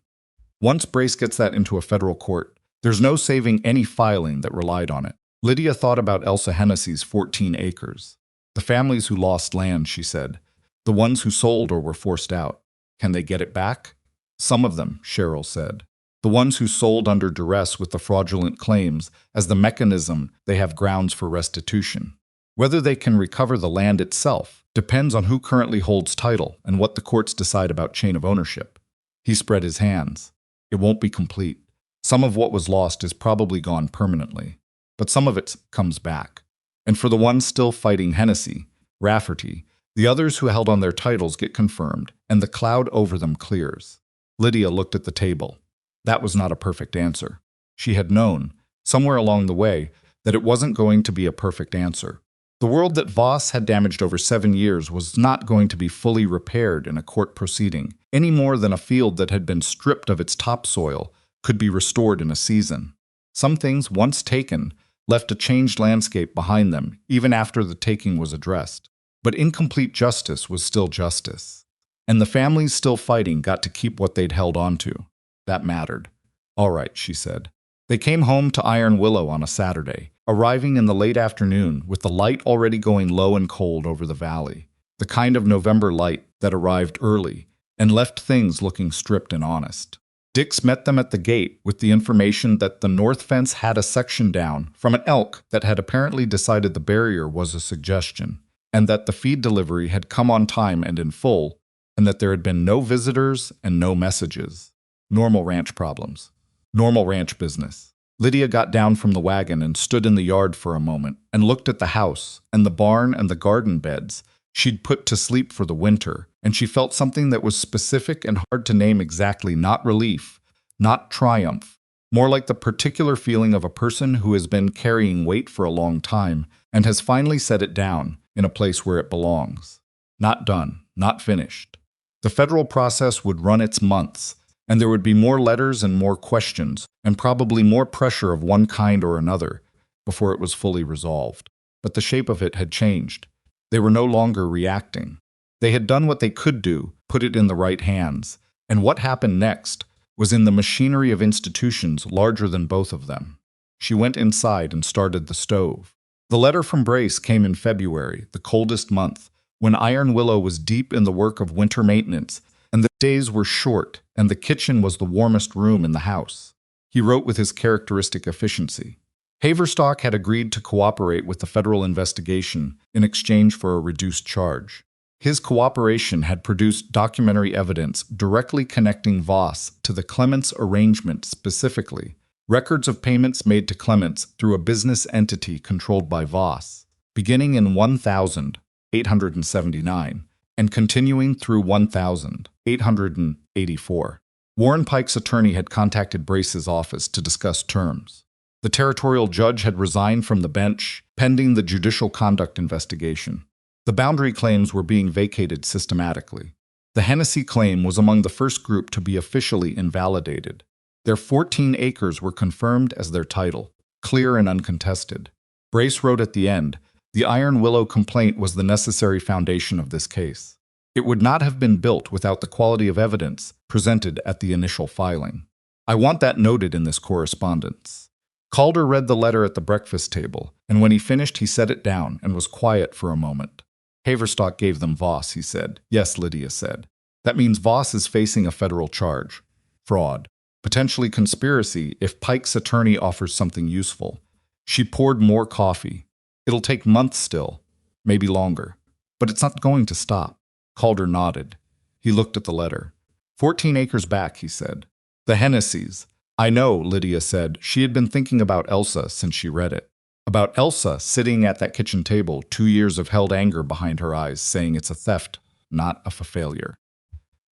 Once Brace gets that into a federal court, there's no saving any filing that relied on it. Lydia thought about Elsa Hennessy's 14 acres. The families who lost land, she said. The ones who sold or were forced out. Can they get it back? Some of them, Cheryl said. The ones who sold under duress with the fraudulent claims, as the mechanism they have grounds for restitution. Whether they can recover the land itself depends on who currently holds title and what the courts decide about chain of ownership. He spread his hands. It won't be complete. Some of what was lost is probably gone permanently, but some of it comes back. And for the ones still fighting Hennessy, Rafferty, the others who held on their titles get confirmed, and the cloud over them clears. Lydia looked at the table. That was not a perfect answer. She had known, somewhere along the way, that it wasn't going to be a perfect answer. The world that Voss had damaged over 7 years was not going to be fully repaired in a court proceeding, any more than a field that had been stripped of its topsoil could be restored in a season. Some things, once taken, left a changed landscape behind them, even after the taking was addressed. But incomplete justice was still justice. And the families still fighting got to keep what they'd held on to. That mattered. All right, she said. They came home to Iron Willow on a Saturday, arriving in the late afternoon with the light already going low and cold over the valley, the kind of November light that arrived early and left things looking stripped and honest. Dix met them at the gate with the information that the north fence had a section down from an elk that had apparently decided the barrier was a suggestion, and that the feed delivery had come on time and in full, and that there had been no visitors and no messages. Normal ranch problems. Normal ranch business. Lydia got down from the wagon and stood in the yard for a moment and looked at the house and the barn and the garden beds she'd put to sleep for the winter, and she felt something that was specific and hard to name exactly, not relief, not triumph, more like the particular feeling of a person who has been carrying weight for a long time and has finally set it down in a place where it belongs. Not done, not finished. The federal process would run its months, and there would be more letters and more questions, and probably more pressure of one kind or another, before it was fully resolved. But the shape of it had changed. They were no longer reacting. They had done what they could do, put it in the right hands, and what happened next was in the machinery of institutions larger than both of them. She went inside and started the stove. The letter from Brace came in February, the coldest month, when Iron Willow was deep in the work of winter maintenance, and the days were short, and the kitchen was the warmest room in the house. He wrote with his characteristic efficiency. Haverstock had agreed to cooperate with the federal investigation in exchange for a reduced charge. His cooperation had produced documentary evidence directly connecting Voss to the Clements arrangement specifically, records of payments made to Clements through a business entity controlled by Voss, beginning in 1879 and continuing through 1884. Warren Pike's attorney had contacted Brace's office to discuss terms. The territorial judge had resigned from the bench, pending the judicial conduct investigation. The boundary claims were being vacated systematically. The Hennessy claim was among the first group to be officially invalidated. Their 14 acres were confirmed as their title, clear and uncontested. Brace wrote at the end, "The Iron Willow complaint was the necessary foundation of this case. It would not have been built without the quality of evidence presented at the initial filing. I want that noted in this correspondence." Calder read the letter at the breakfast table, and when he finished he set it down and was quiet for a moment. "Haverstock gave them Voss," he said. "Yes," Lydia said. "That means Voss is facing a federal charge. Fraud. Potentially conspiracy if Pike's attorney offers something useful." She poured more coffee. "It'll take months still, maybe longer. But it's not going to stop." Calder nodded. He looked at the letter. 14 acres back, he said. "The Hennessys." "I know," Lydia said. She had been thinking about Elsa since she read it. About Elsa sitting at that kitchen table, 2 years of held anger behind her eyes, saying it's a theft, not a failure.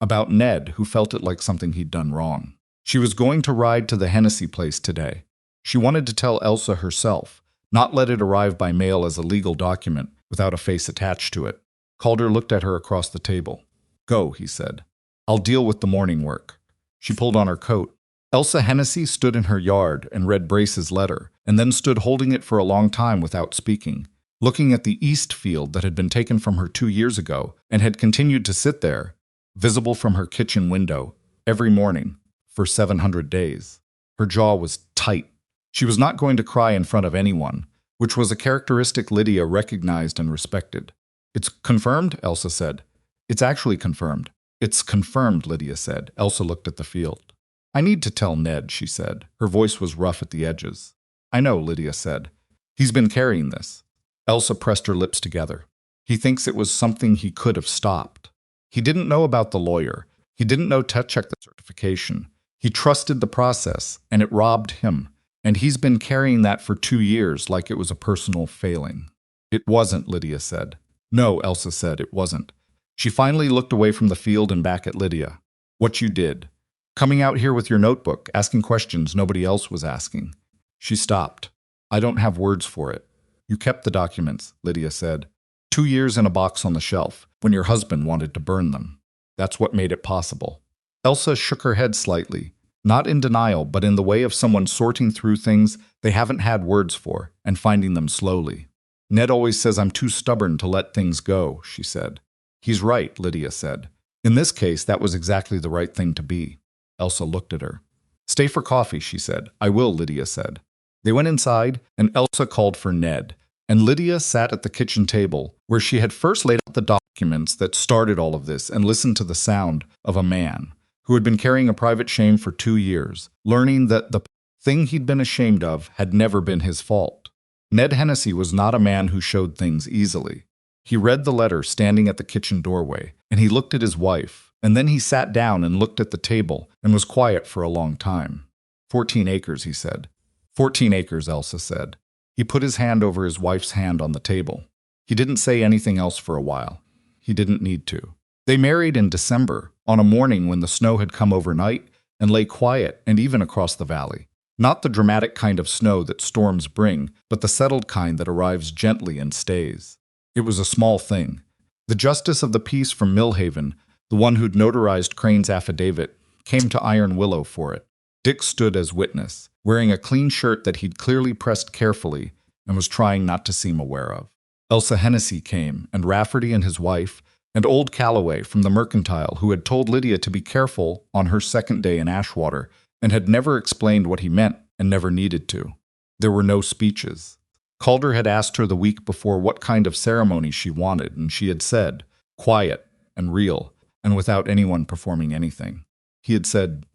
About Ned, who felt it like something he'd done wrong. She was going to ride to the Hennessy place today. She wanted to tell Elsa herself, not let it arrive by mail as a legal document without a face attached to it. Calder looked at her across the table. "Go," he said. "I'll deal with the morning work." She pulled on her coat. Elsa Hennessy stood in her yard and read Brace's letter, and then stood holding it for a long time without speaking, looking at the east field that had been taken from her 2 years ago and had continued to sit there, visible from her kitchen window, every morning, for 700 days. Her jaw was tight. She was not going to cry in front of anyone, which was a characteristic Lydia recognized and respected. "It's confirmed?" Elsa said. "It's actually confirmed." "It's confirmed," Lydia said. Elsa looked at the field. "I need to tell Ned," she said. Her voice was rough at the edges. "I know," Lydia said. "He's been carrying this." Elsa pressed her lips together. "He thinks it was something he could have stopped. He didn't know about the lawyer. He didn't know to check the certification. He trusted the process, and it robbed him. And he's been carrying that for 2 years like it was a personal failing." "It wasn't," Lydia said. "No," Elsa said, "it wasn't." She finally looked away from the field and back at Lydia. "What you did. Coming out here with your notebook, asking questions nobody else was asking." She stopped. "I don't have words for it." "You kept the documents," Lydia said. 2 years in a box on the shelf, when your husband wanted to burn them. That's what made it possible." Elsa shook her head slightly, not in denial, but in the way of someone sorting through things they haven't had words for and finding them slowly. "Ned always says I'm too stubborn to let things go," she said. "He's right," Lydia said. "In this case, that was exactly the right thing to be." Elsa looked at her. "Stay for coffee," she said. "I will," Lydia said. They went inside, and Elsa called for Ned, and Lydia sat at the kitchen table, where she had first laid out the documents that started all of this and listened to the sound of a man who had been carrying a private shame for 2 years, learning that the thing he'd been ashamed of had never been his fault. Ned Hennessy was not a man who showed things easily. He read the letter standing at the kitchen doorway, and he looked at his wife, and then he sat down and looked at the table and was quiet for a long time. 14 acres, he said. 14 acres, Elsa said. He put his hand over his wife's hand on the table. He didn't say anything else for a while. He didn't need to. They married in December, on a morning when the snow had come overnight and lay quiet and even across the valley. Not the dramatic kind of snow that storms bring, but the settled kind that arrives gently and stays. It was a small thing. The justice of the peace from Millhaven, the one who'd notarized Crane's affidavit, came to Iron Willow for it. Dick stood as witness, wearing a clean shirt that he'd clearly pressed carefully and was trying not to seem aware of. Elsa Hennessy came, and Rafferty and his wife, and old Calloway from the Mercantile, who had told Lydia to be careful on her second day in Ashwater, and had never explained what he meant and never needed to. There were no speeches. Calder had asked her the week before what kind of ceremony she wanted, and she had said, quiet and real, and without anyone performing anything. He had said,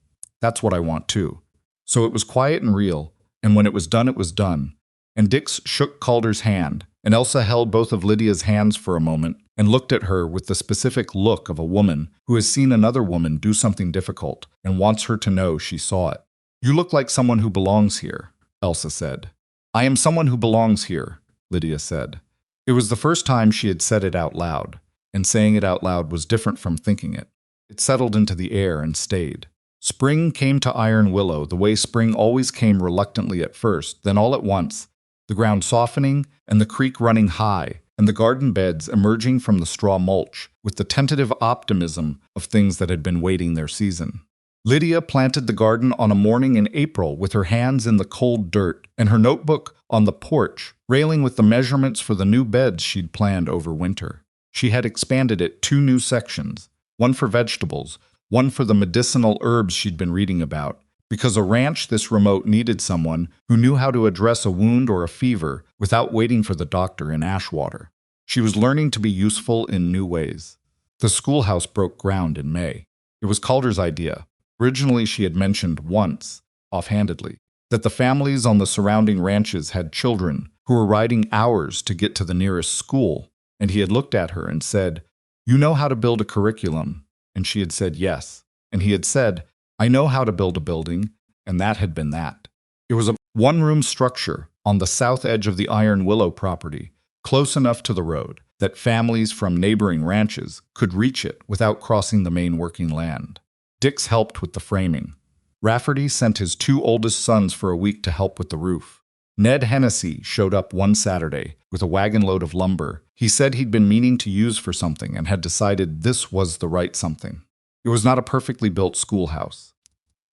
that's what I want too. So it was quiet and real, and when it was done, it was done. And Dix shook Calder's hand, and Elsa held both of Lydia's hands for a moment and looked at her with the specific look of a woman who has seen another woman do something difficult and wants her to know she saw it. You look like someone who belongs here, Elsa said. I am someone who belongs here, Lydia said. It was the first time she had said it out loud, and saying it out loud was different from thinking it. It settled into the air and stayed. Spring came to Iron Willow the way spring always came, reluctantly at first, then all at once, the ground softening and the creek running high, and the garden beds emerging from the straw mulch with the tentative optimism of things that had been waiting their season. Lydia planted the garden on a morning in April with her hands in the cold dirt and her notebook on the porch, railing with the measurements for the new beds she'd planned over winter. She had expanded it 2 new sections, one for vegetables, one for the medicinal herbs she'd been reading about, because a ranch this remote needed someone who knew how to address a wound or a fever without waiting for the doctor in Ashwater. She was learning to be useful in new ways. The schoolhouse broke ground in May. It was Calder's idea. Originally, she had mentioned once, offhandedly, that the families on the surrounding ranches had children who were riding hours to get to the nearest school, and he had looked at her and said, "You know how to build a curriculum?" And she had said yes. And he had said, "I know how to build a building," and that had been that. It was a one-room structure on the south edge of the Iron Willow property, close enough to the road that families from neighboring ranches could reach it without crossing the main working land. Dix helped with the framing. Rafferty sent his 2 oldest sons for a week to help with the roof. Ned Hennessy showed up one Saturday with a wagon load of lumber he said he'd been meaning to use for something and had decided this was the right something. It was not a perfectly built schoolhouse.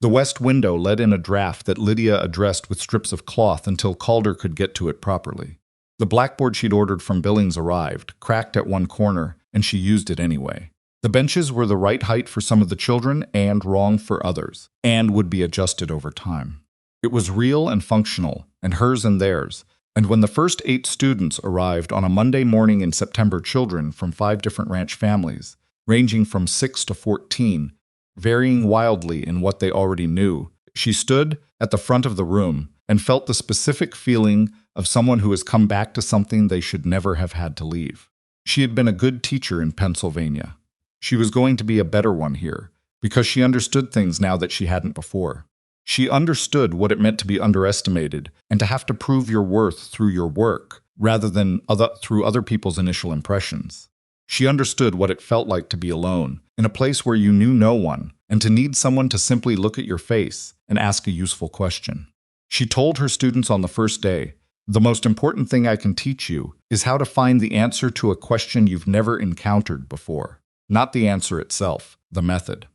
The west window let in a draft that Lydia addressed with strips of cloth until Calder could get to it properly. The blackboard she'd ordered from Billings arrived, cracked at one corner, and she used it anyway. The benches were the right height for some of the children and wrong for others, and would be adjusted over time. It was real and functional, and hers and theirs, and when the first 8 students arrived on a Monday morning in September, children from 5 different ranch families, ranging from 6 to 14, varying wildly in what they already knew, she stood at the front of the room and felt the specific feeling of someone who has come back to something they should never have had to leave. She had been a good teacher in Pennsylvania. She was going to be a better one here, because she understood things now that she hadn't before. She understood what it meant to be underestimated and to have to prove your worth through your work, rather than through other people's initial impressions. She understood what it felt like to be alone, in a place where you knew no one, and to need someone to simply look at your face and ask a useful question. She told her students on the first day, "The most important thing I can teach you is how to find the answer to a question you've never encountered before. Not the answer itself, the method.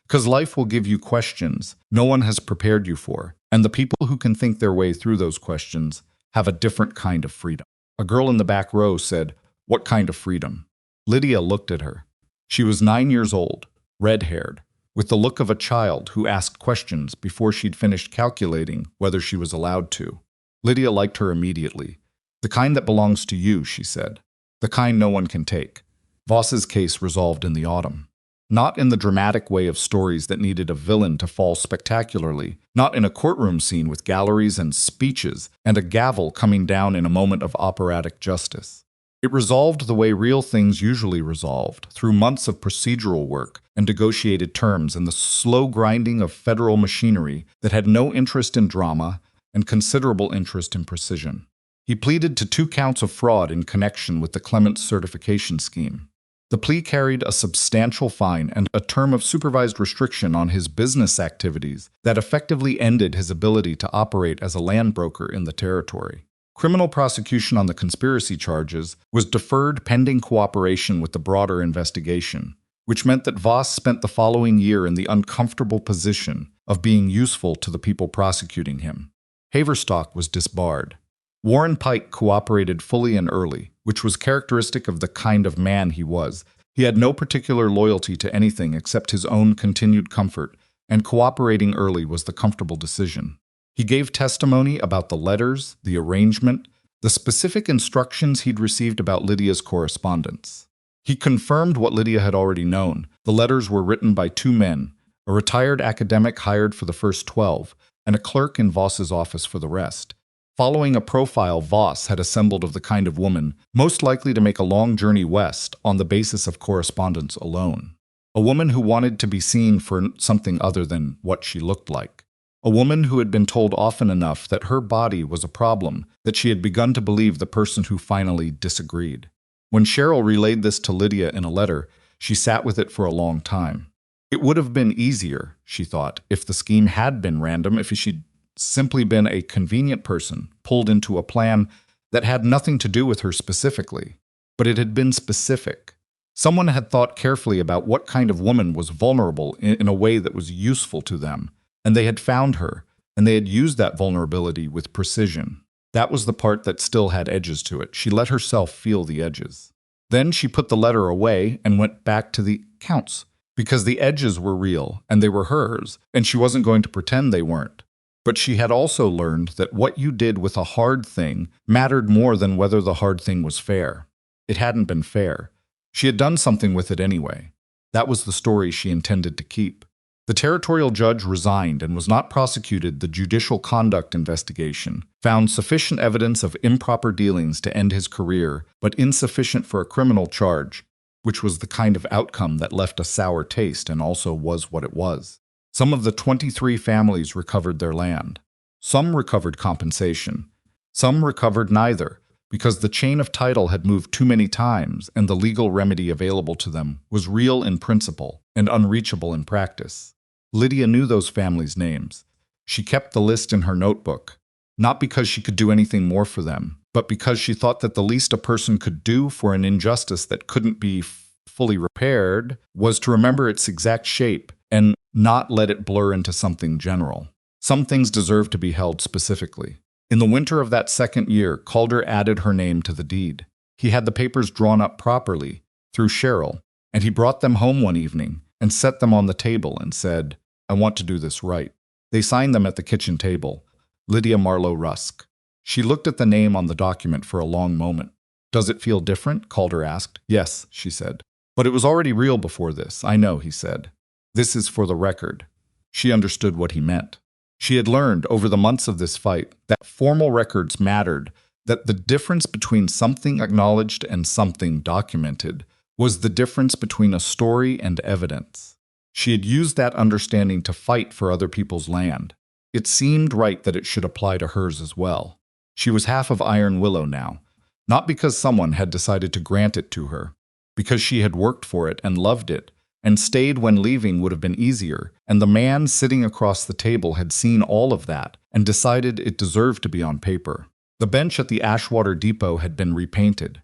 Because life will give you questions no one has prepared you for, and the people who can think their way through those questions have a different kind of freedom." A girl in the back row said, "What kind of freedom?" Lydia looked at her. She was 9 years old, red-haired, with the look of a child who asked questions before she'd finished calculating whether she was allowed to. Lydia liked her immediately. "The kind that belongs to you," she said. "The kind no one can take." Voss's case resolved in the autumn. Not in the dramatic way of stories that needed a villain to fall spectacularly, not in a courtroom scene with galleries and speeches and a gavel coming down in a moment of operatic justice. It resolved the way real things usually resolved, through months of procedural work and negotiated terms and the slow grinding of federal machinery that had no interest in drama and considerable interest in precision. He pleaded to 2 counts of fraud in connection with the Clements certification scheme. The plea carried a substantial fine and a term of supervised restriction on his business activities that effectively ended his ability to operate as a land broker in the territory. Criminal prosecution on the conspiracy charges was deferred pending cooperation with the broader investigation, which meant that Voss spent the following year in the uncomfortable position of being useful to the people prosecuting him. Haverstock was disbarred. Warren Pike cooperated fully and early, which was characteristic of the kind of man he was. He had no particular loyalty to anything except his own continued comfort, and cooperating early was the comfortable decision. He gave testimony about the letters, the arrangement, the specific instructions he'd received about Lydia's correspondence. He confirmed what Lydia had already known. The letters were written by two men, a retired academic hired for the first 12, and a clerk in Voss's office for the rest. Following a profile Voss had assembled of the kind of woman most likely to make a long journey west on the basis of correspondence alone. A woman who wanted to be seen for something other than what she looked like. A woman who had been told often enough that her body was a problem that she had begun to believe the person who finally disagreed. When Cheryl relayed this to Lydia in a letter, she sat with it for a long time. It would have been easier, she thought, if the scheme had been random, if she'd simply been a convenient person pulled into a plan that had nothing to do with her specifically. But it had been specific. Someone had thought carefully about what kind of woman was vulnerable in a way that was useful to them, and they had found her, and they had used that vulnerability with precision. That was the part that still had edges to it. She let herself feel the edges. Then she put the letter away and went back to the accounts, because the edges were real, and they were hers, and she wasn't going to pretend they weren't. But she had also learned that what you did with a hard thing mattered more than whether the hard thing was fair. It hadn't been fair. She had done something with it anyway. That was the story she intended to keep. The territorial judge resigned and was not prosecuted. The judicial conduct investigation found sufficient evidence of improper dealings to end his career, but insufficient for a criminal charge, which was the kind of outcome that left a sour taste and also was what it was. Some of the 23 families recovered their land. Some recovered compensation. Some recovered neither, because the chain of title had moved too many times and the legal remedy available to them was real in principle and unreachable in practice. Lydia knew those families' names. She kept the list in her notebook, not because she could do anything more for them, but because she thought that the least a person could do for an injustice that couldn't be fully repaired was to remember its exact shape and not let it blur into something general. Some things deserve to be held specifically. In the winter of that second year, Calder added her name to the deed. He had the papers drawn up properly, through Cheryl, and he brought them home one evening and set them on the table and said, "I want to do this right." They signed them at the kitchen table, Lydia Marlowe Rusk. She looked at the name on the document for a long moment. "Does it feel different?" Calder asked. "Yes," she said. "But it was already real before this." "I know," he said. "This is for the record." She understood what he meant. She had learned over the months of this fight that formal records mattered, that the difference between something acknowledged and something documented was the difference between a story and evidence. She had used that understanding to fight for other people's land. It seemed right that it should apply to hers as well. She was half of Iron Willow now, not because someone had decided to grant it to her, because she had worked for it and loved it, and stayed when leaving would have been easier, and the man sitting across the table had seen all of that and decided it deserved to be on paper. The bench at the Ashwater Depot had been repainted.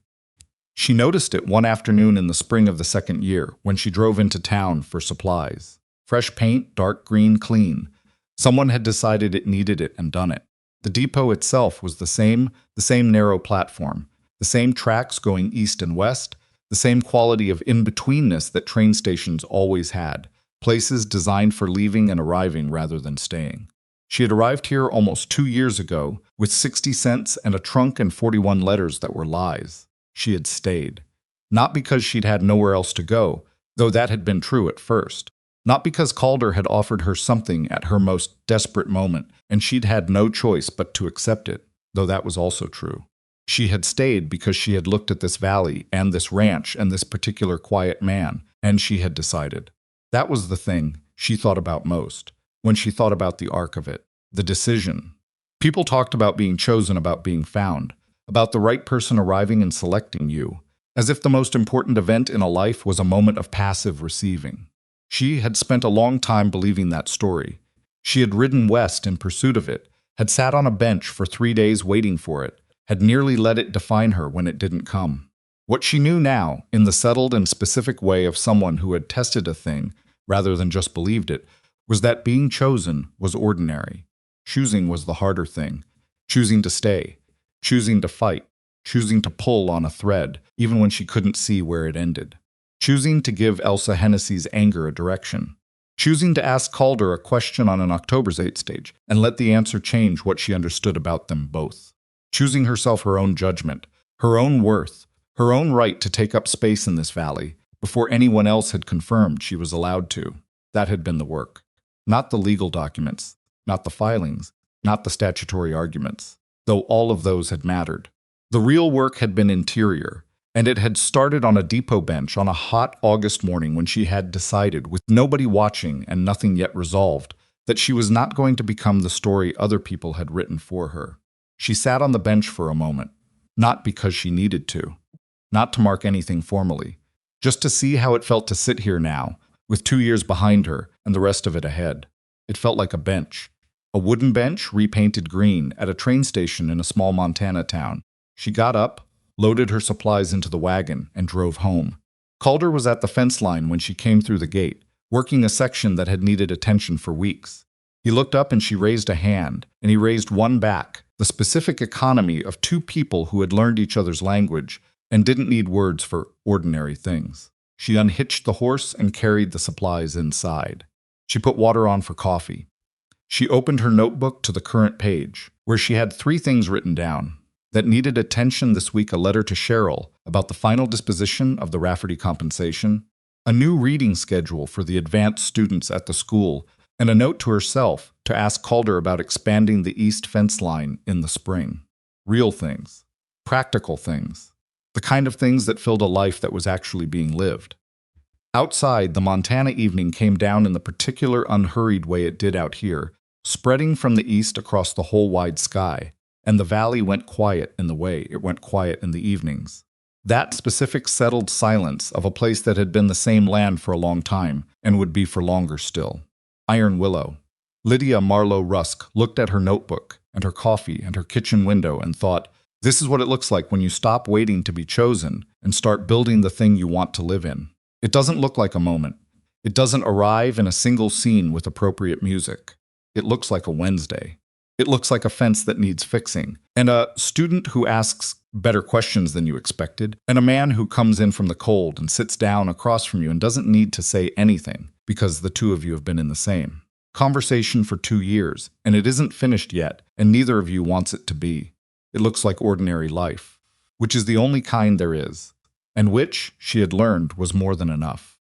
She noticed it one afternoon in the spring of the second year when she drove into town for supplies. Fresh paint, dark green, clean. Someone had decided it needed it and done it. The depot itself was the same narrow platform, the same tracks going east and west, the same quality of in-betweenness that train stations always had, places designed for leaving and arriving rather than staying. She had arrived here almost 2 years ago with 60 cents and a trunk and 41 letters that were lies. She had stayed. Not because she'd had nowhere else to go, though that had been true at first. Not because Calder had offered her something at her most desperate moment and she'd had no choice but to accept it, though that was also true. She had stayed because she had looked at this valley and this ranch and this particular quiet man, and she had decided. That was the thing she thought about most, when she thought about the arc of it, the decision. People talked about being chosen, about being found, about the right person arriving and selecting you, as if the most important event in a life was a moment of passive receiving. She had spent a long time believing that story. She had ridden west in pursuit of it, had sat on a bench for 3 days waiting for it, had nearly let it define her when it didn't come. What she knew now, in the settled and specific way of someone who had tested a thing rather than just believed it, was that being chosen was ordinary. Choosing was the harder thing. Choosing to stay, choosing to fight, choosing to pull on a thread, even when she couldn't see where it ended. Choosing to give Elsa Hennessy's anger a direction. Choosing to ask Calder a question on an Oktober's 8 stage and let the answer change what she understood about them both. choosing herself her own judgment, her own worth, her own right to take up space in this valley before anyone else had confirmed she was allowed to. That had been the work. Not the legal documents, not the filings, not the statutory arguments, though all of those had mattered. The real work had been interior, and it had started on a depot bench on a hot August morning when she had decided, with nobody watching and nothing yet resolved, that she was not going to become the story other people had written for her. She sat on the bench for a moment, not because she needed to, not to mark anything formally, just to see how it felt to sit here now, with 2 years behind her and the rest of it ahead. It felt like a bench. A wooden bench repainted green at a train station in a small Montana town. She got up, loaded her supplies into the wagon, and drove home. Calder was at the fence line when she came through the gate, working a section that had needed attention for weeks. He looked up and she raised a hand, and he raised one back, the specific economy of two people who had learned each other's language and didn't need words for ordinary things. She unhitched the horse and carried the supplies inside. She put water on for coffee. She opened her notebook to the current page, where she had 3 things written down that needed attention this week: a letter to Cheryl about the final disposition of the Rafferty compensation, a new reading schedule for the advanced students at the school, and a note to herself to ask Calder about expanding the east fence line in the spring. Real things. Practical things. The kind of things that filled a life that was actually being lived. Outside, the Montana evening came down in the particular unhurried way it did out here, spreading from the east across the whole wide sky, and the valley went quiet in the way it went quiet in the evenings. That specific settled silence of a place that had been the same land for a long time and would be for longer still. Iron Willow. Lydia Marlowe Rusk looked at her notebook and her coffee and her kitchen window and thought, this is what it looks like when you stop waiting to be chosen and start building the thing you want to live in. It doesn't look like a moment. It doesn't arrive in a single scene with appropriate music. It looks like a Wednesday. It looks like a fence that needs fixing, and a student who asks better questions than you expected, and a man who comes in from the cold and sits down across from you and doesn't need to say anything because the two of you have been in the same conversation for 2 years, and it isn't finished yet, and neither of you wants it to be. It looks like ordinary life, which is the only kind there is, and which, she had learned, was more than enough.